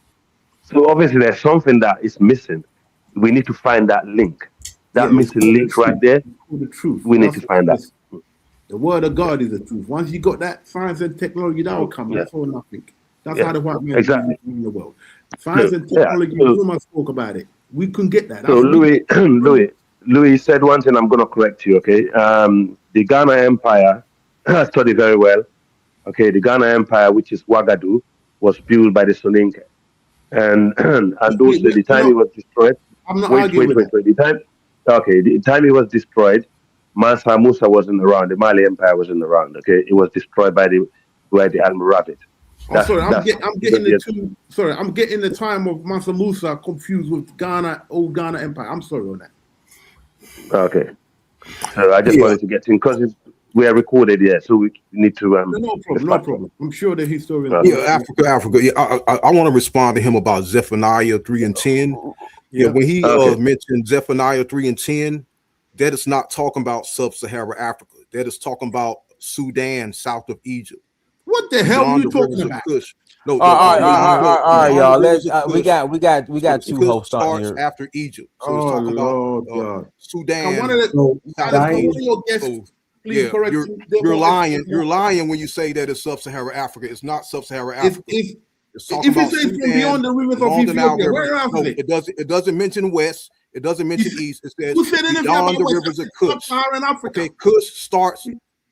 So obviously there's something that is missing. We need to find that link. That missing link right there. The truth. We need to find that. The word of God is the truth. Once you got that, science and technology, that will come. That's all nothing. That's how the white man is in the world. Science and technology, we must talk about it. We couldn't get that. So Louis said one thing. I'm going to correct you. Okay, the Ghana Empire, I studied very well. Okay, the Ghana Empire, which is Ouagadougou, was built by the Soninke, and the time it was destroyed. I'm not arguing with that. The time it was destroyed, Mansa Musa wasn't around. The Mali Empire wasn't around. Okay, it was destroyed by the Almoravid. I'm getting the time of Mansa Musa confused with old Ghana Empire. I'm sorry on that. Okay, so I just wanted to get in because we are recorded, so we need to. No problem. I'm sure the historian. Africa. Yeah, I want to respond to him about Zephaniah 3:10. Yeah, when he mentioned Zephaniah 3:10, that is not talking about sub-Saharan Africa. that is talking about Sudan, south of Egypt. What the hell are you talking about? Kush. No, all right, y'all. We got two hosts on starts here after Egypt, so it's Oh, talking Lord about God. Sudan. Can one of the your guests please correct you? You're lying. You're lying when you say that it's sub-Saharan Africa. It's not sub-Saharan Africa. It's talking if about it says Sudan, from beyond the rivers of Ethiopia, where else is it? It doesn't mention west. It doesn't mention east. It says who said anything beyond about the rivers of Kush. Sub-Saharan Africa? Okay, Kush starts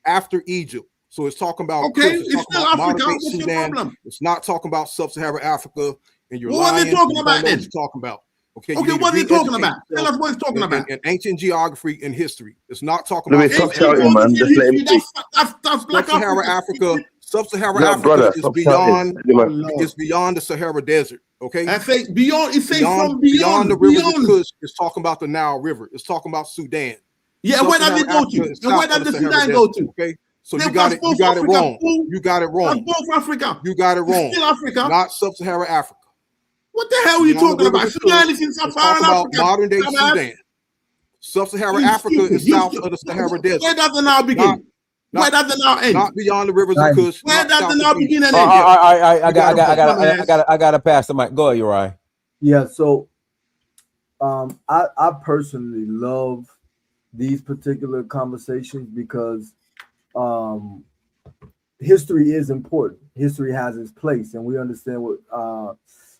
after Egypt. So it's talking about Kush. It's still Africa. What's Sudan. your problem? It's not talking about sub-Saharan Africa. And you're lying. What are they talking about then? What you're talking about. Okay, what are they talking about? Tell us what it's talking about. In ancient geography and history. It's not talking about stop shouting, man. That's Black Sub-Saharan Africa. Sub-Saharan Africa is beyond. It's beyond the Sahara Desert. Okay. I say beyond. It says from beyond the rivers of Kush. It's talking about the Nile River. It's talking about Sudan. Yeah, where does it go to? And where does the Sudan go to? Okay. So you got it wrong. You got it wrong. That's both Africa. You got it wrong. It's still Africa. Not sub-Saharan Africa. What the hell are you talking about? Sudan is in Sub-Saharan Africa. Modern day Sudan. Sub-Saharan Africa is south of the Sahara Desert. Where does it now begin? Where does it now end? Not beyond the rivers of Kush. Where does it now begin and end? I got to pass the mic. Go ahead, Uriah. Yeah. So, I personally love these particular conversations because history is important. History has its place, and we understand what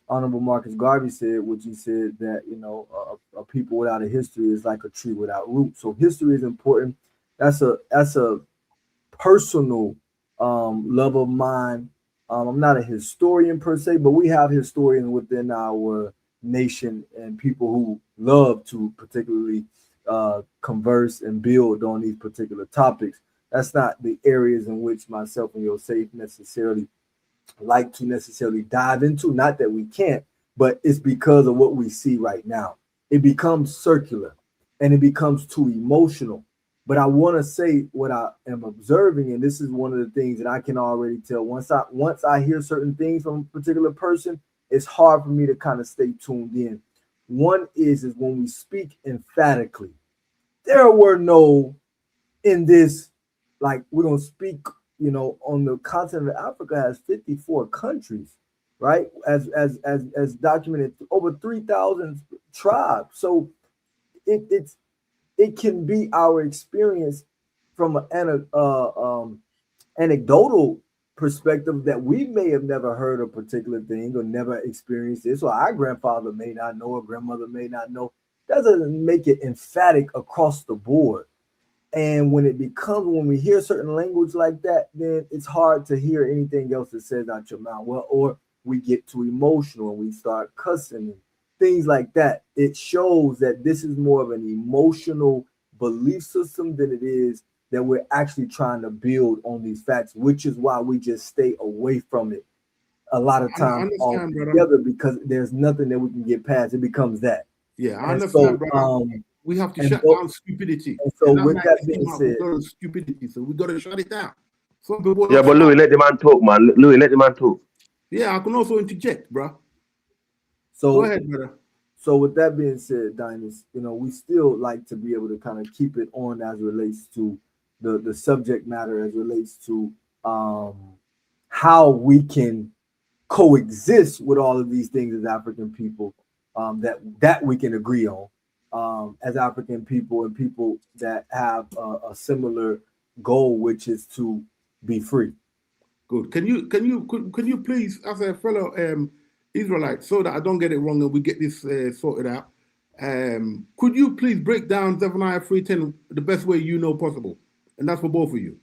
Honorable Marcus Garvey said, which he said that a people without a history is like a tree without roots. So history is important. That's a personal love of mine. I'm not a historian per se, but we have historians within our nation and people who love to particularly converse and build on these particular topics. That's not the areas in which myself and Yosef necessarily like to necessarily dive into. Not that we can't, but it's because of what we see right now. It becomes circular and it becomes too emotional. But I want to say what I am observing, and this is one of the things that I can already tell. Once I hear certain things from a particular person, it's hard for me to kind of stay tuned in. One is when we speak emphatically. There were no in this, like we're gonna speak, on the continent of Africa has 54 countries, right? As documented, over 3,000 tribes. So it can be our experience from an anecdotal perspective that we may have never heard a particular thing or never experienced this, or our grandfather may not know, or grandmother may not know. Doesn't make it emphatic across the board. And when we hear certain language like that, then it's hard to hear anything else that says out your mouth. Well, or we get too emotional and we start cussing and things like that. It shows that this is more of an emotional belief system than it is that we're actually trying to build on these facts, which is why we just stay away from it a lot of times altogether, because there's nothing that we can get past. It becomes that. Yeah, I understand, brother. We have to shut down stupidity. And so with that being said, stupidity, so we got to shut it down. But Louis, let the man talk, man. Louis, let the man talk. Yeah, I can also interject, bro. So go ahead, brother. So with that being said, Dynast, we still like to be able to kind of keep it on as relates to the subject matter, as relates to how we can coexist with all of these things as African people, that we can agree on. As African people and people that have a similar goal, which is to be free. Good. Can you please, as a fellow Israelite, so that I don't get it wrong and we get this sorted out, could you please break down Zephaniah 3:10 the best way you know possible? And that's for both of you.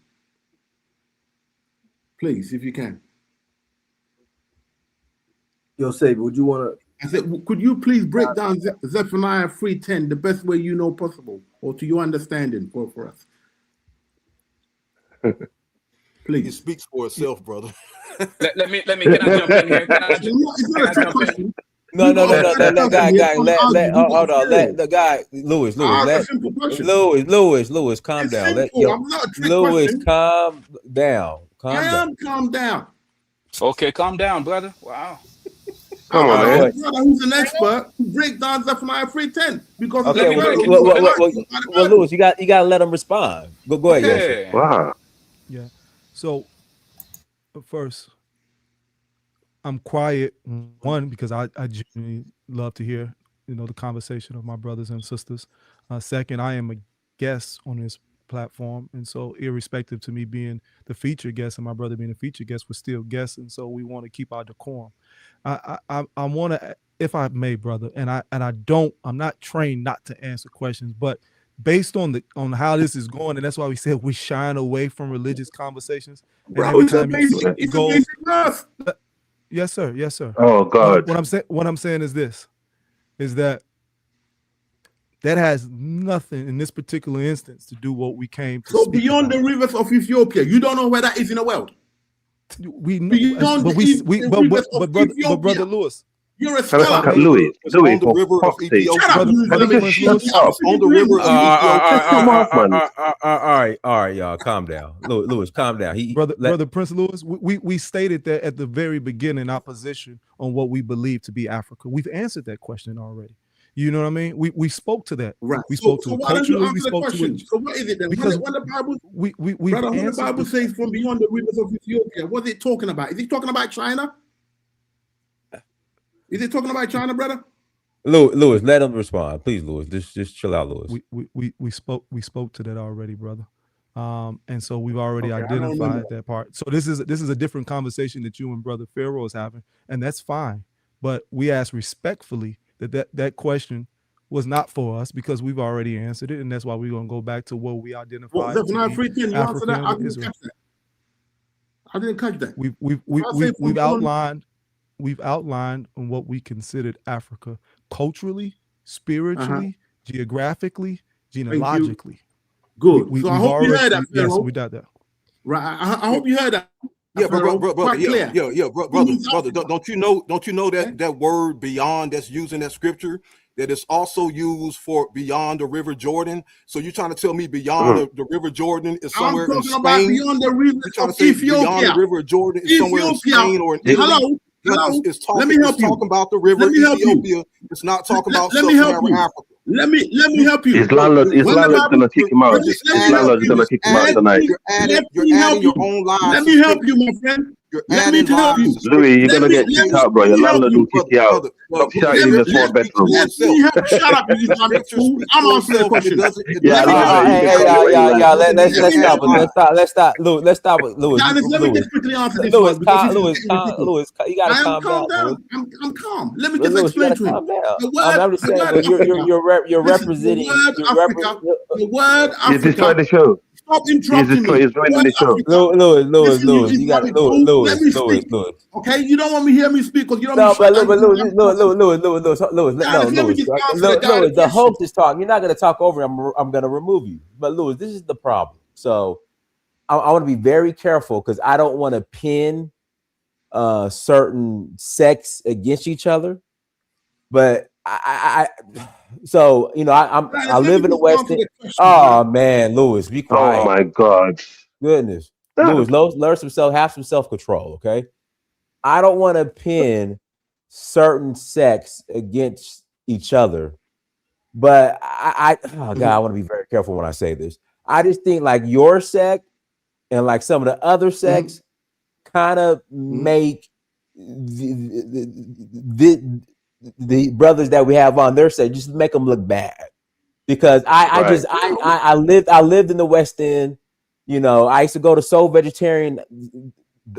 Please, if you can. Yosef, would you want to? I said, could you please break down Zephaniah 3:10 the best way you know possible, or to your understanding for us? Please. It speaks for itself, brother. Let me. Can I jump in here? Can I jump in? No, guy. Hold on. Let the guy, Louis, calm down. Louis, calm down. I am calm down. Okay, calm down, brother. Wow. Come on, All right, man. go I'm a brother who's an expert who breaks down Zephaniah 3:10 because it's Okay, a pharaoh me- who's not well, answered by the Bible. Lewis, you got to let them respond. Go ahead, Okay. Yoshi. yeah. Wow. Yeah. So first, I'm quiet, one, because I genuinely love to hear, the conversation of my brothers and sisters. Second, I am a guest on this platform, and so irrespective to me being the featured guest and my brother being a featured guest, we're still guests, and so we want to keep our decorum. I want to, if I may, brother, and I'm not trained not to answer questions, but based on how this is going, and that's why we said we shine away from religious conversations. And Bro, every it's time you amazing. say it It's goes, amazing verse. yes, sir, yes, sir. Oh God. What I'm saying is this, is that has nothing in this particular instance to do what we came to So speak beyond about. the rivers of Ethiopia, you don't know where that is in the world. We know, Beyond but the we rivers of brother Ethiopia, Lewis, you're a Can scholar. I, On the Louis, it's Louis, on the for river of fuck's sake. Shut up, Ethiopia. you Can you just Islamic. shut The up? On opposite the to him river was of Ethiopia. Come on, man. All right, y'all, calm down. Lewis, calm down. brother Prince Lewis, we stated that at the very beginning our position on what we believe to be Africa. We've answered that question already. You know what I mean? We spoke to that. Right. We So spoke to it why don't you culturally. We answer the spoke to question? it So what is it then? because When the Bible, we've brother, when the answered Bible says from beyond the rivers of Ethiopia, what's it talking about? Is it talking about China? Is it talking about China, brother? Lewis, let him respond, please. Lewis, just chill out, Lewis. we spoke to that already, brother. And so we've already Okay, I don't remember identified that part. So this is a different conversation that you and brother Pharaoh is having, and that's fine. But we ask respectfully that question was not for us because we've already answered it, and that's why we're gonna go back to what we What identified Zephaniah to be 3:10? You answer that? Africa I and didn't Israel. catch that. I didn't catch that. We've outlined on what we considered Africa culturally, spiritually, geographically, genealogically. Good. We've So I hope you heard that, yes, Pharaoh. we did that. Right. I hope you heard that. Yeah, Pharaoh. brother, Quite clear. brother. Don't you know that word beyond that's used in that scripture that is also used for beyond the River Jordan? So you're trying to tell me beyond the River Jordan is I'm somewhere in talking about Spain? beyond the You're rivers trying to of say beyond the Ethiopia. River Jordan is somewhere in Ethiopia. Spain or in Italy? Hello. It's Let me talking. help It's you. talking about the river Let me help you. Ethiopia. It's not talking about Let me help sub-Saharan you. Africa. Let me help you. His landlord's When the Bible, gonna kick him out. let me His help landlord's you. gonna kick him out Let tonight. me You're help adding your you. own lies Let to me help scripture. you, my friend. You're Let me adding help lies you. to scripture. Louis, you're gonna get kicked out, bro. Your Let me help landlord you. will kick you out. Stop shouting in the small Speaks bedroom. for Let itself. me help you. Shut up, you The Islamic scripture fool. speaks I'm for answering the itself, and question. it Yeah, I Let doesn't me know, help man. you. You can tell where you land. Let's Let me stop. Let's stop with Lewis. let me just quickly answer this one because this is getting ridiculous. Lewis, you gotta I am calm calm down, Lewis. down. I'm calm. Let me just Lewis, you explain gotta to him. calm down. I'm just The saying, word but Africa. you're Listen, representing. the word You destroy Africa. the show. Stop interrupting me. He's ruining the show. Lewis, Listen, you you got Islamic fool. Let me speak. Lewis. Okay, you don't want me to hear me speak because you don't No, want me but to shut down. Lewis, Let me just answer the guy's Lewis. The question. host is talking. You're not gonna talk over him. I'm gonna remove you. But Lewis, this is the problem. So I want to be very careful because I don't want to pin certain sects against each other. But so I live in the West End. Oh man, Lewis, be Oh quiet. my God. Goodness, Stop. Lewis, learn have some self control. Okay, I don't want to pin certain sects against each other, but oh God, I want to be very careful when I say this. I just think like your sect and like some of the other sects kind of make the brothers that we have on their side just make them look bad because I lived in the West End. I used to go to Soul Vegetarian.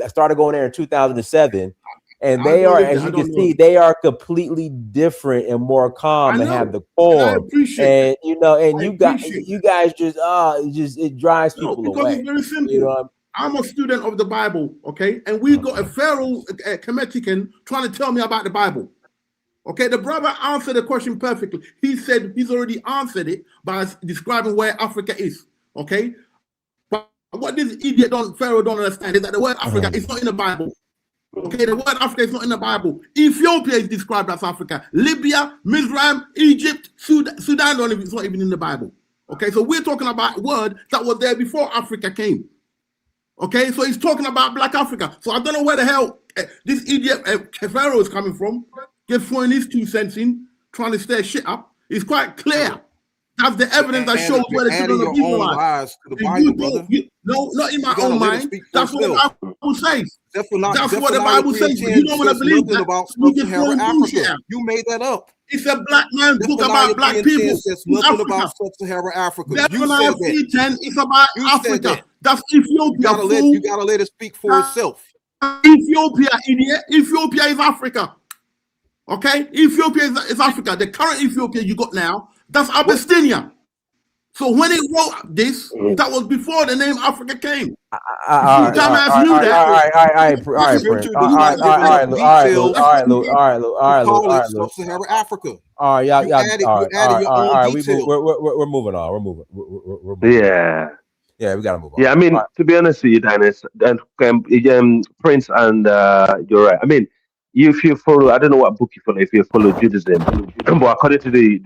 I started going there in 2007, and they are, as you can see, they are completely different and more calm and have the form. And you guys just it drives people away. It's very simple. I'm a student of the Bible, okay? And we got a Pharaoh Kemetican trying to tell me about the Bible. Okay, the brother answered the question perfectly. He said he's already answered it by describing where Africa is. Okay, but what this idiot Pharaoh don't understand is that the word Africa is not in the Bible. Okay, the word Africa is not in the Bible. Ethiopia is described as Africa. Libya, Mizraim, Egypt, Sudan it's not even in the Bible. Okay, so we're talking about a word that was there before Africa came. Okay, so he's talking about Black Africa. So I don't know where the hell this idiot Pharaoh is coming from. Just throwing his 2 cents in, trying to stir shit up. It's quite clear. That's the evidence that shows where the children of Israel are. Lies to the Bible, brother. No, not in my own mind. That's what the Bible says. That's what the Bible says. But you don't want to believe that. About You just throwing bullshit out. You made that up. It's a black man's book about black people. Says nothing about sub-Saharan Africa. Zephaniah 3:10 is about Africa. That's Ethiopia. You gotta let it speak for itself. Ethiopia, idiot. Ethiopia is Africa. Okay? Ethiopia is Africa. The current Ethiopia you got now, that's Abyssinia. So when it wrote this, that was before the name Africa came. Dumbass knew that. Africa. All right, we're moving on. We're moving. Yeah, we gotta move on. Yeah, I mean, to be honest with you, Dynast, and Prince, and you're right. I mean, if you follow, I don't know what book you follow. If you follow Judaism, but according to the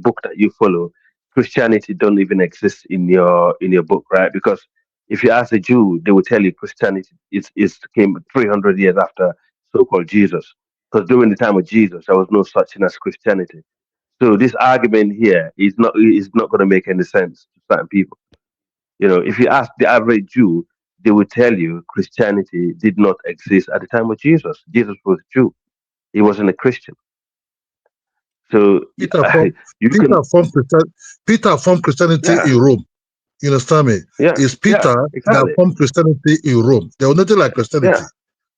book that you follow, Christianity don't even exist in your book, right? Because if you ask a Jew, they will tell you Christianity came 300 years after so-called Jesus. Because during the time of Jesus, there was no such thing as Christianity. So this argument here is not going to make any sense to certain people. You know, if you ask the average Jew, they will tell you Christianity did not exist at the time of Jesus. Jesus was a Jew; he wasn't a Christian. So Peter formed Christianity in Rome. You understand me? Yeah, it's Peter exactly. that formed Christianity in Rome. There was nothing like Christianity. Yeah.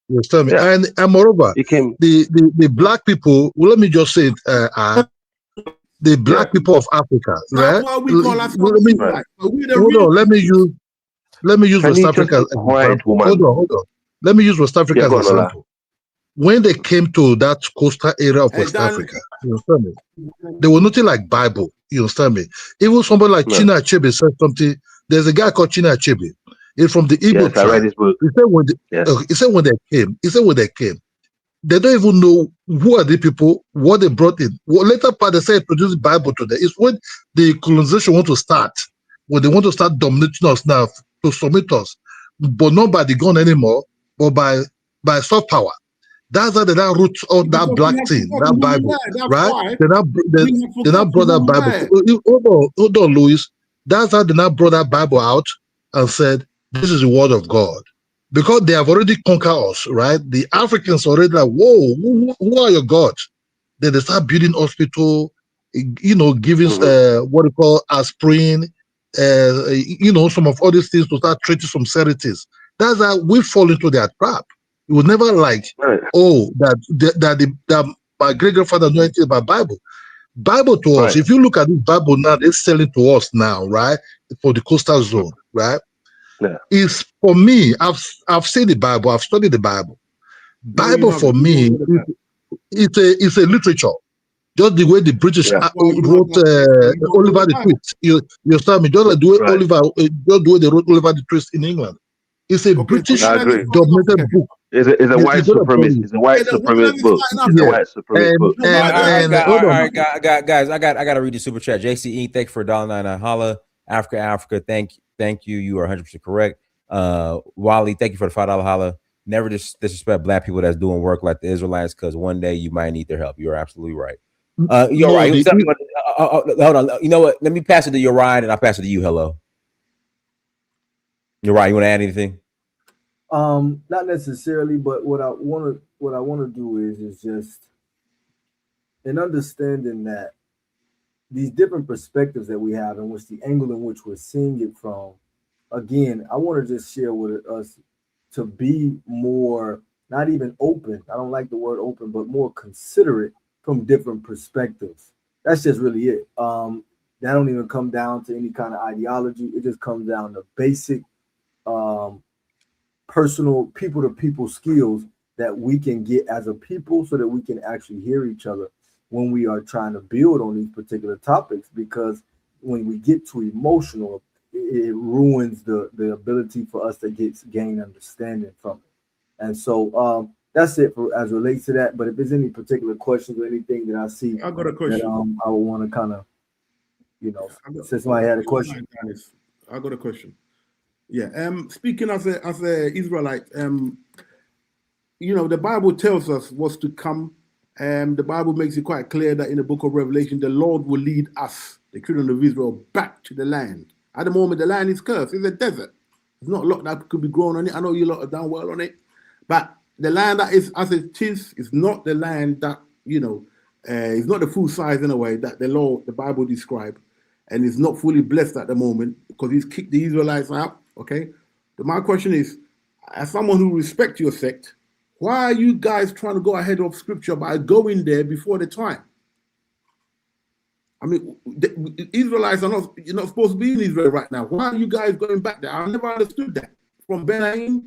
You understand me? Yeah. And moreover, the black people. Well, let me just say it. The black people of Africa, right? Let me use West Africa as an example. Hold on. Let me use West Africa as an example. When they came to that coastal area of West Africa, you understand me? There was nothing like Bible. You understand me? Even somebody like China Achebe said something. There's a guy called China Achebe. He's from the Igbo tribe. I read his book. He said when they came, they don't even know who are the people, what they brought in. Well, later part, they say produce the Bible today. It's when the colonization want to start, when they want to start dominating us now to submit us, but not by the gun anymore, but by soft power. That's how they now root all that black thing, that Bible, right? They now brought that Bible. Hold on, Louis. That's how they now brought that Bible out and said, this is the word of God. Because they have already conquered us, right? The Africans already like, whoa, who are your gods? Then they start building hospital, giving what they call aspirin, some of all these things to start treating some serities. That's how we fall into their trap. It was never like, that my great grandfather knew anything about Bible. Bible to us, if you look at this Bible now, it's selling to us now, right? For the coastal zone, right? Yeah. Is for me, I've seen the Bible, I've studied the Bible. Bible for me, it's a literature. Just the way the British wrote Oliver the Twist. You understand me? Just like the way just the way they wrote Oliver the Twist in England. It's a British dominated book. It's a white supremacist. It's a white supremacist book. It's a white supremacist book. All right, guys, I got to read the super chat. JCE, thank you for $1.99. Holla, Africa. Thank you. You are 100% correct. Wally, thank you for the $5 holla. Never disrespect black people that's doing work like the Israelites, because one day you might need their help. You're absolutely right. You're right. Hold on. You know what? Let me pass it to your ride, and I'll pass it to you. Hello. You're right. You want to add anything? Not necessarily, but what I want to do is just an understanding that these different perspectives that we have, and which the angle in which we're seeing it from. Again, I want to just share with us to be more, not even open. I don't like the word open, but more considerate from different perspectives. That's just really it. That don't even come down to any kind of ideology. It just comes down to basic personal people-to-people skills that we can get as a people so that we can actually hear each other when we are trying to build on these particular topics. Because when we get too emotional, it ruins the ability for us to gain understanding from it. And so that's it for as relates to that. But if there's any particular questions or anything that I see, I got a question. That, I would want to kind of, since somebody had a question. I got a question. Yeah. Speaking as a Israelite, the Bible tells us what's to come. The Bible makes it quite clear that in the book of Revelation, the Lord will lead us, the children of Israel, back to the land. At the moment, the land is cursed. It's a desert. There's not a lot that could be grown on it. I know you lot are done well on it, but the land that is as it is not the land that it's not the full size in a way that the Bible described, and it's not fully blessed at the moment because he's kicked the Israelites out. Okay, but my question is, as someone who respects your sect, why are you guys trying to go ahead of Scripture by going there before the time? I mean, the Israelites you're not supposed to be in Israel right now. Why are you guys going back there? I never understood that. From Benaim,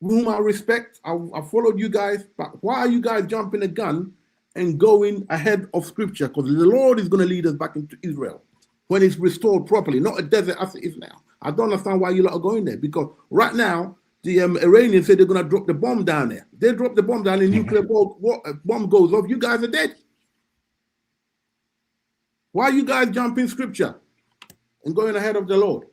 whom I respect, I followed you guys, but why are you guys jumping the gun and going ahead of Scripture? Because the Lord is going to lead us back into Israel when it's restored properly, not a desert as it is now. I don't understand why you lot are going there, because right now, the Iranians say they're going to drop the bomb down there. They drop the bomb down, and nuclear bomb goes off. You guys are dead. Why are you guys jumping Scripture and going ahead of the Lord?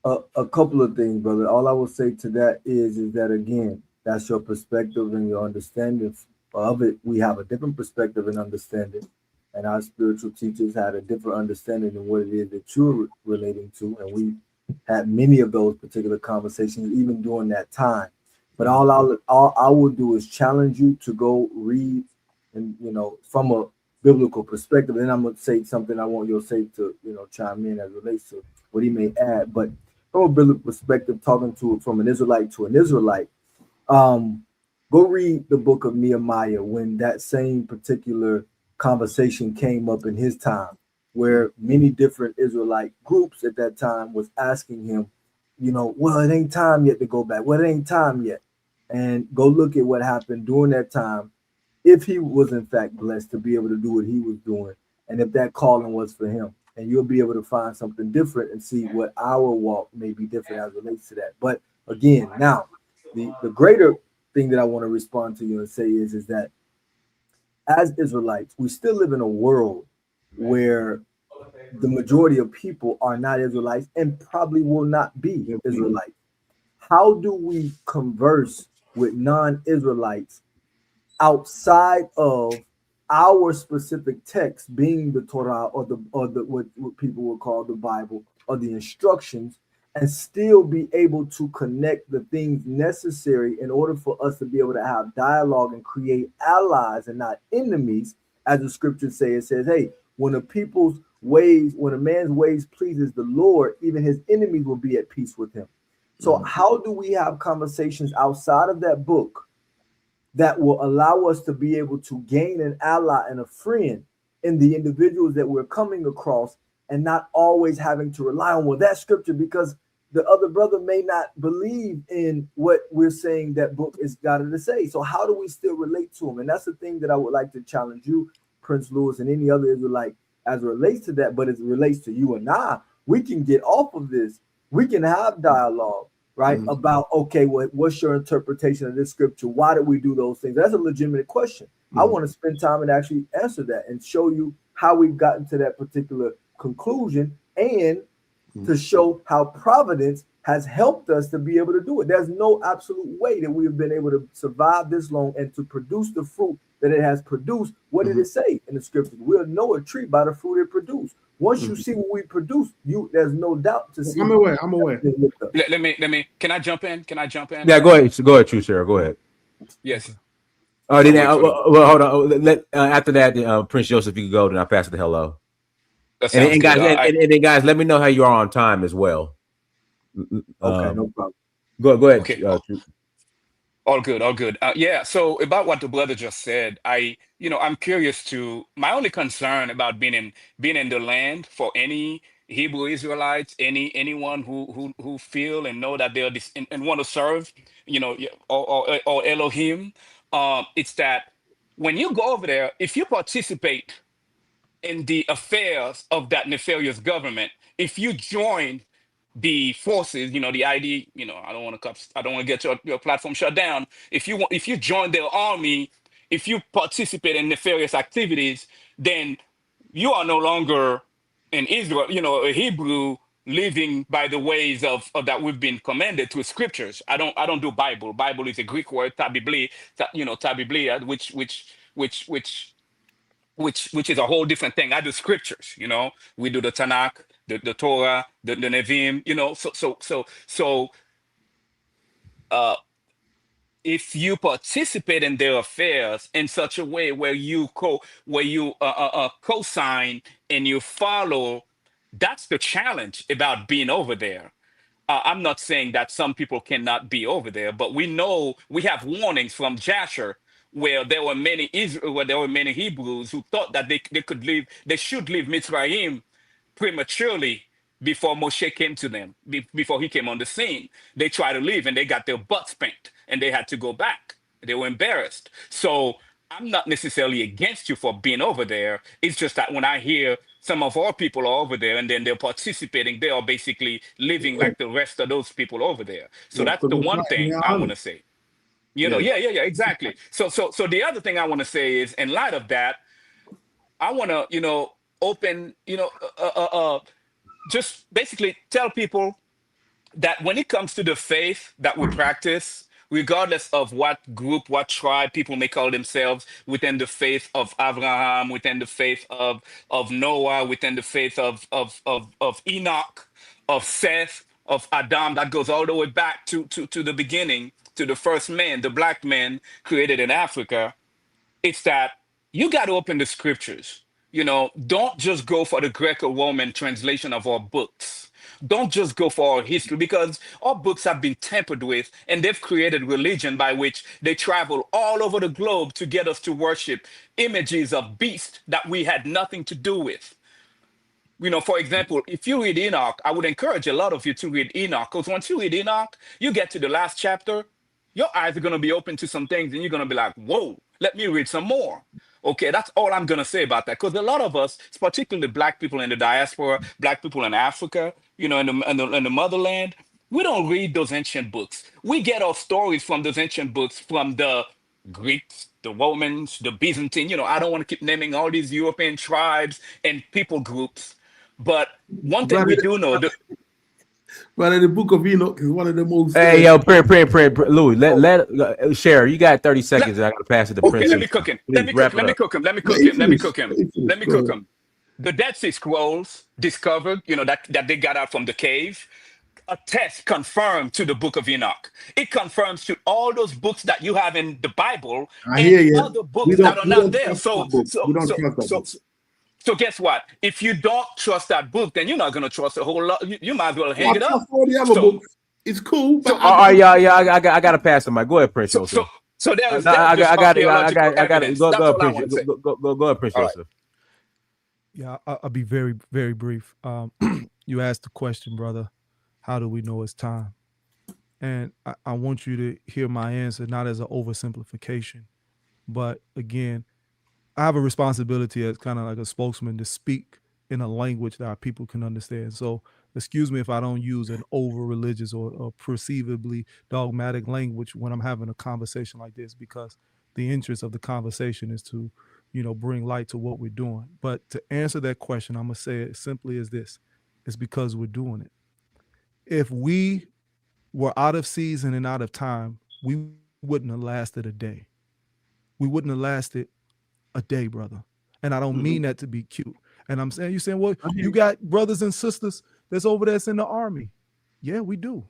A couple of things, brother. All I will say to that is that, again, that's your perspective and your understanding of it. We have a different perspective and understanding, and our spiritual teachers had a different understanding than what it is that you're relating to, and we had many of those particular conversations even during that time. But all I will do is challenge you to go read, and from a biblical perspective. And I'm gonna say something I want your say to chime in as it relates to what he may add. But from a biblical perspective, talking to it from an Israelite to an Israelite, go read the book of Nehemiah when that same particular conversation came up in his time, where many different Israelite groups at that time was asking him, well, it ain't time yet to go back. Well, it ain't time yet. And go look at what happened during that time, if he was in fact blessed to be able to do what he was doing, and if that calling was for him. And you'll be able to find something different and see what our walk may be different as it relates to that. But again, now, the greater thing that I want to respond to you and say is that as Israelites, we still live in a world where the majority of people are not Israelites and probably will not be Israelites. How do we converse with non-Israelites outside of our specific text, being the Torah or the what people would call the Bible or the instructions, and still be able to connect the things necessary in order for us to be able to have dialogue and create allies and not enemies? As the scriptures say, it says, hey, when a man's ways pleases the Lord, even his enemies will be at peace with him. So how do we have conversations outside of that book that will allow us to be able to gain an ally and a friend in the individuals that we're coming across, and not always having to rely on that scripture, because the other brother may not believe in what we're saying that book is got to say. So how do we still relate to him? And that's the thing that I would like to challenge you, Prince Lewis, and any other Israelite as it relates to that. But as it relates to you and I, we can get off of this. We can have dialogue, right? About, okay, what's your interpretation of this scripture? Why did we do those things? That's a legitimate question. I want to spend time and actually answer that and show you how we've gotten to that particular conclusion, and to show how providence has helped us to be able to do it. There's no absolute way that we have been able to survive this long and to produce the fruit that it has produced. What did it say in the scriptures? We'll know a tree by the fruit it produced. Once you see what we produce, there's no doubt to see. I'm aware. Let me. Can I jump in? Can I jump in? Yeah, go ahead. Go ahead, True Sarah. Go ahead. Yes. Oh, I'll then wait for the. well, hold on. After that, Prince Joseph, you can go. Then I'll pass it to hello. That And, sounds and good. guys, and then guys, let me know how you are on time as well. Okay, no problem. Go ahead. Okay. All good, all good. Yeah. So about what the brother just said, I'm curious to. My only concern about being in the land for any Hebrew Israelites, anyone who feel and know that they're this and want to serve, or Elohim, it's that when you go over there, if you participate in the affairs of that nefarious government, if you join the forces, the ID, I don't want to get your platform shut down. If you join their army, if you participate in nefarious activities, then you are no longer an Israel, a Hebrew living by the ways of that we've been commanded through scriptures. I don't do Bible. Bible is a Greek word, tabibli, tabiblia, which is a whole different thing. I do scriptures, we do the Tanakh, the Torah, the Nevi'im, uh, if you participate in their affairs in such a way where you co-sign and you follow, that's the challenge about being over there. I'm not saying that some people cannot be over there, but we know we have warnings from Jasher where there were many Hebrews who thought that they should leave Mitzrayim prematurely before Moshe came to them, before he came on the scene. They tried to leave and they got their butts spanked and they had to go back. They were embarrassed. So I'm not necessarily against you for being over there. It's just that when I hear some of our people are over there and then they're participating, they are basically living like the rest of those people over there. So that's the one thing I want to say. Exactly. So the other thing I want to say is, in light of that, I want to, open, just basically tell people that when it comes to the faith that we practice, regardless of what group, what tribe people may call themselves, within the faith of Abraham, within the faith of Noah, within the faith of Enoch, of Seth, of Adam, that goes all the way back to the beginning, to the first man, the black man created in Africa, it's that you got to open the scriptures. Don't just go for the Greco-Roman translation of our books. Don't just go for our history, because our books have been tampered with and they've created religion by which they travel all over the globe to get us to worship images of beasts that we had nothing to do with. For example, if you read Enoch, I would encourage a lot of you to read Enoch, because once you read Enoch, you get to the last chapter, your eyes are going to be open to some things and you're going to be like, whoa, let me read some more. Okay, that's all I'm going to say about that. Because a lot of us, particularly black people in the diaspora, black people in Africa, in the motherland, we don't read those ancient books. We get our stories from those ancient books from the Greeks, the Romans, the Byzantine. I don't want to keep naming all these European tribes and people groups. But one thing we do know... But the Book of Enoch is one of the most. Hey, yo, print, Louis. Let share. You got 30 seconds. I gotta pass it to Prince. Okay, let me cook him. Let me cook him. The Dead Sea Scrolls discovered, that they got out from the cave. A test confirmed to the Book of Enoch. It confirms to all those books that you have in the Bible and other books that are not there. So guess what? If you don't trust that book, then you're not going to trust a whole lot. You might as well hang it up. All the other books. It's cool. But I got to pass the mic. Go ahead, Prince Joseph. So there's I got it. Go ahead, Prince Joseph. Yeah, I'll be very, very brief. You asked the question, brother, how do we know it's time? And I want you to hear my answer, not as an oversimplification, but again, I have a responsibility as kind of like a spokesman to speak in a language that our people can understand. So excuse me if I don't use an over-religious or perceivably dogmatic language when I'm having a conversation like this, because the interest of the conversation is to, bring light to what we're doing. But to answer that question, I'm going to say it simply as this. It's because we're doing it. If we were out of season and out of time, we wouldn't have lasted a day. We wouldn't have lasted a day, brother. And I don't mean that to be cute. And I'm saying, you're saying, well, you got brothers and sisters that's over there that's in the army. Yeah, we do.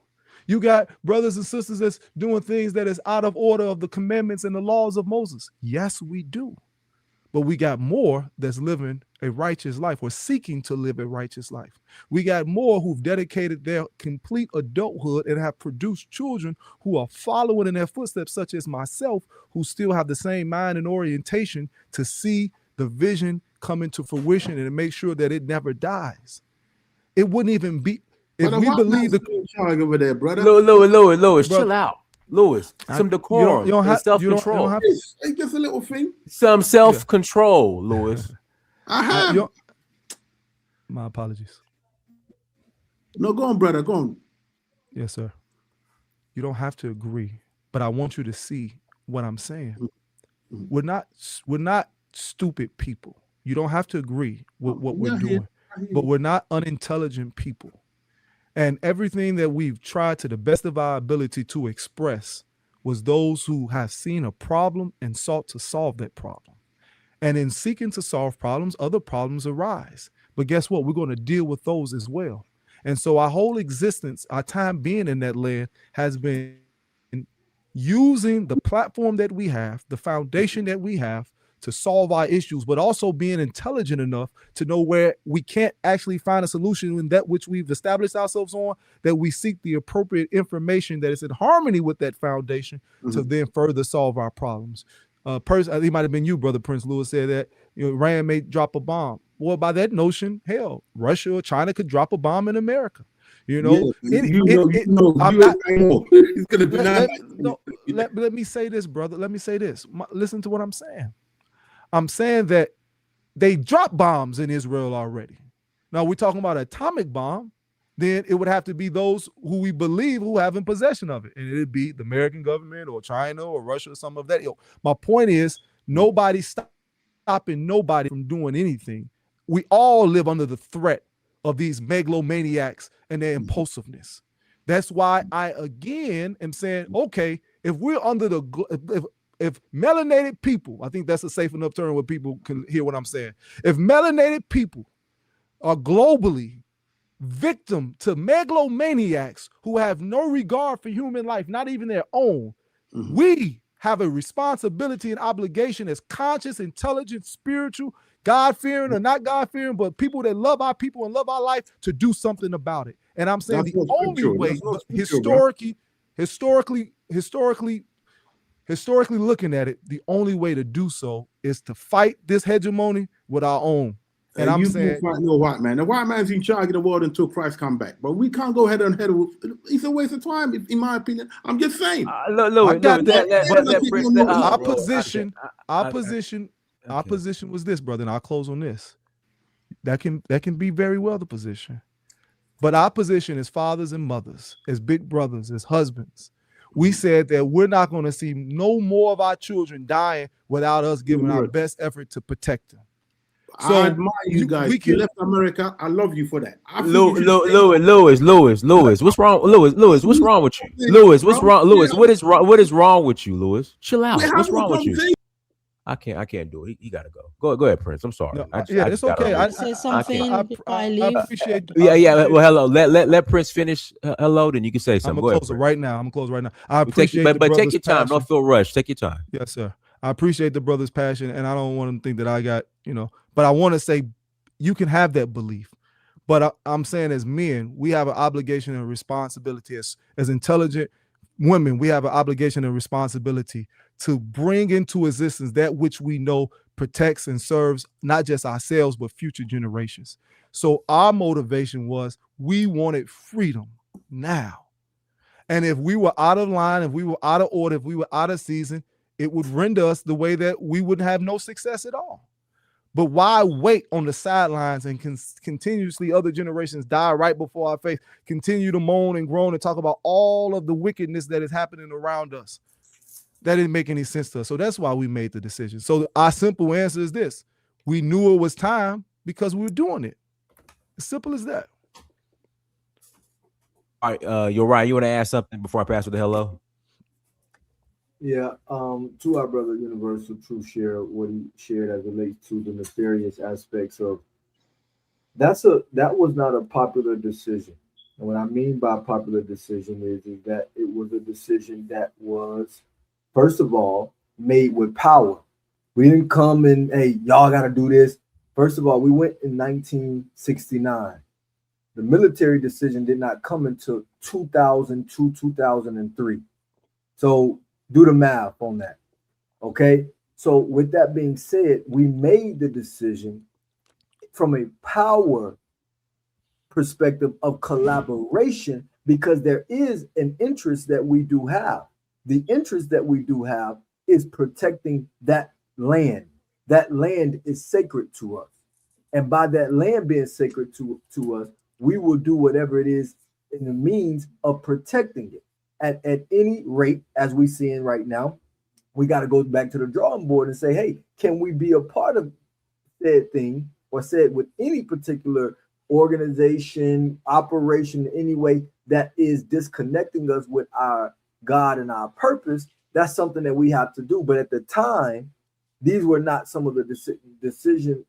You got brothers and sisters that's doing things that is out of order of the commandments and the laws of Moses. Yes, we do. But we got more that's living a righteous life or seeking to live a righteous life. We got more who've dedicated their complete adulthood and have produced children who are following in their footsteps, such as myself, who still have the same mind and orientation to see the vision come into fruition and to make sure that it never dies. It wouldn't even be, if we believe the over there, brother. Louis, chill out. Louis, some decorum, you don't have self-control. It's just a little thing. Some self-control, Louis. I have. My apologies. No, go on, brother. Go on. Yes, sir. You don't have to agree, but I want you to see what I'm saying. We're not stupid people. You don't have to agree with what we're doing, but we're not unintelligent people. And everything that we've tried to the best of our ability to express was those who have seen a problem and sought to solve that problem. And in seeking to solve problems, other problems arise. But guess what? We're going to deal with those as well. And so our whole existence, our time being in that land, has been using the platform that we have, the foundation that we have, to solve our issues, but also being intelligent enough to know where we can't actually find a solution in that which we've established ourselves on, that we seek the appropriate information that is in harmony with that foundation to then further solve our problems. I think it might have been you, Brother Prince Lewis, said that Iran may drop a bomb. Well, by that notion, hell, Russia or China could drop a bomb in America. He's going to deny. Let me say this, brother. Let me say this. Listen to what I'm saying. I'm saying that they dropped bombs in Israel already. Now we're talking about an atomic bomb, then it would have to be those who we believe who have in possession of it. And it'd be the American government or China or Russia or some of that. My point is, nobody's stopping nobody from doing anything. We all live under the threat of these megalomaniacs and their impulsiveness. That's why I again am saying, okay, if we're under if melanated people, I think that's a safe enough term where people can hear what I'm saying. If melanated people are globally victim to megalomaniacs who have no regard for human life, not even their own, we have a responsibility and obligation as conscious, intelligent, spiritual, God-fearing or not God-fearing, but people that love our people and love our life to do something about it. And I'm saying the only way, historically looking at it, the only way to do so is to fight this hegemony with our own. And I'm saying, fight no white man. The white man's in charge of the world until Christ come back. But we can't go head on head with. It's a waste of time, in my opinion. I'm just saying. Our position was this, brother, and I'll close on this. That can be very well the position. But our position as fathers and mothers, as big brothers, as husbands, we said that we're not going to see no more of our children dying without us giving our best effort to protect them. So I admire you guys. You left America. I love you for that. Lewis, what's wrong? Lewis, what's wrong with you? Lewis, what's wrong? Lewis, what is wrong? What is wrong with you, Lewis? Chill out. What's wrong with you? I can't do it. He gotta go. Go ahead, Prince. I'm sorry. It's okay. I say something. I leave. I appreciate. Yeah. Well, hello. Let Prince finish. Hello, then you can say something. I'm gonna close it right now. I appreciate. But take your time. Don't feel rushed. Take your time. Yes, sir. I appreciate the brother's passion, and I don't want him to think that I got, But I want to say, you can have that belief. But I'm saying, as men, we have an obligation and responsibility. As intelligent women, we have an obligation and responsibility to bring into existence that which we know protects and serves not just ourselves, but future generations. So our motivation was, we wanted freedom now. And if we were out of line, if we were out of order, if we were out of season, it would render us the way that we would have no success at all. But why wait on the sidelines and continuously other generations die right before our face, continue to moan and groan and talk about all of the wickedness that is happening around us? That didn't make any sense to us. So that's why we made the decision. So our simple answer is this. We knew it was time because we were doing it. As simple as that. All right, you're right. You want to ask something before I pass with the hello? Yeah, to our brother Universal Truth share what he shared as relates to the nefarious aspects of that was not a popular decision. And what I mean by popular decision is that it was a decision that was, first of all, made with power. We didn't come and, hey, y'all got to do this. First of all, we went in 1969. The military decision did not come until 2002, 2003. So do the math on that. Okay. So with that being said, we made the decision from a power perspective of collaboration because there is an interest that we do have. The interest that we do have is protecting that land. That land is sacred to us. And by that land being sacred to us, we will do whatever it is in the means of protecting it. At any rate, as we see in right now, we got to go back to the drawing board and say, hey, can we be a part of said thing or said with any particular organization, operation in any way that is disconnecting us with our God and our purpose, that's something that we have to do. But at the time, these were not some of the decision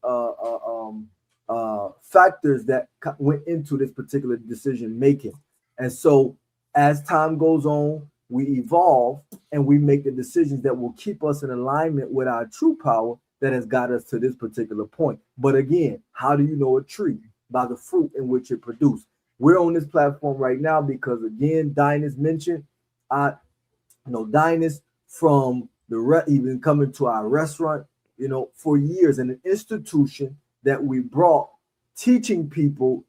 factors that went into this particular decision making. And so as time goes on, we evolve and we make the decisions that will keep us in alignment with our true power that has got us to this particular point. But again, how do you know a tree? By the fruit in which it produced. We're on this platform right now because, again, Dynast mentioned, I know Dynast from even coming to our restaurant, for years, and an institution that we brought teaching people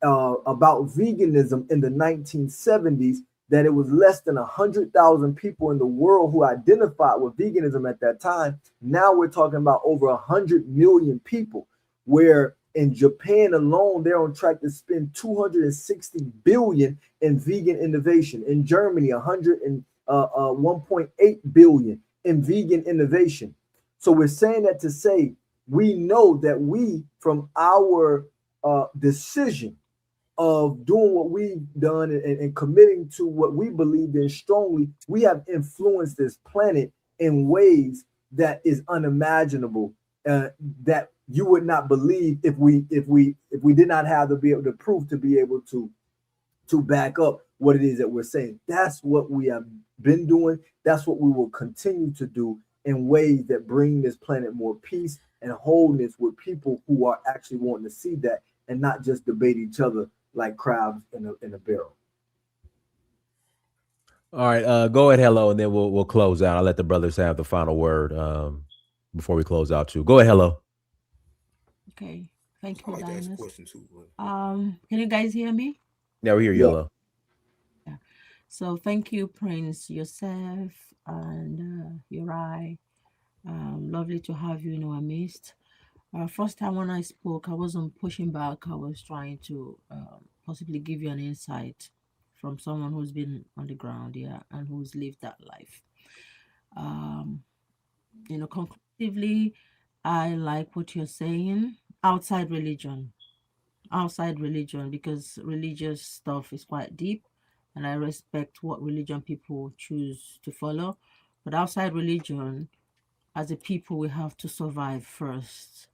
about veganism in the 1970s, that it was less than 100,000 people in the world who identified with veganism at that time. Now we're talking about over 100 million people, where in Japan alone, they're on track to spend 260 billion in vegan innovation. In Germany, 1.8 billion in vegan innovation. So we're saying that to say, we know that we, from our decision of doing what we've done and committing to what we believe in strongly, we have influenced this planet in ways that is unimaginable, that you would not believe if we did not have the proof to be able to back up what it is that we're saying. That's what we have been doing. That's what we will continue to do in ways that bring this planet more peace and wholeness, with people who are actually wanting to see that and not just debate each other like crabs in a barrel. All right, go ahead, hello, and then we'll close out. I'll let the brothers have the final word before we close out too. Go ahead, hello. Okay, thank you, I like to ask a Dynast. question too. Can you guys hear me? Yeah, we hear you, hello. Yeah. So thank you, Prince, yourself, and Uri. Lovely to have you in our midst. First time when I spoke, I wasn't pushing back. I was trying to possibly give you an insight from someone who's been on the ground, yeah, and who's lived that life. Conclusively, I like what you're saying outside religion, because religious stuff is quite deep, and I respect what religion people choose to follow. But outside religion, as a people, we have to survive first.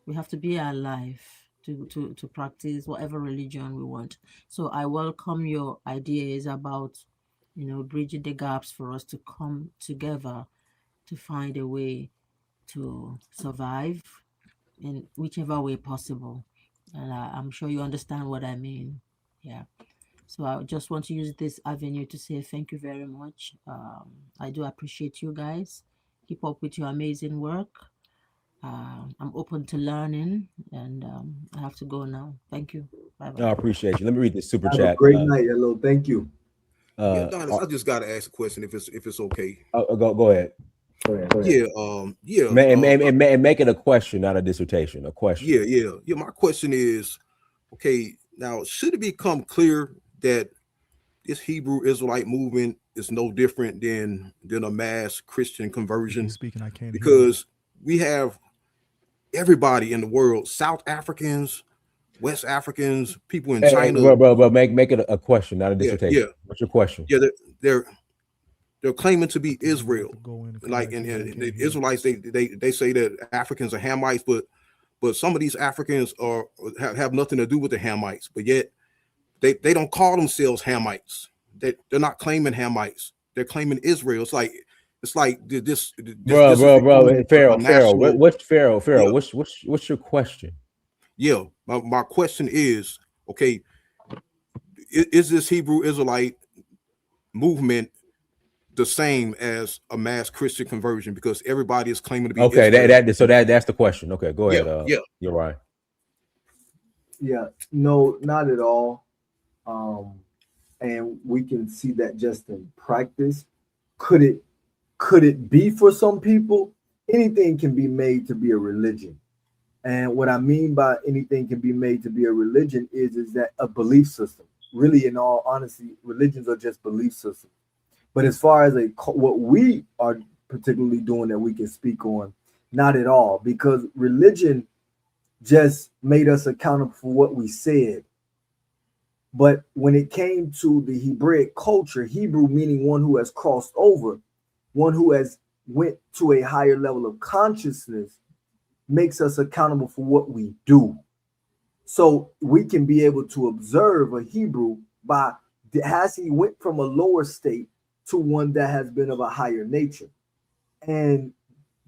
We have to be alive to practice whatever religion we want. So I welcome your ideas about, bridging the gaps for us to come together to find a way to survive in whichever way possible. And I'm sure you understand what I mean. Yeah. So I just want to use this avenue to say thank you very much. I do appreciate you guys. Keep up with your amazing work. I'm open to learning, and I have to go now. Thank you. Bye bye. I appreciate you. Let me read this super Have a chat. great night. Hello. Thank you. Yeah, Dynast, I just got to ask a question if it's okay. Go ahead. Yeah, And make it a question, not a dissertation. A question. Yeah. My question is, okay, now should it become clear that this Hebrew Israelite movement is no different than a mass Christian conversion? Speaking, I can't because we have everybody in the world, South Africans, West Africans, people in China. Bro, make it a question, not a dissertation. Yeah. What's your question? Yeah, they're claiming to be Israel, like and the Israelites. They say that Africans are Hamites, but some of these Africans have nothing to do with the Hamites, but yet they don't call themselves Hamites. They're not claiming Hamites. They're claiming Israel. It's like this. Bro. Pharaoh. What's Pharaoh? Yeah. What's your question? Yeah, my question is, okay, is this Hebrew Israelite movement the same as a mass Christian conversion? Because everybody is claiming to be okay. Israel. That's the question. Okay, go ahead. Yeah, you're right. Yeah, no, not at all. And we can see that just in practice. Could it be for some people? Anything can be made to be a religion. And what I mean by anything can be made to be a religion is that a belief system. Really, in all honesty, religions are just belief systems. But as far as what we are particularly doing that we can speak on, not at all, because religion just made us accountable for what we said. But when it came to the Hebraic culture, Hebrew meaning one who has crossed over, one who has went to a higher level of consciousness, makes us accountable for what we do. So we can be able to observe a Hebrew by has he went from a lower state to one that has been of a higher nature. And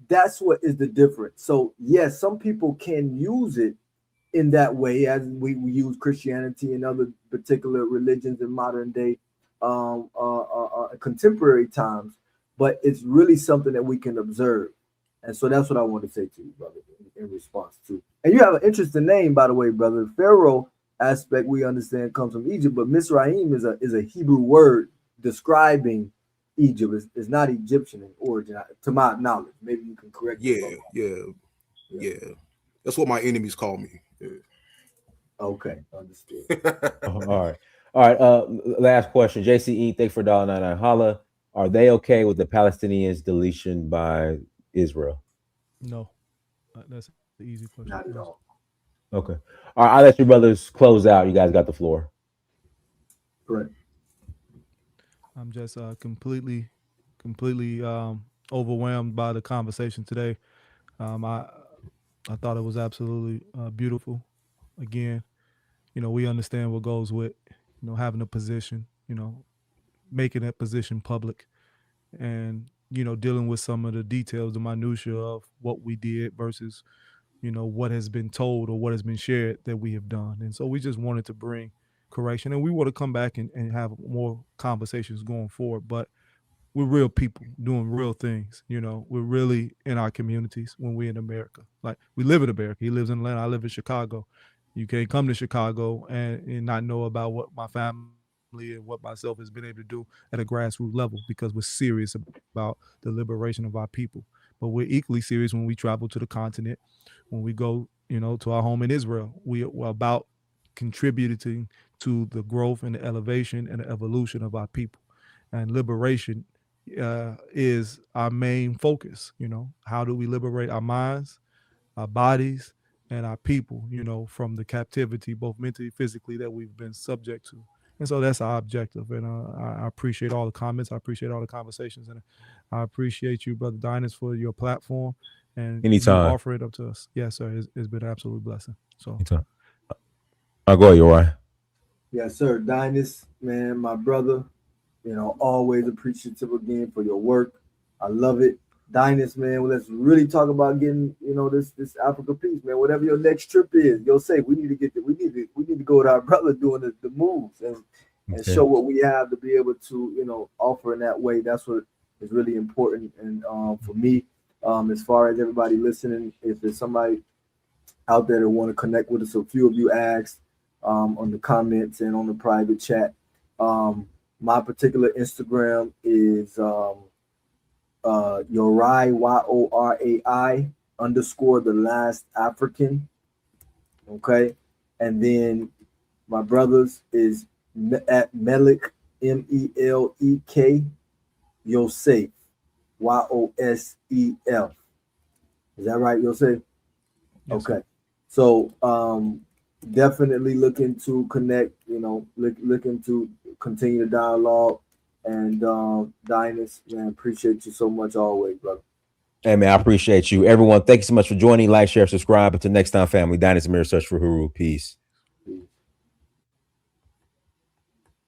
that's what is the difference. So yes, some people can use it in that way, as we use Christianity and other particular religions in modern day, contemporary times, but it's really something that we can observe. And so that's what I want to say to you, brother, in response to. And you have an interesting name, by the way, brother. Pharaoh aspect we understand comes from Egypt, but Misraim is a Hebrew word describing Egypt. It's not Egyptian in origin, to my knowledge. Maybe you can correct me. Yeah. That's what my enemies call me. Yeah. Okay, understood. All right. Last question. JCE, thanks for $1.99. Holla, are they okay with the Palestinians' deletion by Israel? No, that's the easy question. Not at all. Okay. All right. I'll let you brothers close out. You guys got the floor. Correct. I'm just completely overwhelmed by the conversation today. I thought it was absolutely beautiful. Again, we understand what goes with, having a position, making that position public, and dealing with some of the details, the minutia of what we did versus, what has been told or what has been shared that we have done. And so we just wanted to bring correction, and we want to come back and have more conversations going forward. But we're real people doing real things. We're really in our communities when we're in America. Like, we live in America. He lives in Atlanta. I live in Chicago. You can't come to Chicago and not know about what my family and what myself has been able to do at a grassroots level, because we're serious about the liberation of our people. But we're equally serious when we travel to the continent, when we go, to our home in Israel. We're about contributing to the growth and the elevation and the evolution of our people. And liberation is our main focus. How do we liberate our minds, our bodies, and our people, from the captivity, both mentally, physically, that we've been subject to. And so that's our objective. And I appreciate all the comments. I appreciate all the conversations. And I appreciate you, Brother Dynast, for your platform and you offer it up to us. Yes, sir. It's been an absolute blessing. So anytime. I'll go, Uriah. Yes, sir. Dynast, man, my brother, always appreciative again for your work. I love it. Dynast, man, well, let's really talk about getting, this Africa piece, man. Whatever your next trip is, you'll say we need to go with our brother doing the moves and show what we have to be able to, offer in that way. That's what is really important. And for me, as far as everybody listening, if there's somebody out there that want to connect with us, a few of you asked on the comments and on the private chat. My particular Instagram is Yorai, YORAI _the last African. Okay. And then my brother's is at Melik, MELEK, Yosef, YOSEF. Is that right, Yosef? Yes, okay. So definitely looking to connect, looking to continue the dialogue. And Dynast, man, appreciate you so much always, brother. Hey, man, I appreciate you. Everyone, thank you so much for joining. Like, share, subscribe. Until next time, family. Dynast Amir, search for Huru. Peace.